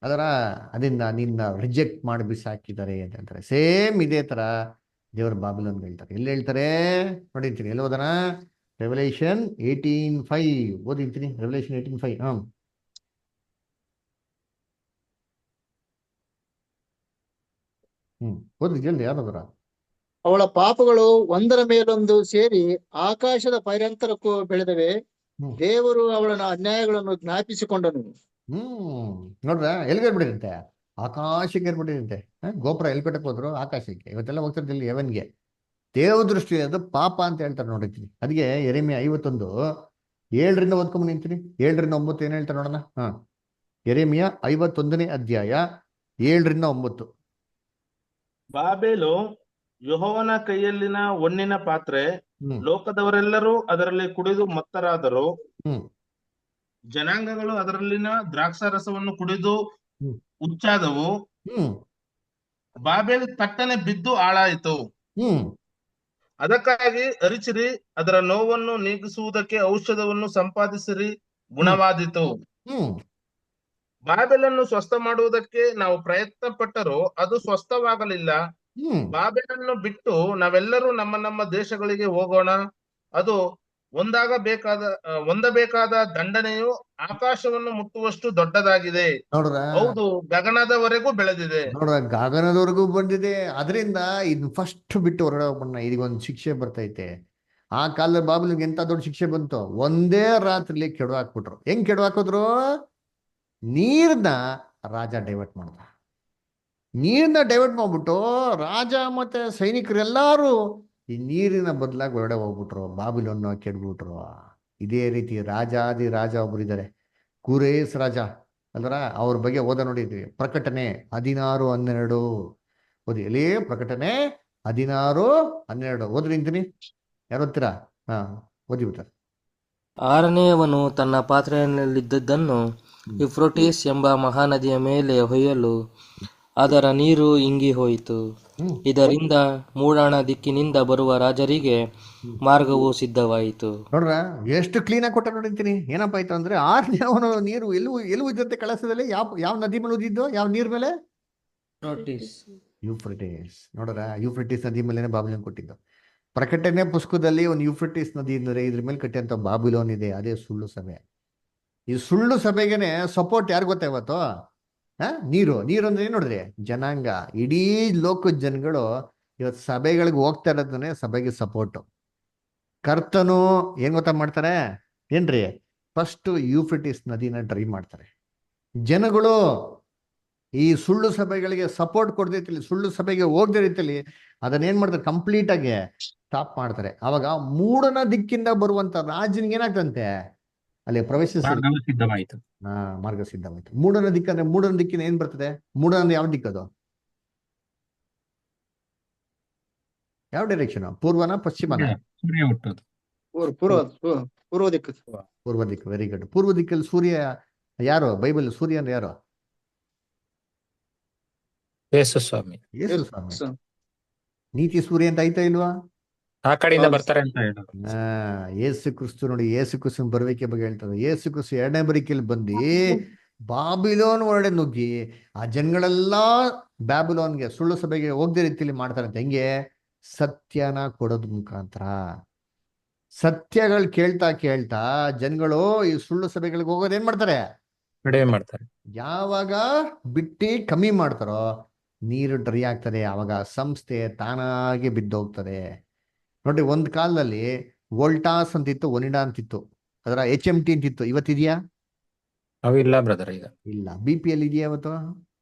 ಅದರಿಂದ ನಿನ್ನ ರಿಜೆಕ್ಟ್ ಮಾಡಿ ಬಿಸಾಕಿದ್ದಾರೆ ಅಂತ ಹೇಳ್ತಾರೆ. ಸೇಮ್ ಇದೇ ತರ ದೇವ್ರ ಬಾಬಿಲೋನ್ ಹೇಳ್ತಾರೆ. ಎಲ್ಲಿ ಹೇಳ್ತಾರೆ ನೋಡಿರ್ತೀನಿ? ಎಲ್ಲಿ ಓದನ? ರೆವಲ್ಯೂಷನ್ 18:5 ಓದಿರ್ತೀನಿ. ರೆವಲ್ಯೂಷನ್ 18:5. ಓದಿ ಹೇಳ್ದೆ ಯಾರಾದ್ರ? ಅವಳ ಪಾಪಗಳು ಒಂದರ ಮೇಲೊಂದು ಸೇರಿ ಆಕಾಶದ ಪರ್ಯಂತರಕ್ಕೂ ಬೆಳೆದವೆ. ದೇವರು ಅವಳ ಅನ್ಯಾಯಗಳನ್ನು ಜ್ಞಾಪಿಸಿಕೊಂಡನು. ನೋಡ್ರ, ಎಲ್ಗೇರ್ಬಿಟ್ಟಿರುತ್ತೆ? ಆಕಾಶಕ್ಕೆ ಏರ್ಬಿಟ್ಟಿರುತ್ತೆ. ಗೋಪುರ ಎಲ್ಲಿ ಕಟ್ಟಕ್ ಹೋದ್ರು? ಆಕಾಶಕ್ಕೆ. ಇವತ್ತೆಲ್ಲ ಹೋಗ್ತಿರ್ತಿಲ್ಲ ಯೆವನ್ಗೆ. ದೇವ ದೃಷ್ಟಿ ಅದು ಪಾಪ ಅಂತ ಹೇಳ್ತಾರೆ ನೋಡಿರ್ತೀನಿ. ಅದಕ್ಕೆ ಯೆರೆಮೀಯ 51 7ರಿಂದ ಓದ್ಕೊಂಡ್ ನಿಂತೀನಿ. 7ರಿಂದ 9 ಏನ್ ಹೇಳ್ತಾರೆ ನೋಡೋಣ. ಯೆರೆಮೀಯ 51ನೇ ಅಧ್ಯಾಯ 7ರಿಂದ 9. ಬಾಬೆಲು ಯೆಹೋವನ ಕೈಯಲ್ಲಿನ ಹೊನ್ನಿನ ಪಾತ್ರೆ, ಲೋಕದವರೆಲ್ಲರೂ ಅದರಲ್ಲಿ ಕುಡಿದು ಮತ್ತರಾದರು. ಜನಾಂಗಗಳು ಅದರಲ್ಲಿನ ದ್ರಾಕ್ಷಾರಸವನ್ನು ಕುಡಿದು ಹುಚ್ಚಾದವು. ಬಾಬೆಲ್ ತಟ್ಟನೆ ಬಿದ್ದು ಹಾಳಾಯಿತು. ಅದಕ್ಕಾಗಿ ಅರಿಚಿರಿ, ಅದರ ನೋವನ್ನು ನೀಗಿಸುವುದಕ್ಕೆ ಔಷಧವನ್ನು ಸಂಪಾದಿಸಿರಿ, ಗುಣವಾದೀತು. ಬಾಬೆಲನ್ನು ಸ್ವಸ್ಥ ಮಾಡುವುದಕ್ಕೆ ನಾವು ಪ್ರಯತ್ನ ಪಟ್ಟರೂ ಅದು ಸ್ವಸ್ಥವಾಗಲಿಲ್ಲ. ಬಾಬೆಲನ್ನು ಬಿಟ್ಟು ನಾವೆಲ್ಲರೂ ನಮ್ಮ ನಮ್ಮ ದೇಶಗಳಿಗೆ ಹೋಗೋಣ. ಅದು ಹೊಂದಬೇಕಾದ ದಂಡನೆಯು ಆಕಾಶವನ್ನು ಮುಟ್ಟುವಷ್ಟು ದೊಡ್ಡದಾಗಿದೆ. ನೋಡ್ರ, ಹೌದು, ಗಗನದವರೆಗೂ ಬೆಳೆದಿದೆ. ನೋಡ್ರ, ಗಗನದವರೆಗೂ ಬಂದಿದೆ. ಅದರಿಂದ ಇದ್ ಫಸ್ಟ್ ಬಿಟ್ಟು ಹೊರಗಡೆ ಹೋಗ್ಬಣ್ಣ. ಇದೀಗೊಂದು ಶಿಕ್ಷೆ ಬರ್ತೈತೆ. ಆ ಕಾಲದ ಬಾಬೆಲಿಗೆ ಎಂತ ದೊಡ್ಡ ಶಿಕ್ಷೆ ಬಂತು? ಒಂದೇ ರಾತ್ರಿಲಿ ಕೆಡು ಹಾಕ್ಬಿಟ್ರು. ಹೆಂಗ್ ಕೆಡು ಹಾಕಿದ್ರು? ನೀರ್ನ ರಾಜ ಡೈವರ್ಟ್ ಮಾಡ್ದ. ನೀರ್ನ ಡೈವರ್ಟ್ ಮಾಡ್ಬಿಟ್ಟು ರಾಜ ಮತ್ತೆ ಸೈನಿಕರೆಲ್ಲಾರು ಈ ನೀರಿನ ಬದಲಾಗಿ ಹೊರಗಡೆ ಹೋಗ್ಬಿಟ್ರು. ಬಾಬಿಲೋನ್ನ ಕೆಡ್ಬಿಟ್ರು. ಇದೇ ರೀತಿ ರಾಜಾದಿ ರಾಜ ಒಬ್ರು ಇದ್ದಾರೆ, ಕೂರೇಸ್ ರಾಜ ಅಲ್ವರ. ಅವ್ರ ಬಗ್ಗೆ ಓದ ನೋಡಿದ್ವಿ. ಪ್ರಕಟಣೆ 16:12 ಓದಿ. ಎಲ್ಲಿ ಪ್ರಕಟಣೆ 16:12 ಓದ್ರಿ ಅಂತೀನಿ. ಯಾರು ಓದ್ತೀರಾ? ಹಾ, ಓದಿ ಬಿಟ್ಟ. ಆರನೆಯವನು ತನ್ನ ಪಾತ್ರೆಯಲ್ಲಿದ್ದದ್ದನ್ನು ಯುಫ್ರಟೀಸ್ ಎಂಬ ಮಹಾನದಿಯ ಮೇಲೆ ಹೊಯ್ಯಲು ಅದರ ನೀರು ಇಂಗಿ ಹೋಯಿತು. ಇದರಿಂದ ಮೂಡಣ ದಿಕ್ಕಿನಿಂದ ಬರುವ ರಾಜರಿಗೆ ಮಾರ್ಗವು ಸಿದ್ಧವಾಯಿತು. ನೋಡ್ರ ಎಷ್ಟು ಕ್ಲೀನ್ ಆಗಿ ಕೊಟ್ಟ ನೋಡಿರ್ತೀನಿ. ಏನಪ್ಪ ಆಯ್ತು ಅಂದ್ರೆ, ಆರನೇವನು ನೀರು ಎಲ್ಲೂ ಇದ್ದಂತೆ ಕಳಸದಲ್ಲಿ ಯಾವ ನದಿ ಮೇಲೆ ಓದಿದ್ದು? ಯಾವ ನೀರ್ ಮೇಲೆ? ಯೂಫ್ರಟೀಸ್. ನೋಡ್ರ ಯೂಫ್ರಟೀಸ್ ನದಿ ಮೇಲೆ ಬಾಬಿಲೋನ್ ಕೊಟ್ಟಿದ್ದು. ಪ್ರಕಟಣೆ ಪುಸ್ತಕದಲ್ಲಿ ಒಂದು ಯೂಫ್ರಟೀಸ್ ನದಿ ಅಂದರೆ ಇದ್ರ ಮೇಲೆ ಕಟ್ಟಿದಂತ ಬಾಬಿಲೋನ್ ಇದೆ, ಅದೇ ಸುಳ್ಳು ಸಭೆ. ಈ ಸುಳ್ಳು ಸಭೆಗೆನೆ ಸಪೋರ್ಟ್ ಯಾರು ಗೊತ್ತಾ ಇವತ್ತು? ನೀರು ಅಂದ್ರೆ ಏನ್ ನೋಡ್ರಿ, ಜನಾಂಗ, ಇಡೀ ಲೋಕದ ಜನಗಳು ಇವತ್ತು ಸಭೆಗಳಿಗೆ ಹೋಗ್ತಾ ಇರೋದನ್ನೇ ಸಭೆಗೆ ಸಪೋರ್ಟ್. ಕರ್ತನು ಏನ್ ಗೊತ್ತಾ ಮಾಡ್ತಾರೆ ಏನ್ರಿ? ಫಸ್ಟ್ ಯೂಫ್ರಟೀಸ್ ನದಿನ ಡ್ರೈ ಮಾಡ್ತಾರೆ. ಜನಗಳು ಈ ಸುಳ್ಳು ಸಭೆಗಳಿಗೆ ಸಪೋರ್ಟ್ ಕೊಡದೇ ರೀತಿಲಿ, ಸುಳ್ಳು ಸಭೆಗೆ ಹೋಗದೆ ರೀತಿಲಿ ಅದನ್ನೇನ್ ಮಾಡ್ತಾರೆ? ಕಂಪ್ಲೀಟ್ ಆಗಿ ಸ್ಟಾಪ್ ಮಾಡ್ತಾರೆ. ಅವಾಗ ಮೂಡನ ದಿಕ್ಕಿಂದ ಬರುವಂತ ರಾಜನಿಗೆ ಏನಾಗ್ತಂತೆ? ಅಲ್ಲಿ ಸಿದ್ಧವಾಯಿತು. ಮಾರ್ಗ ಸಿದ್ಧವಾಯ್ತು. ಮೂಡನ ದಿಕ್ಕಂದ್ರೆ, ಮೂಡನ ದಿಕ್ಕಿನ ಏನ್ ಬರ್ತದೆ? ಮೂಡನ ಯಾವ ದಿಕ್ಕದು? ಯಾವ ಡೈರೆಕ್ಷನ್? ಪೂರ್ವನ ಪಶ್ಚಿಮನ? ಪೂರ್ವ ದಿಕ್ಕು. ಪೂರ್ವ ದಿಕ್ಕು. Very good. ಪೂರ್ವ ದಿಕ್ಕಲ್ಲಿ ಸೂರ್ಯ ಯಾರು? ಬೈಬಲ್ ಸೂರ್ಯ ಅಂದ್ರೆ ಯಾರು? ಯೇಸು ಸ್ವಾಮಿ. ಯೇಸು ಸ್ವಾಮಿ. ನೀತಿ ಸೂರ್ಯ ಅಂತ ಐತಾ ಇಲ್ವಾ? ಆ ಕಡೆಯಿಂದ ಬರ್ತಾರೆ ಅಂತ ಹೇಳೋದು. ಯೇಸು ಕ್ರಿಸ್ತು ನೋಡಿ, ಯೇಸು ಕ್ರಿಸ್ತನ ಬರುವಿಕೆ ಬಗ್ಗೆ ಹೇಳ್ತಾರೆ. ಯೇಸು ಕ್ರಿಸ್ತು 2ನೇ ಬರಿಕೆಯಲ್ಲಿ ಬಂದು ಬಾಬಿಲೋನ್ ಒಳಗಡೆ ನುಗ್ಗಿ ಆ ಜನಗಳೆಲ್ಲ ಬ್ಯಾಬಿಲೋನ್ಗೆ, ಸುಳ್ಳು ಸಭೆಗೆ ಹೋಗದೆ ರೀತಿಯಲ್ಲಿ ಮಾಡ್ತಾರೆ ಅಂತ. ಹೆಂಗೆ? ಸತ್ಯನ ಕೊಡೋದ್ ಮುಖಾಂತರ. ಸತ್ಯಗಳು ಕೇಳ್ತಾ ಕೇಳ್ತಾ ಜನಗಳು ಈ ಸುಳ್ಳು ಸಭೆಗಳಿಗೆ ಹೋಗೋದು ಏನ್ ಮಾಡ್ತಾರೆ? ಕಡಿಮೆ ಮಾಡ್ತಾರೆ. ಯಾವಾಗ ಬಿಟ್ಟು ಕಮ್ಮಿ ಮಾಡ್ತಾರೋ ನೀರು ಡ್ರೈ ಆಗ್ತದೆ. ಆವಾಗ ಸಂಸ್ಥೆ ತಾನಾಗಿ ಬಿದ್ದೋಗ್ತದೆ. ನೋಡಿ, ಒಂದ್ ಕಾಲದಲ್ಲಿ ವೋಲ್ಟಾಸ್ ಅಂತಿತ್ತು, ಒನಿಡಾ ಅಂತಿತ್ತು, ಅದರ HMT ಅಂತಿತ್ತು. ಇವತ್ತಿದೆಯಾ? ಅವಿಲ್ಲ ಬ್ರದರ್, ಈಗ ಇಲ್ಲ. BPL ಇದೆಯಾ ಇವತ್ತು?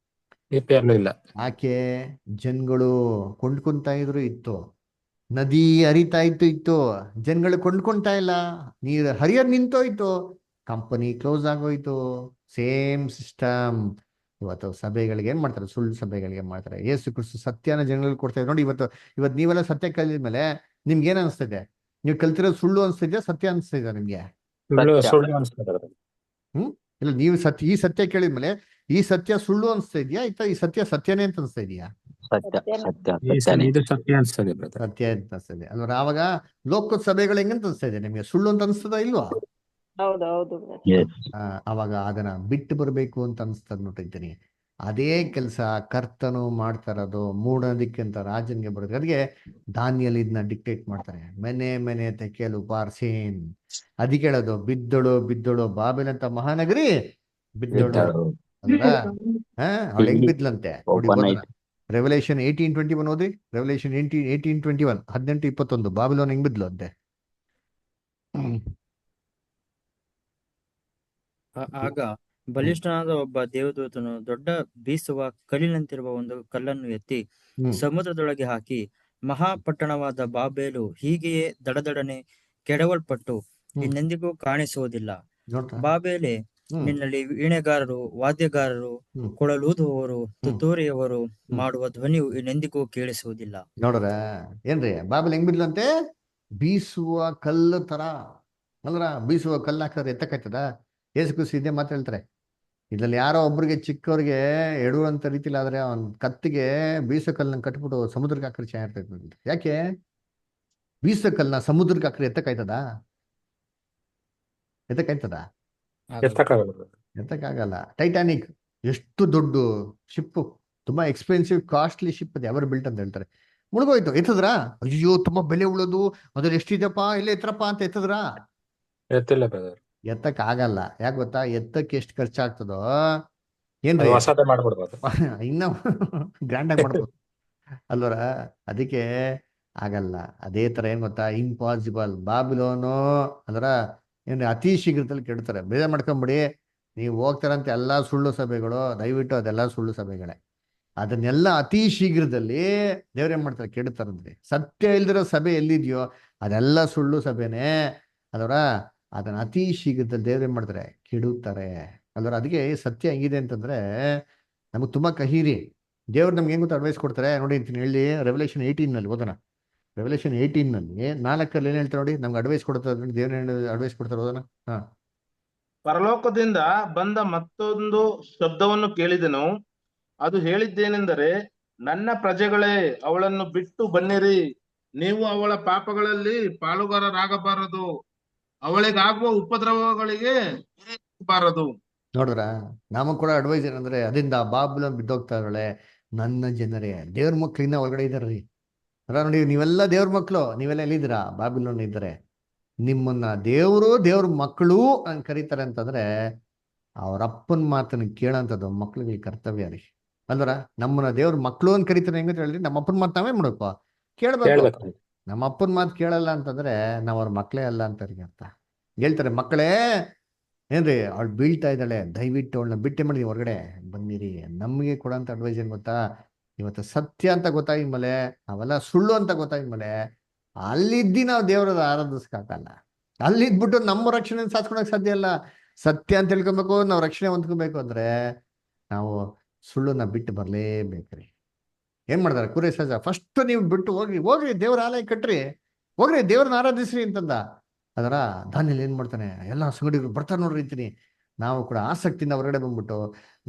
BPL ಇಲ್ಲ. ಯಾಕೆ? ಜನಗಳು ಕೊಂಡ್ಕೊಂತಾ ಇದ್ರು, ಇತ್ತು. ನದಿ ಹರಿತಾ ಇತ್ತು, ಜನಗಳು ಕೊಂಡ್ಕೊಂತಾ ಇಲ್ಲ. ನೀರು ಹರಿಯೋದ್ ನಿಂತೋಯ್ತು, ಕಂಪನಿ ಕ್ಲೋಸ್ ಆಗೋಯ್ತು. ಸೇಮ್ ಸಿಸ್ಟಮ್ ಇವತ್ತು ಸಭೆಗಳಿಗೆ ಏನ್ ಮಾಡ್ತಾರೆ? ಸುಳ್ಳು ಸಭೆಗಳಿಗೆ ಮಾಡ್ತಾರೆ. ಯೇಸು ಕ್ರಿಸ್ತು ಸತ್ಯನ ಜನಗಳಿಗೆ ಕೊಡ್ತಾರೆ. ನೋಡಿ, ಇವತ್ತು ನೀವೆಲ್ಲ ಸತ್ಯ ಕಲಿದ್ಮೇಲೆ ನಿಮ್ಗೆ ಏನ್ ಅನ್ಸ್ತದೆ? ನೀವು ಕಲ್ತಿರೋದು ಸುಳ್ಳು ಅನ್ಸ್ತಿದ್ಯಾ, ಸತ್ಯ ಅನ್ಸ್ತಿದ್ಯಾ ನಿಮ್ಗೆ? ಇಲ್ಲ, ನೀವು ಈ ಸತ್ಯ ಕೇಳಿದ್ಮೇಲೆ ಈ ಸತ್ಯ ಸುಳ್ಳು ಅನ್ಸ್ತಾ ಇದೆಯಾ, ಈ ಸತ್ಯ ಸತ್ಯನೇ ಅಂತ ಅನ್ಸ್ತಾ ಇದೆಯಾ? ಸತ್ಯ ಅನ್ಸ್ತದೆ ಬ್ರದರ್. ಸತ್ಯ ಅಂತ ಅನ್ಸ್ತದೆ ಅಲ್ವ? ಆವಾಗ ಲೋಕದ ಸಭೆಗಳು ಹೆಂಗಂತ ಅನ್ಸ್ತಾ ಇದೆ ನಿಮ್ಗೆ? ಸುಳ್ಳು ಅಂತ ಅನ್ಸ್ತದ ಇಲ್ವಾ? ಅವಾಗ ಅದನ್ನ ಬಿಟ್ಟು ಬರ್ಬೇಕು ಅಂತ ಅನ್ಸ್ತದ ನೋಡಿದ್ದೀನಿ. ಅದೇ ಕೆಲಸ ಕರ್ತನು ಮಾಡ್ತಾ ಇರೋದು. ಮೂಡೋದಿಕ್ಕಿಂತ ರಾಜನ್ಗೆ ಬರೋದು. ಅದಕ್ಕೆ ದಾನಿಯಲ್ ಇದನ್ನ ಡಿಕ್ಟೇಟ್ ಮಾಡ್ತಾರೆ. ಮೆನೆ ತೆಕೆಲು ಪಾರ್ಸೇನ್. ಅದಕ್ಕೆ ಹೇಳೋದು, ಬಿದ್ದಳು ಬಾಬೆಲ್ ಅಂತ ಮಹಾನಗರಿ ಬಿದ್ದಳು ಅಂದ್ರ. ಅವಳು ಹೆಂಗ್ ಬಿದ್ಲಂತೆ ನೋಡಿ. ರೆವಲ್ಯೂಷನ್ 18:21 ಓದಿ. ರೆವಲ್ಯೂಷನ್ 18:21, 18:21. ಬಾಬಿಲೋನ್ ಹೆಂಗ್ ಬಿದ್ಲು ಅಂತೆ? ಆಗ ಬಲಿಷ್ಠನಾದ ಒಬ್ಬ ದೇವದೂತನು ದೊಡ್ಡ ಬೀಸುವ ಕಲ್ಲಿನಂತಿರುವ ಒಂದು ಕಲ್ಲನ್ನು ಎತ್ತಿ ಸಮುದ್ರದೊಳಗೆ ಹಾಕಿ, ಮಹಾಪಟ್ಟಣವಾದ ಬಾಬೇಲು ಹೀಗೆಯೇ ದಡದಡನೆ ಕೆಡವಲ್ಪಟ್ಟು ಇನ್ನೆಂದಿಗೂ ಕಾಣಿಸುವುದಿಲ್ಲ. ಬಾಬೇಲೆ, ನಿನ್ನಲ್ಲಿ ವೀಣೆಗಾರರು, ವಾದ್ಯಗಾರರು, ಕೊಳಲೂದುವವರು, ತುತ್ತೂರಿಯವರು ಮಾಡುವ ಧ್ವನಿಯು ಇನ್ನೆಂದಿಗೂ ಕೇಳಿಸುವುದಿಲ್ಲ. ನೋಡ್ರ ಏನ್ರಿ? ಬಾಬೆಲ್ ಹೆಂಗ್ ಬಿದ್ಲಂತೆ? ಬೀಸುವ ಕಲ್ಲು ತರ ಅಲ್ರ. ಬೀಸುವ ಕಲ್ಲು ಹಾಕಿದ್ರೆ ಎತ್ತಕ್ಕಾಯ್ತದ? ಯೇಸು ಕ್ರಿಸ್ತು ಇದೇ ಮಾತು ಹೇಳ್ತಾರೆ. ಇದ್ರಲ್ಲಿ ಯಾರೋ ಒಬ್ರಿಗೆ ಚಿಕ್ಕವ್ರಿಗೆ ಎಡುವಂತ ರೀತಿಲಿ ಆದ್ರೆ ಅವ್ನ ಕತ್ತಿಗೆ ಬೀಸೋ ಕಲ್ಲನ್ನ ಕಟ್ಬಿಟ್ಟು ಸಮುದ್ರಕ್ಕೆ ಹಾಕ್ರೆ ಚೆನ್ನಾಗಿರ್ತೈತೆ. ಯಾಕೆ? ಬೀಸೋ ಕಲ್ಲನ್ನ ಸಮುದ್ರಕ್ಕೆ ಹಾಕ್ರೆ ಎತ್ತಕ್ಕಾಯ್ತದ? ಎತ್ತಕ್ಕಾಗಲ್ಲ. ಟೈಟಾನಿಕ್ ಎಷ್ಟು ದೊಡ್ಡ ಶಿಪ್, ತುಂಬಾ ಎಕ್ಸ್ಪೆನ್ಸಿವ್ ಕಾಸ್ಟ್ಲಿ ಶಿಪ್ ಅದು, ಎವರ್ ಬಿಲ್ಟ್ ಅಂತ ಹೇಳ್ತಾರೆ. ಮುಳುಗೋಯ್ತು. ಎತ್ತದ್ರ? ಅಯ್ಯೋ ತುಂಬಾ ಬೆಲೆ ಉಳೋದು, ಅದ್ರ ಎಷ್ಟಿದೆಪ್ಪ, ಇಲ್ಲ ಎತ್ತರಪ್ಪ ಅಂತ ಎತ್ತದ್ರ? ಎತ್ತಿಲ್ಲ ಬ್ರದರ್. ಎತ್ತಕ್ ಆಗಲ್ಲ. ಯಾಕೆ ಗೊತ್ತಾ? ಎತ್ತಕ್ಕೆ ಎಷ್ಟು ಖರ್ಚಾಗ್ತದೋ ಏನ್ರಿ ಇನ್ನ ಗ್ರ್ಯಾಂಡ್ ಆಗಿ ಮಾಡ್ಬೋದು ಅಲ್ವರ. ಅದಕ್ಕೆ ಆಗಲ್ಲ. ಅದೇ ತರ ಏನ್ ಗೊತ್ತಾ? ಇಂಪಾಸಿಬಲ್. ಬಾಬಿಲೋನು ಅಂದ್ರ ಏನ್ರಿ ಅತಿ ಶೀಘ್ರದಲ್ಲಿ ಕೆಡ್ತಾರೆ. ಬೇಜಾರ್ ಮಾಡ್ಕೊಂಬಿಡಿ. ನೀವು ಹೋಗ್ತಾರಂತ ಎಲ್ಲಾ ಸುಳ್ಳು ಸಭೆಗಳು, ದಯವಿಟ್ಟು ಅದೆಲ್ಲ ಸುಳ್ಳು ಸಭೆಗಳೇ. ಅದನ್ನೆಲ್ಲ ಅತಿ ಶೀಘ್ರದಲ್ಲಿ ದೇವ್ರೇನ್ ಮಾಡ್ತಾರೆ? ಕೆಡ್ತಾರಂದ್ರಿ. ಸತ್ಯ ಇಲ್ದಿರೋ ಸಭೆ ಎಲ್ಲಿದ್ಯೋ ಅದೆಲ್ಲ ಸುಳ್ಳು ಸಭೆನೇ. ಅದರ ಅದನ್ನ ಅತಿ ಶೀಘ್ರದಲ್ಲಿ ದೇವ್ರು ಏನ್ ಮಾಡ್ತಾರೆ, ಕೆಡುತ್ತಾರೆ. ಅಲ್ವರ ಅದಕ್ಕೆ ಸತ್ಯ ಹೆಂಗಿದೆ ಅಂತಂದ್ರೆ ನಮಗೆ ತುಂಬಾ ಕಹೀರಿ. ದೇವ್ರು ನಮ್ಗೆ ಹೆಂಗ್ ಗೊತ್ತಾ ಅಡ್ವೈಸ್ ಕೊಡ್ತಾರೆ ನೋಡಿ ಅಂತೀನಿ ಹೇಳಿ. ರೆವಲ್ಯೂಷನ್ 18 ಓದೋಣ. ರೆವಲ್ಯೂಷನ್ 18 4 ಏನ್ ಹೇಳ್ತಾರೆ ನೋಡಿ, ನಮ್ಗೆ ಅಡ್ವೈಸ್ ಕೊಡ್ತಾರೆ. ದೇವ್ರ ಅಡ್ವೈಸ್ ಕೊಡ್ತಾರೆ, ಓದೋಣ. ಹಾ, ಪರಲೋಕದಿಂದ ಬಂದ ಮತ್ತೊಂದು ಶಬ್ದವನ್ನು ಕೇಳಿದೆನು. ಅದು ಹೇಳಿದ್ದೇನೆಂದರೆ, ನನ್ನ ಪ್ರಜೆಗಳೇ, ಅವಳನ್ನು ಬಿಟ್ಟು ಬನ್ನಿರಿ. ನೀವು ಅವಳ ಪಾಪಗಳಲ್ಲಿ ಪಾಲುಗಾರರಾಗಬಾರದು, ಅವಳಿಗಾಗುವ ಉಪದ್ರವಗಳಿಗೆ ಬಾರದು. ನೋಡ್ರ ನಮಗ್ ಕೂಡ ಅಡ್ವೈಸ್ ಏನಂದ್ರೆ, ಅದರಿಂದ ಬಾಬುಲನ್ ಬಿದ್ದೋಗ್ತಾ ಇದ್ದಾಳೆ. ನನ್ನ ಜನರೇ, ದೇವ್ರ ಮಕ್ಳು ಇನ್ನ ಒಳಗಡೆ ಇದಾರ್ರಿ. ಅಲ್ಲ ನೋಡಿ, ನೀವೆಲ್ಲ ದೇವ್ರ ಮಕ್ಳು, ನೀವೆಲ್ಲ ಎಲ್ಲಿದ್ದೀರಾ? ಬಾಬುಲನ್ ಇದ್ದಾರೆ. ನಿಮ್ಮನ್ನ ದೇವ್ರ ಮಕ್ಕಳು ಅಂತ ಕರೀತಾರೆ ಅಂತಂದ್ರೆ ಅವ್ರ ಅಪ್ಪನ ಮಾತನ್ನ ಕೇಳೋಂಥದ್ದು ಮಕ್ಳುಗಳಿಗೆ ಕರ್ತವ್ಯ ರೀ. ಅಲ್ವರ ನಮ್ಮನ್ನ ದೇವ್ರ ಮಕ್ಳು ಅಂತ ಕರೀತಾರೆ ಹೆಂಗಂತ ಹೇಳಿದ್ರೆ, ನಮ್ಮ ಅಪ್ಪನ ಮಾತು ನಾವೇ ಮಾಡ್ಬೇಕು, ಕೇಳ್ಬೇಕು. ನಮ್ಮ ಅಪ್ಪನ ಮಾತು ಕೇಳಲ್ಲ ಅಂತಂದ್ರೆ ನಾವ್ ಅವ್ರ ಮಕ್ಳೇ ಅಲ್ಲ ಅಂತ ಅರ್ಥ. ಹೇಳ್ತಾರೆ, ಮಕ್ಕಳೇ ಏನ್ರಿ ಅವಳು ಬೀಳ್ತಾ ಇದ್ದಾಳೆ, ದಯವಿಟ್ಟು ಅವಳನ್ನ ಬಿಟ್ಟೆ ಮಾಡಿ ಹೊರಗಡೆ ಬಂದಿರಿ. ನಮಗೆ ಕೊಡೋಂಥ ಅಡ್ವೈಸ್ ಏನ್ ಗೊತ್ತಾ, ಇವತ್ತು ಸತ್ಯ ಅಂತ ಗೊತ್ತಾಗಿದ್ಮೇಲೆ, ಅವೆಲ್ಲ ಸುಳ್ಳು ಅಂತ ಗೊತ್ತಾಗಿದ್ಮೇಲೆ ಅಲ್ಲಿದ್ದಿ ನಾವು ದೇವರದ ಆರಾಧಿಸ್ಕಾಗಲ್ಲ. ಅಲ್ಲಿದ್ಬಿಟ್ಟು ನಮ್ಮ ರಕ್ಷಣೆ ಸಾಧಿಸ್ಕೊಳಕ್ ಸಾಧ್ಯ ಇಲ್ಲ. ಸತ್ಯ ಅಂತ ತಿಳ್ಕೊಬೇಕು, ನಾವು ರಕ್ಷಣೆ ಹೊಂದ್ಕೋಬೇಕು ಅಂದ್ರೆ ನಾವು ಸುಳ್ಳನ್ನ ಬಿಟ್ಟು ಬರ್ಲೇಬೇಕ್ರಿ. ಏನ್ ಮಾಡ್ತಾರೆ ಕುರೆ ಸಹಜ, ಫಸ್ಟ್ ನೀವು ಬಿಟ್ಟು ಹೋಗ್ರಿ ದೇವ್ರ ಆಲಯ ಕಟ್ರಿ, ಹೋಗ್ರಿ ದೇವ್ರನ್ನ ಆರಾಧಿಸ್ರಿ ಅಂತಂದ. ಅದರ ದಾನಿಯಲ್ಲಿ ಏನ್ ಮಾಡ್ತಾನೆ, ಎಲ್ಲ ಸಂಗಡಿಗಳು ಬರ್ತಾರೆ ನೋಡ್ರಿ ಅಂತೀನಿ. ನಾವು ಕೂಡ ಆಸಕ್ತಿಯಿಂದ ಹೊರಗಡೆ ಬಂದ್ಬಿಟ್ಟು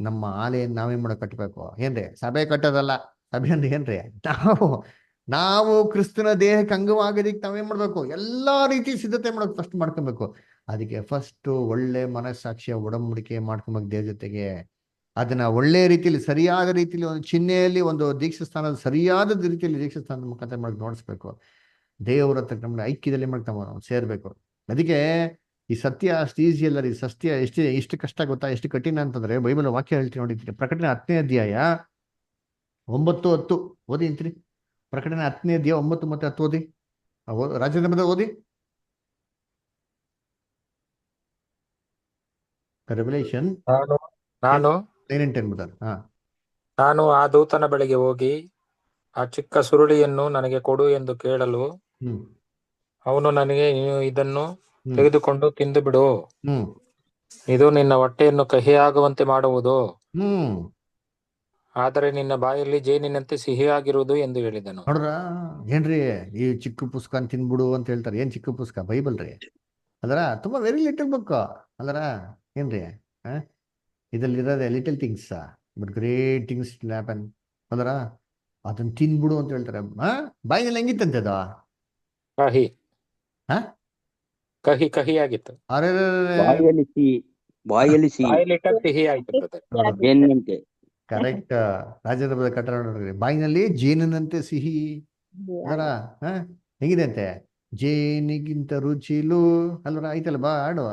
ನಮ್ಮ ಆಲಯ ನಾವೇನ್ ಮಾಡೋ ಕಟ್ಟಬೇಕು. ಏನ್ರಿ ಸಭೆ ಕಟ್ಟೋದಲ್ಲ, ಸಭೆ ಅಂದ್ರೆ ಏನ್ರಿ, ನಾವು ಕ್ರಿಸ್ತನ ದೇಹಕ್ಕೆ ಅಂಗವಾಗೋದಿಕ್ಕೆ ನಾವೇನ್ ಮಾಡ್ಬೇಕು, ಎಲ್ಲಾ ರೀತಿ ಸಿದ್ಧತೆ ಮಾಡೋಕೆ ಫಸ್ಟ್ ಮಾಡ್ಕೊಬೇಕು. ಅದಕ್ಕೆ ಫಸ್ಟ್ ಒಳ್ಳೆ ಮನಸ್ಸಾಕ್ಷಿಯ ಒಡಂಬಡಿಕೆ ಮಾಡ್ಕೊಬೇಕು ದೇವ್ರ ಜೊತೆಗೆ. ಅದನ್ನ ಒಳ್ಳೆ ರೀತಿಯಲ್ಲಿ, ಸರಿಯಾದ ರೀತಿಯಲ್ಲಿ, ಒಂದು ಚಿಹ್ನೆಯಲ್ಲಿ, ಒಂದು ದೀಕ್ಷಾ ಸ್ಥಾನದ ಸರಿಯಾದ ರೀತಿಯಲ್ಲಿ ದೀಕ್ಷಾ ಸ್ಥಾನದ ಮುಖಾಂತರ ಮಾಡಕ್ ನೋಡಿಸ್ಬೇಕು. ದೇವರ ಹತ್ರ ನಮ್ಮ ಐಕ್ಯದಲ್ಲಿ ಮಾಡ್ತಾ ನಾವು ಸೇರ್ಬೇಕು. ಅದಕ್ಕೆ ಈ ಸತ್ಯ ಅಷ್ಟು ಈಸಿ ಅಲ್ಲ ರೀ. ಸತ್ಯ ಎಷ್ಟು ಕಷ್ಟ ಗೊತ್ತಾ, ಎಷ್ಟು ಕಠಿಣ ಅಂತಂದ್ರೆ ಬೈಬಲ್ ವಾಕ್ಯ ಹೇಳ್ತೀನಿ ನೋಡಿರ್ತೀನಿ. ಪ್ರಕಟಣೆ 10ನೇ ಅಧ್ಯಾಯ 9-10 ಓದಿ ಅಂತೀರಿ. ಪ್ರಕಟಣೆ 10ನೇ ಅಧ್ಯಾಯ 9 ಮತ್ತು 10 ಓದಿ. ರಾಜೇಂದ್ರ ಓದಿ. ರೆವಲ್ಯೂಷನ್ ನಾನು 9:10. ಹಾ, ನಾನು ಆ ದೂತನ ಬಳಿಗೆ ಹೋಗಿ ಆ ಚಿಕ್ಕ ಸುರುಳಿಯನ್ನು ನನಗೆ ಕೊಡು ಎಂದು ಕೇಳಲು ಅವನು ನನಗೆ, ನೀನು ಇದನ್ನು ತೆಗೆದುಕೊಂಡು ತಿಂದು ಬಿಡು, ಇದು ನಿನ್ನ ಹೊಟ್ಟೆಯನ್ನು ಕಹಿಯಾಗುವಂತೆ ಮಾಡುವುದು, ಆದರೆ ನಿನ್ನ ಬಾಯಲ್ಲಿ ಜೇನಿನಂತೆ ಸಿಹಿಯಾಗಿರುವುದು ಎಂದು ಹೇಳಿದನು. ನೋಡ್ರ ಏನ್ರಿ ಈ ಚಿಕ್ಕ ಪುಸ್ತಕ ತಿನ್ಬಿಡು ಅಂತ ಹೇಳ್ತಾರೆ. ಏನ್ ಚಿಕ್ಕ ಪುಸ್ತಕ? ಬೈಬಲ್ ರೀ. ಅದರ ತುಂಬಾ ವೆರಿ ಲಿಟಲ್ ಬುಕ್. ಅದರ ಏನ್ರಿ ಇದರಲ್ಲಿರೋದೇ little things but great things happen. ಅದರ ಅದನ್ನ ತಿನ್ಬಿಡು ಅಂತ ಹೇಳ್ತಾರೆ. ಬಾಯಿನಲ್ಲಿ ಹೆಂಗಿತ್ತಂತೆ ಅದು? ಕಹಿ ಕಹಿ ಕಹಿಯಾಗಿತ್ತು. ಅರೆ ಬಾಯಲ್ಲಿ ಸಿಹಿ ಆಯ್ತು. ಕರೆಕ್ಟ್. ರಾಜೇಂದ್ರ ಕಟ್ಟಡ ನೋಡ್ರಿ, ಬಾಯಿನಲ್ಲಿ ಜೇನಿನಂತೆ ಸಿಹಿ. ಅದರ ಹೆಂಗಿದೆ ಅಂತೆ? ಜೇನಿಗಿಂತ ರುಚಿಲು ಅಲ್ವರ ಐತಲ್ಲ ಬಾ ಆಡುವ.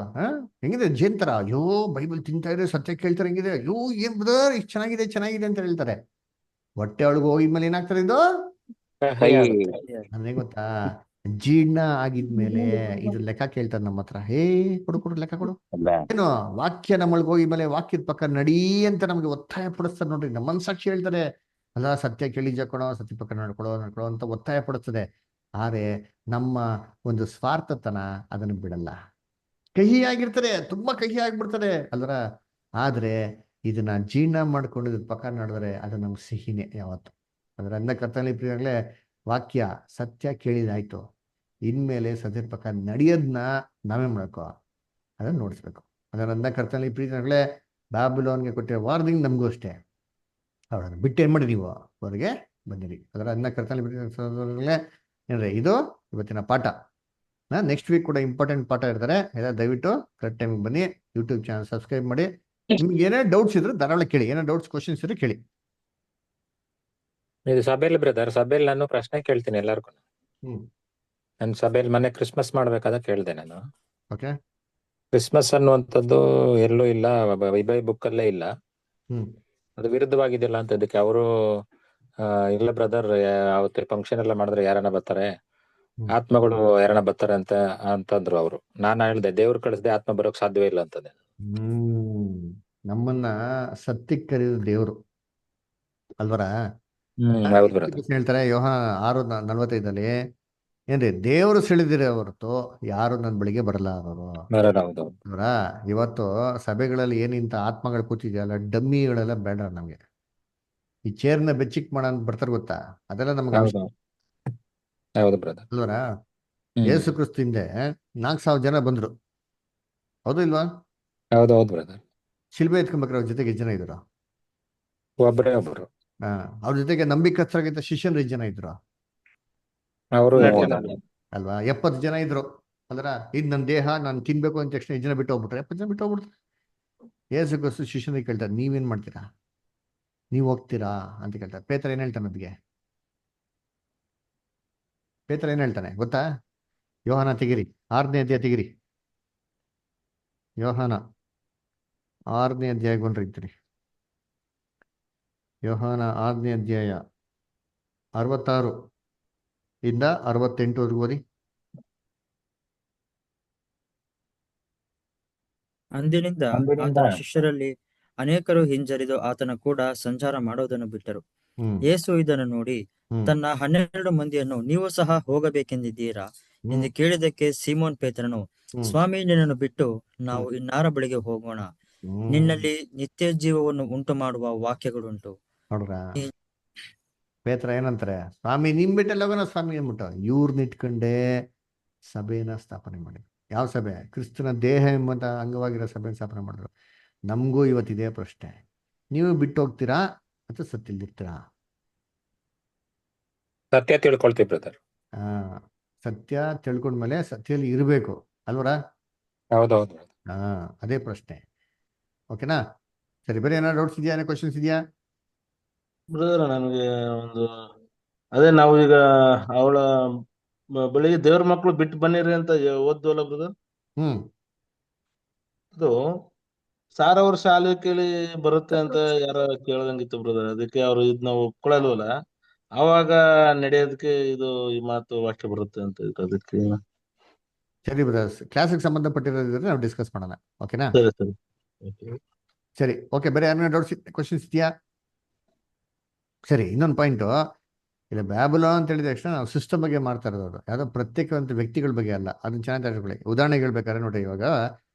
ಹೆಂಗಿದೆ ಜೇನ್ ತರ. ಅಯ್ಯೋ ಬೈಬಲ್ ತಿಂತಾ ಇದ್ರೆ ಸತ್ಯ ಕೇಳ್ತಾರೆ, ಹೆಂಗಿದೆ, ಅಯ್ಯೋ ಏನ್ ಬ್ರದರ್ ಇಷ್ಟು ಚೆನ್ನಾಗಿದೆ ಅಂತ ಹೇಳ್ತಾರೆ. ಹೊಟ್ಟೆ ಒಳಗೆ ಹೋಗಿದ್ಮೇಲೆ ಏನಾಗ್ತಾರೆ ಇದು ಅಂದ್ರೆ ಗೊತ್ತಾ? ಜೀರ್ಣ ಆಗಿದ್ಮೇಲೆ ಇದು ಲೆಕ್ಕ ಕೇಳ್ತಾರೆ ನಮ್ಮ ಹತ್ರ. ಕೊಡು ಲೆಕ್ಕ ಕೊಡು. ಏನು ವಾಕ್ಯ ನಮ್ಮೊಳಗೆ ಹೋಗಿದ್ಮೇಲೆ ವಾಕ್ಯದ ಪಕ್ಕ ನಡಿ ಅಂತ ನಮ್ಗೆ ಒತ್ತಾಯ ಪಡಿಸ್ತಾರೆ ನೋಡ್ರಿ. ನಮ್ಮ ಮನಸ್ಸಾಕ್ಷಿ ಹೇಳ್ತಾರೆ, ಅಲ್ಲ ಸತ್ಯ ಕೇಳಿ ಜಕ್ಕೊಳೋ, ಸತ್ಯ ಪಕ್ಕ ನಡ್ಕೊಳೋ ಅಂತ ಒತ್ತಾಯ ಪಡಿಸ್ತದೆ. ಆದ್ರೆ ನಮ್ಮ ಒಂದು ಸ್ವಾರ್ಥತನ ಅದನ್ನು ಬಿಡಲ್ಲ. ಕಹಿ ಆಗಿರ್ತಾರೆ, ತುಂಬಾ ಕಹಿ ಆಗ್ಬಿಡ್ತಾರೆ ಅಲ್ವರ. ಆದ್ರೆ ಇದನ್ನ ಜೀರ್ಣ ಮಾಡ್ಕೊಂಡು ಪಕ್ಕ ನಡೆದ್ರೆ ಅದು ನಮ್ಗೆ ಸಿಹಿನೇ ಯಾವತ್ತು. ಅದ್ರ ಅಂದ ಕರ್ತನಲ್ಲಿ ಪ್ರಿಯಗಳೇ, ವಾಕ್ಯ ಸತ್ಯ ಕೇಳಿದಾಯ್ತು, ಇನ್ಮೇಲೆ ಸತ್ಯದ ಪಕ್ಕ ನಡೆಯೋದನ್ನ ನಾವೇ ಮಾಡ್ಕೋ ಅದನ್ನ ನೋಡಿಸ್ಬೇಕು. ಅದರ ಅಂದ ಕರ್ತನಲ್ಲಿ ಪ್ರಿಯಗಳೇ, ಬ್ಯಾಬಿಲೋನ್ಗೆ ಕೊಟ್ಟಿರೋ ವಾರ್ನಿಂಗ್ ನಮಗೂ ಅಷ್ಟೇ. ಅವಳನ್ನು ಬಿಟ್ಟು ಏನ್ ಮಾಡಿ ನೀವು ಹೊರಗೆ ಬಂದಿರಿ. ಅದರ ಅಂದ ಕರ್ತನಲ್ಲಿ ಪ್ರಿಯಗಳೇ ಏನ್ರಿ ಇದು ಇವತ್ತಿನ ಪಾಠ. ನೆಕ್ಸ್ಟ್ ವೀಕ್ ಕೂಡ ಇಂಪಾರ್ಟೆಂಟ್ ಪಾಠ ಇರ್ತಾರೆ. ದಯವಿಟ್ಟು ಕರೆಕ್ಟ್ ಟೈಮಿಗೆ ಬನ್ನಿ. ಯೂಟ್ಯೂಬ್ ಚಾನಲ್ ಸಬ್ಸ್ಕ್ರೈಬ್ ಮಾಡಿ. ನಿಮ್ಗೆ ಏನೇ ಡೌಟ್ಸ್ ಇದ್ರೆ ಧಾರಾಳ ಕೇಳಿ. ಏನೋ ಡೌಟ್ಸ್ ಕ್ವಶನ್ಸ್ ಇದ್ರೆ ಕೇಳಿ. ಇದು ಸಭೆಯಲ್ಲಿ ಬ್ರದರ್, ಸಭೆಯಲ್ಲಿ ನಾನು ಪ್ರಶ್ನೆ ಕೇಳ್ತೀನಿ ಎಲ್ಲರಿಗೂ. ನನ್ನ ಸಭೆಯಲ್ಲಿ ಮೊನ್ನೆ ಕ್ರಿಸ್ಮಸ್ ಮಾಡ್ಬೇಕಾದ ಕೇಳಿದೆ ನಾನು. ಓಕೆ, ಕ್ರಿಸ್ಮಸ್ ಅನ್ನುವಂಥದ್ದು ಎಲ್ಲೂ ಇಲ್ಲ, ಬೈಬಲ್ ಬುಕ್ ಅಲ್ಲೇ ಇಲ್ಲ. ಅದು ವಿರುದ್ಧವಾಗಿದೆಯಲ್ಲ ಅಂತ. ಇದಕ್ಕೆ ಅವರು ಇಲ್ಲ ಬ್ರದರ್, ಅವತ್ತು ಫಂಕ್ಷನ್ ಎಲ್ಲ ಮಾಡಿದ್ರೆ ಯಾರನ್ನ ಬರ್ತಾರೆ, ಆತ್ಮಗಳು ಯಾರನ್ನ ಬರ್ತಾರೆ ಅಂತಂದ್ರು ಅವರು. ನಾನು ಹೇಳ್ದೆ, ದೇವ್ರು ಕಳಿಸ್ದೆ ಆತ್ಮ ಬರೋಕ್ ಸಾಧ್ಯವೇ ಇಲ್ಲ ಅಂತಂದೆ. ನಮ್ಮನ್ನ ಸತ್ಯಕ್ಕೆ ಕರೆಯುವ ದೇವ್ರು ಅಲ್ವರ. ಹೌದು ಬ್ರದರ್. ಹೇಳ್ತಾರೆ ಯೋಹಾನ 6:45 ಏನ್ರಿ ದೇವರು ಸೆಳೆದಿರೋ ಹೊರತು ಯಾರು ನನ್ನ ಬಳಿಗೆ ಬರಲ್ಲ ಅವರು. ಬರೋದು. ಅವರ ಇವತ್ತು ಸಭೆಗಳಲ್ಲಿ ಏನಿಂತ ಆತ್ಮಗಳು ಕೂತಿದೆಯಲ್ಲ, ಡಮ್ಮಿಗಳೆಲ್ಲ ಬೇಡ ನಮ್ಗೆ. ಈ ಚೇರ್ನ ಬೆಚ್ಚಿಕ್ ಮಾಡ ಅಂತ ಬರ್ತಾರೆ ಗೊತ್ತಾ, ಅದೆಲ್ಲ ನಮ್ಗೆ ಅವಶ್ಯಕ ಹೌದು ಬ್ರದರ್. ಅಲ್ವರ. ಯೇಸು ಕ್ರಿಸ್ತಿಂದೆ 4,000 ಜನ ಬಂದ್ರು, ಹೌದು ಇಲ್ವಾ? ಹೌದು ಬ್ರದರ್. ಶಿಲ್ಬೆ ಎತ್ಕೊಂಡ್ಬೇಕಾರೆ ಅವ್ರ ಜೊತೆಗೆ ಎಷ್ಟು ಜನ ಇದ್ರು? ಒಬ್ಬರೇ ಒಬ್ಬರು. ಅವ್ರ ಜೊತೆಗೆ ನಂಬಿಕಸ್ಥರಾಗಿದ್ದ ಶಿಷ್ಯರು ಎಷ್ಟು ಜನ ಇದ್ರು? ಅವರು ಅಲ್ವಾ? 70 ಜನ ಇದ್ರು. ಅಲ್ರ, ಇದು ನನ್ನ ದೇಹ, ನಾನು ತಿನ್ಬೇಕು ಅಂತ ತಕ್ಷಣ 7 ಜನ ಬಿಟ್ಟು ಹೋಗ್ಬಿಟ್ರೆ 70 ಜನ ಬಿಟ್ಟು ಹೋಗ್ಬಿಡ್ತಾರೆ. ಯೇಸು ಕ್ರಿಸ್ತು ಶಿಷ್ಯನಿಗೆ ಕೇಳ್ತಾರೆ, ನೀವೇನ್ ಮಾಡ್ತೀರಾ, ನೀವು ಹೋಗ್ತೀರಾ ಅಂತ ಕೇಳ್ತಾರೆ. ಪೇತ್ರ ಏನ್ ಹೇಳ್ತಾನೆ ಅದಕ್ಕೆ? ಪೇತ್ರ ಏನ್ ಹೇಳ್ತಾನೆ ಗೊತ್ತಾ? ಯೋಹಾನ ತೆಗಿರಿ, 6ನೇ ಅಧ್ಯಾಯ ತೆಗಿರಿ. ಯೋಹಾನ 6ನೇ ಅಧ್ಯಾಯ ಬಂದ್ರಿ. ಯೋಹಾನ 6ನೇ ಅಧ್ಯಾಯ 66 ಇಂದ 68 ಓದಿ. ಅಂದಿನಿಂದ ಆತನ ಶಿಷ್ಯರಲ್ಲಿ ಅನೇಕರು ಹಿಂಜರಿದು ಆತನ ಕೂಡ ಸಂಚಾರ ಮಾಡೋದನ್ನು ಬಿಟ್ಟರು. ಯೇಸು ಇದನ್ನು ನೋಡಿ ತನ್ನ 12 ಮಂದಿಯನ್ನು, ನೀವು ಸಹ ಹೋಗಬೇಕೆಂದಿದ್ದೀರಾ ಎಂದು ಕೇಳಿದಕ್ಕೆ ಸೀಮೋನ್ ಪೇತ್ರನು, ಸ್ವಾಮಿ, ನಿನ್ನನ್ನು ಬಿಟ್ಟು ನಾವು ಇನ್ನಾರ ಬಳಿಗೆ ಹೋಗೋಣ? ನಿನ್ನಲ್ಲಿ ನಿತ್ಯ ಜೀವವನ್ನು ಉಂಟು ಮಾಡುವ ವಾಕ್ಯಗಳುಂಟು. ನೋಡ್ರ, ಪೇತ್ರ ಏನಂತಾರೆ, ಸ್ವಾಮಿ ನಿಮ್ ಬಿಟ್ಟಲ್ಲಿ ಹೋಗೋಣ ಸ್ವಾಮಿ ಅಂದ್ಬಿಟ್ಟು ಇವ್ರನ್ನ ಇಟ್ಕೊಂಡೇ ಸಭೆನ ಸ್ಥಾಪನೆ ಮಾಡಿ. ಯಾವ ಸಭೆ? ಕ್ರಿಸ್ತನ ದೇಹ ಎಂಬಂತ ಅಂಗವಾಗಿರೋ ಸಭೆನ ಸ್ಥಾಪನೆ ಮಾಡಿದ್ರು. ನಮಗೂ ಇವತ್ತಿದೆ ಪ್ರಶ್ನೆ, ನೀವು ಬಿಟ್ಟು ಹೋಗ್ತೀರಾ ಅಥವಾ ಸತ್ತಿಲ್ದಿರ್ತೀರಾ? ಸತ್ಯ ತಿಳ್ಕೊಳ್ತೀವಿ ಬ್ರದರ್. ಸತ್ಯ ತಿಳ್ಕೊಂಡ್ಮೇಲೆ ಸತ್ಯದಲ್ಲಿ ಇರಬೇಕು ಅಲ್ವರ? ಹೌದೌದು. ಅದೇ ಪ್ರಶ್ನೆ. ಓಕೆನಾ? ಸರಿ, ಬೇರೆ ಏನಾದ್ರು ಡೌಟ್ಸ್ ಇದೆಯಾ, ಏನೋ ಕ್ವಶನ್ಸ್ ಇದೆಯಾ? ಬ್ರದರ್, ನನಗೆ ಒಂದು ಅದೇ ನಾವು ಈಗ ಅವಳ ಬಳಿಗೆ ದೇವ್ರ ಮಕ್ಕಳು ಬಿಟ್ಟು ಬನ್ನಿರಿ ಅಂತ ಓದ್ವಲ್ಲ ಬ್ರದರ್. ಅದು ಸಾರವ್ರ ಶಾಲೆ ಕೇಳಿ ಬರುತ್ತೆ ಅಂತ ಯಾರ ಕೇಳ್ದಂಗಿತ್ತು ಬ್ರದರ್. ಅದಕ್ಕೆ ಅವ್ರು ಇದನ್ನ ಒಪ್ಕೊಳಲ್ವಲ್ಲ, ಅವಾಗ ನಡೆಯೋದಕ್ಕೆ ಇದು ಈ ಮಾತು ವಾಕ್ಯ ಬರುತ್ತೆ ಅಂತ ಅದಕ್ಕೆ. ಸರಿ ಬ್ರದರ್ಸ್, ಕ್ಲಾಸಿಗೆ ಸಂಬಂಧಪಟ್ಟಿರೋದಿದ್ರೆ ನಾವು ಡಿಸ್ಕಸ್ ಮಾಡೋಣ. ಓಕೆನಾ? ಸರಿ. ಸರಿ, ಓಕೆ. ಬೇರೆ ಯಾರು ಡೌಟ್ಸ್ ಕ್ವಶನ್ಸ್ ಇದೆಯಾ? ಸರಿ, ಇನ್ನೊಂದು ಪಾಯಿಂಟು. ಇಲ್ಲ, ಬ್ಯಾಬುಲಾನ್ ಅಂತ ಹೇಳಿದ ತಕ್ಷಣ ನಾವು ಸಿಸ್ಟಮ್ ಬಗ್ಗೆ ಮಾಡ್ತಾ ಇರೋದು, ಯಾವುದೋ ಪ್ರತ್ಯೇಕವಂತ ವ್ಯಕ್ತಿಗಳ ಬಗ್ಗೆ ಅಲ್ಲ. ಅದನ್ನ ಚೆನ್ನಾಗಿ ತಿಳ್ಕೊಳ್ಳಿ. ಉದಾಹರಣೆಗೆ ಹೇಳ್ಬೇಕಾದ್ರೆ ನೋಡಿ, ಇವಾಗ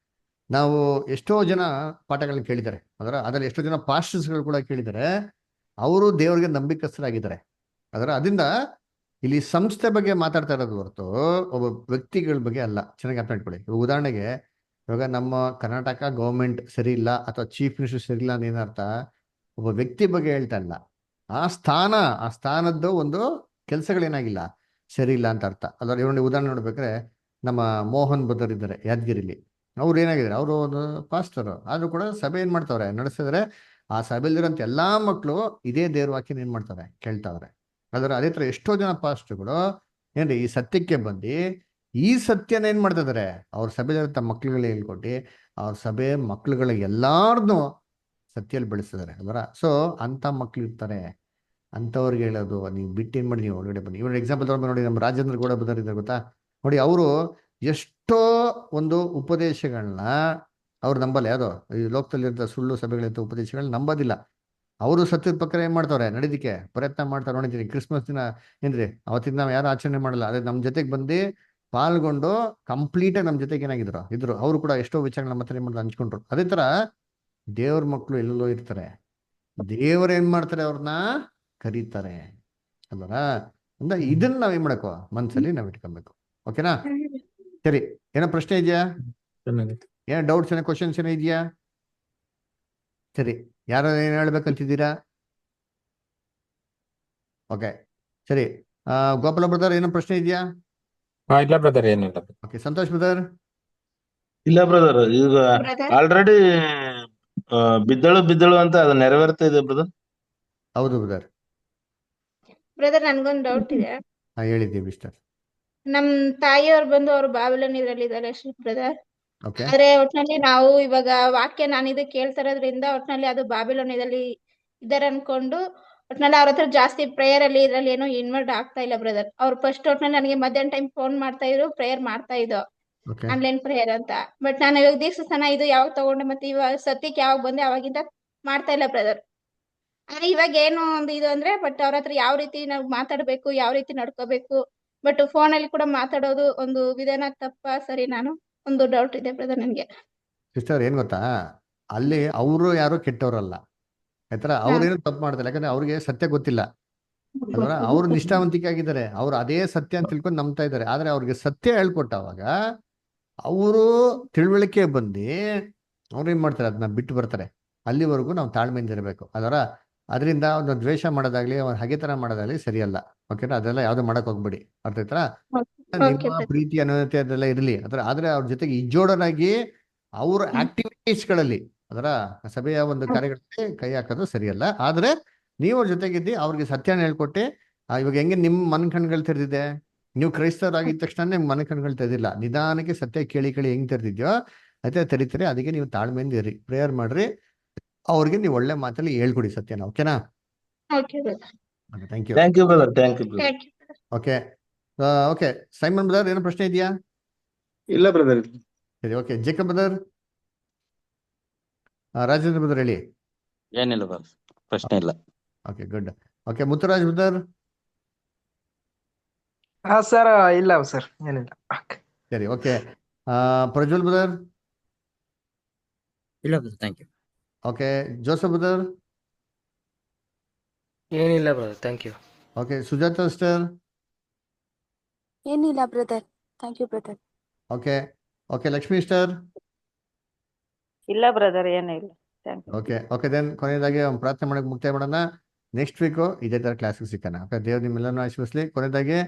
ನಾವು ಎಷ್ಟೋ ಜನ ಪಾಠಗಳನ್ನ ಕೇಳಿದ್ದಾರೆ, ಅದರಲ್ಲಿ ಎಷ್ಟೋ ಜನ ಪಾಸ್ಟರ್ಸ್ಗಳು ಕೂಡ ಕೇಳಿದ್ದಾರೆ. ಅವರು ದೇವರಿಗೆ ನಂಬಿಕಸ್ಥರಾಗಿದ್ದಾರೆ. ಅದರಿಂದ ಇಲ್ಲಿ ಸಂಸ್ಥೆ ಬಗ್ಗೆ ಮಾತಾಡ್ತಾ ಇರೋದು ಹೊರತು ಒಬ್ಬ ವ್ಯಕ್ತಿಗಳ ಬಗ್ಗೆ ಅಲ್ಲ. ಚೆನ್ನಾಗಿ ಅರ್ಥ ಮಾಡ್ಕೊಳ್ಳಿ. ಉದಾಹರಣೆಗೆ ಇವಾಗ ನಮ್ಮ ಕರ್ನಾಟಕ ಗೌರ್ಮೆಂಟ್ ಸರಿ ಇಲ್ಲ ಅಥವಾ ಚೀಫ್ ಮಿನಿಸ್ಟರ್ ಸರಿ ಇಲ್ಲ ಅಂತ ಏನರ್ಥ? ಒಬ್ಬ ವ್ಯಕ್ತಿ ಬಗ್ಗೆ ಹೇಳ್ತಾ ಇಲ್ಲ, ಆ ಸ್ಥಾನದ್ದು ಒಂದು ಕೆಲಸಗಳೇನಾಗಿಲ್ಲ, ಸರಿ ಇಲ್ಲ ಅಂತ ಅರ್ಥ. ಅದರ ಉದಾಹರಣೆ ನೋಡ್ಬೇಕಾದ್ರೆ ನಮ್ಮ ಮೋಹನ್ ಬದರ್ ಇದ್ದಾರೆ ಯಾದಗಿರಿಲಿ. ಅವ್ರು ಏನಾಗಿದ್ದಾರೆ, ಅವರು ಒಂದು ಪಾಸ್ಟರ್, ಆದ್ರೂ ಕೂಡ ಸಭೆ ಏನ್ ಮಾಡ್ತಾವ್ರೆ, ನಡೆಸಿದ್ರೆ ಆ ಸಭೆಯಲ್ಲಿರೋಂಥ ಎಲ್ಲಾ ಮಕ್ಕಳು ಇದೇ ದೇವ್ರ ವಾಕ್ಯನ ಏನ್ ಮಾಡ್ತಾರೆ, ಕೇಳ್ತಾವ್ರೆ. ಅದೇ ತರ ಎಷ್ಟೋ ಜನ ಪಾಸ್ಟರ್ಗಳು ಏನ್ರಿ ಈ ಸತ್ಯಕ್ಕೆ ಬಂದು ಈ ಸತ್ಯನ ಏನ್ ಮಾಡ್ತಾ ಇದಾರೆ, ಅವ್ರ ಸಭೆಯಲ್ಲಿರೋ ಮಕ್ಳುಗಳಿಗೆ ಹೇಳ್ಕೊಟ್ಟು ಅವ್ರ ಸಭೆ ಮಕ್ಳುಗಳಿಗೆ ಎಲ್ಲಾರ್ನು ಸತ್ಯಲ್ಲಿ ಬೆಳೆಸಿದ್ದಾರೆ ಅಲ್ವರ. ಸೊ ಅಂತ ಮಕ್ಳು ಇರ್ತಾರೆ, ಅಂಥವ್ರಿಗೆ ಹೇಳೋದು, ನೀವು ಬಿಟ್ಟು ಏನ್ ಮಾಡಿ ನೀವು ಒಳಗಡೆ ಬನ್ನಿ. ಇವಾಗ ಎಕ್ಸಾಂಪಲ್ ತಗೊಂಡು ನೋಡಿ, ನಮ್ಮ ರಾಜೇಂದ್ರ ಗೌಡ ಬಂದಿದ್ದಾರೆ ಗೊತ್ತಾ ನೋಡಿ. ಅವರು ಎಷ್ಟೋ ಒಂದು ಉಪದೇಶಗಳನ್ನ ಅವ್ರು ನಂಬಲ್ಲ. ಯಾವುದೋ ಈ ಲೋಕದಲ್ಲಿರೋ ಸುಳ್ಳು ಸಭೆಗಳಿಂದ ಉಪದೇಶಗಳನ್ನ ನಂಬೋದಿಲ್ಲ. ಅವರು ಸತ್ಯದ ಪ್ರಕಾರ ಏನ್ ಮಾಡ್ತಾವ್ರೆ, ನಡೀದಿಕ್ಕೆ ಪ್ರಯತ್ನ ಮಾಡ್ತಾರೆ. ನೋಡಿದ್ದೀನಿ ಕ್ರಿಸ್ಮಸ್ ದಿನ ಏನ್ರಿ, ಅವತ್ತಿನ ನಾವು ಯಾರು ಆಚರಣೆ ಮಾಡಲ್ಲ, ಅದೇ ನಮ್ಮ ಜೊತೆಗೆ ಬಂದು ಪಾಲ್ಗೊಂಡು ಕಂಪ್ಲೀಟಾಗಿ ನಮ್ಮ ಜೊತೆಗೆ ಇದ್ರು. ಅವರು ಕೂಡ ಎಷ್ಟೋ ವಿಚಾರಗಳು ನಮ್ಮ ಹತ್ರ ಏನ್ ಮಾಡಿದ್ರು, ಹಂಚ್ಕೊಂಡ್ರು. ಅದೇ ತರ ದೇವ್ರ ಮಕ್ಕಳು ಎಲ್ಲೆಲ್ಲೋ ಇರ್ತಾರೆ, ದೇವರು ಏನ್ ಮಾಡ್ತಾರೆ, ಅವ್ರನ್ನ ಕರೀತಾರೆ ಅಲ್ವರ. ಅಂದ್ರೆ ಇದನ್ನ ನಾವ್ ಏನ್ ಮಾಡಬೇಕು, ಮನ್ಸಲ್ಲಿ ನಾವ್ ಇಟ್ಕೊಬೇಕು. ಓಕೆನಾ? ಸರಿ, ಏನೋ ಪ್ರಶ್ನೆ ಇದೆಯಾ, ಏನೋ ಡೌಟ್ಸ್, ಏನೋ ಕ್ವಶನ್ಸ್ ಏನೋ ಇದೆಯಾ? ಸರಿ, ಯಾರು ಏನ್ ಹೇಳ್ಬೇಕಂತಿದ್ದೀರಾ? ಓಕೆ, ಸರಿ. ಗೋಪಾಲ ಬ್ರದರ್, ಏನೋ ಪ್ರಶ್ನೆ ಇದೆಯಾ? ಇಲ್ಲ ಬ್ರದರ್, ಏನಿಲ್ಲ. Okay, Santosh brother. ಇಲ್ಲ ಬ್ರದರ್, ಈಗ ಆಲ್ರೆಡಿ ಬಿದ್ದಳು ಅಂತ ಅದು ನೆರವೇರ್ತಾ ಇದೆ ಬ್ರದರ್. ಹೌದು ಬ್ರದರ್. ನನ್ಗೊಂದು ಡೌಟ್ ಇದೆ. ಹೇಳಿದ್ದೀವಿ ಇಷ್ಟ. ನಮ್ ತಾಯಿಯವ್ರು ಬಂದು ಅವ್ರು ಬಾಬಿಲೋನ್ ಇದ್ರಲ್ಲಿ ಇದಾರೆ ಬ್ರದರ್. ಆದ್ರೆ ಒಟ್ನಲ್ಲಿ ನಾವು ಇವಾಗ ವಾಕ್ಯ ನಾನು ಇದು ಕೇಳ್ತಾ ಇರೋದ್ರಿಂದ ಒಟ್ನಲ್ಲಿ ಅದು ಬಾಬಿಲೋನ್ ಇದ್ರಲ್ಲಿ ಇದಾರೆ ಅನ್ಕೊಂಡು ಒಟ್ನಲ್ಲಿ ಅವ್ರ ಹತ್ರ ಜಾಸ್ತಿ ಪ್ರೇಯರ್ ಅಲ್ಲಿ ಇದ್ರಲ್ಲಿ ಏನೋ ಇನ್ವಾಲ್ವ್ ಆಗ್ತಾ ಇಲ್ಲ ಬ್ರದರ್. ಅವ್ರು ಫಸ್ಟ್ ಒಟ್ನಲ್ಲಿ ನನಗೆ ಮಧ್ಯಾಹ್ನ ಟೈಮ್ ಫೋನ್ ಮಾಡ್ತಾ ಇದ್ರು, ಪ್ರೇಯರ್ ಮಾಡ್ತಾ ಇದ್ದೋ, ಆನ್ಲೈನ್ ಪ್ರೇಯರ್ ಅಂತ. ಬಟ್ ನಾನು ಇವಾಗ ದೀಕ್ಷಾಸ್ನಾನ ಇದು ಯಾವಾಗ ತಗೊಂಡೆ ಮತ್ತೆ ಇವಾಗ ಸತ್ಯಕ್ಕೆ ಯಾವಾಗ ಬಂದೆ ಅವಾಗಿಂದ ಮಾಡ್ತಾ ಇಲ್ಲ ಬ್ರದರ್. ಇವಾಗ ಏನು ಒಂದು ಇದು ಅಂದ್ರೆ, ಬಟ್ ಅವ್ರ ಹತ್ರ ಯಾವ ರೀತಿ ನಾವು ಮಾತಾಡ್ಬೇಕು, ಯಾವ ರೀತಿ ನಡ್ಕೋಬೇಕು, ಬಟ್ ಫೋನಲ್ಲಿ ಕೂಡ ಮಾತಾಡೋದು ಒಂದು ವಿಧಾನ ತಪ್ಪಾ ಸರಿ? ನಾನು ಒಂದು ಡೌಟ್ ಇದೆ ಬ್ರದರ್ ನನ್ಗೆ. ಸಿಸ್ಟರ್ ಏನ್ ಗೊತ್ತಾ, ಅಲ್ಲಿ ಅವರು ಯಾರು ಕೆಟ್ಟವರಲ್ಲ ಆಯ್ತರ, ಅವ್ರೇನು ತಪ್ಪು ಮಾಡ್ತಾರೆ, ಯಾಕಂದ್ರೆ ಅವ್ರಿಗೆ ಸತ್ಯ ಗೊತ್ತಿಲ್ಲ ಅಲ್ವಾ. ಅವ್ರು ನಿಷ್ಠಾವಂತಿಕೆ ಆಗಿದ್ದಾರೆ, ಅವ್ರು ಅದೇ ಸತ್ಯ ಅಂತ ತಿಳ್ಕೊಂಡು ನಂಬ್ತಾ ಇದ್ದಾರೆ. ಆದ್ರೆ ಅವ್ರಿಗೆ ಸತ್ಯ ಹೇಳ್ಕೊಟ್ಟವಾಗ ಅವರು ತಿಳುವಳಿಕೆ ಬಂದು ಅವ್ರು ಏನ್ ಮಾಡ್ತಾರೆ, ಅದನ್ನ ಬಿಟ್ಟು ಬರ್ತಾರೆ. ಅಲ್ಲಿವರೆಗೂ ನಾವು ತಾಳ್ಮೆಯಿಂದ ಇರಬೇಕು ಅದರ. ಅದರಿಂದ ಒಂದು ದ್ವೇಷ ಮಾಡೋದಾಗ್ಲಿ, ಒಂದು ಹಗೆತನ ಮಾಡೋದಾಗ್ಲಿ ಸರಿಯಲ್ಲ. ಓಕೆನಾ, ಅದೆಲ್ಲ ಯಾವ್ದು ಮಾಡಕ್ ಹೋಗ್ಬೇಡಿ. ಅರ್ಥ ಆಯ್ತಾ? ನಿಮ್ಮ ಪ್ರೀತಿ ಅನ್ಯೋನ್ಯತೆ ಅದೆಲ್ಲ ಇರಲಿ ಅದರ, ಆದ್ರೆ ಅವ್ರ ಜೊತೆಗೆ ಇಜ್ಜೋಡನಾಗಿ ಅವ್ರ ಆಕ್ಟಿವಿಟೀಸ್ಗಳಲ್ಲಿ ಅದರ ಸಭೆಯ ಒಂದು ಕಾರ್ಯಗಳಲ್ಲಿ ಕೈ ಹಾಕೋದು ಸರಿಯಲ್ಲ. ಆದ್ರೆ ನೀವು ಅವ್ರ ಜೊತೆಗಿದ್ದು ಅವ್ರಿಗೆ ಸತ್ಯನ ಹೇಳ್ಕೊಟ್ಟು, ಇವಾಗ ಹೆಂಗೆ ನಿಮ್ಮ ಮನ ಕಣ್ಗಳು ತೆರೆದಿದೆ, ನೀವು ಕ್ರೈಸ್ತರಾಗಿದ್ದ ತಕ್ಷಣ ನಿಮ್ ಮನ ಕಣ್ಗಳು ತೆರೆದಿಲ್ಲ, ನಿಧಾನಕ್ಕೆ ಸತ್ಯ ಕೇಳಿ ಕೇಳಿ ಹೆಂಗ್ ತೆರೆದಿದ್ಯೋ ಅದೇ ತೆರೀತಾರೆ. ಅದಕ್ಕೆ ನೀವು ತಾಳ್ಮೆಯಿಂದ ಇರಿ, ಪ್ರೇಯರ್ ಮಾಡ್ರಿ, ಅವ್ರಿಗೆ ನೀವು ಒಳ್ಳೆ ಮಾತಲ್ಲಿ ಹೇಳ್ಕೊಡಿ ಸತ್ಯನ. ಓಕೆನಾ? Thank you. Thank you brother, thank you brother. Okay okay. Simon brother ಏನೋ ಪ್ರಶ್ನೆ ಇದೆಯಾ? ಇಲ್ಲ ಬ್ರದರ್. ಸರಿ, okay. Jacob brother, Rajendra brother ಹೇಳಿ. ಏನಿಲ್ಲ ಬ್ರದರ್, ಪ್ರಶ್ನೆ ಇಲ್ಲ. Okay, good. Okay, Muthuraj brother. Sir ಇಲ್ಲ ಸರ್, ಏನಿಲ್ಲ. ಸರಿ, ಓಕೆ. ಪ್ರಜ್ವಲ್ ಬ್ರದರ್. ಇಲ್ಲ brother, thank you. Okay, Joseph brother. ಏನಿಲ್ಲ brother, thank you. Okay, Sujata sister. ಏನಿಲ್ಲ brother, thank you brother. Okay okay. Lakshmi sister. ಇಲ್ಲ ಬ್ರದರ್, ಏನೂ ಇಲ್ಲ. Okay okay. ದೆನ್ ಕೊನೆಯದಾಗಿ ಒಂದು ಪ್ರಾರ್ಥನೆ ಮಾಡಕ್ಕೆ ಮುಕ್ತಾಯ ಮಾಡೋಣ. ನೆಕ್ಸ್ಟ್ ವೀಕು ಇದೇ ತರ ಕ್ಲಾಸಿಗೆ ಸಿಕ್ಕಣ. ಓಕೆ, ದೇವ್ರು ನಿಮ್ಮೆಲ್ಲನೂ ಆಶೀರ್ವದಿಸಲಿ. ಕೊನೆಯದಾಗಿ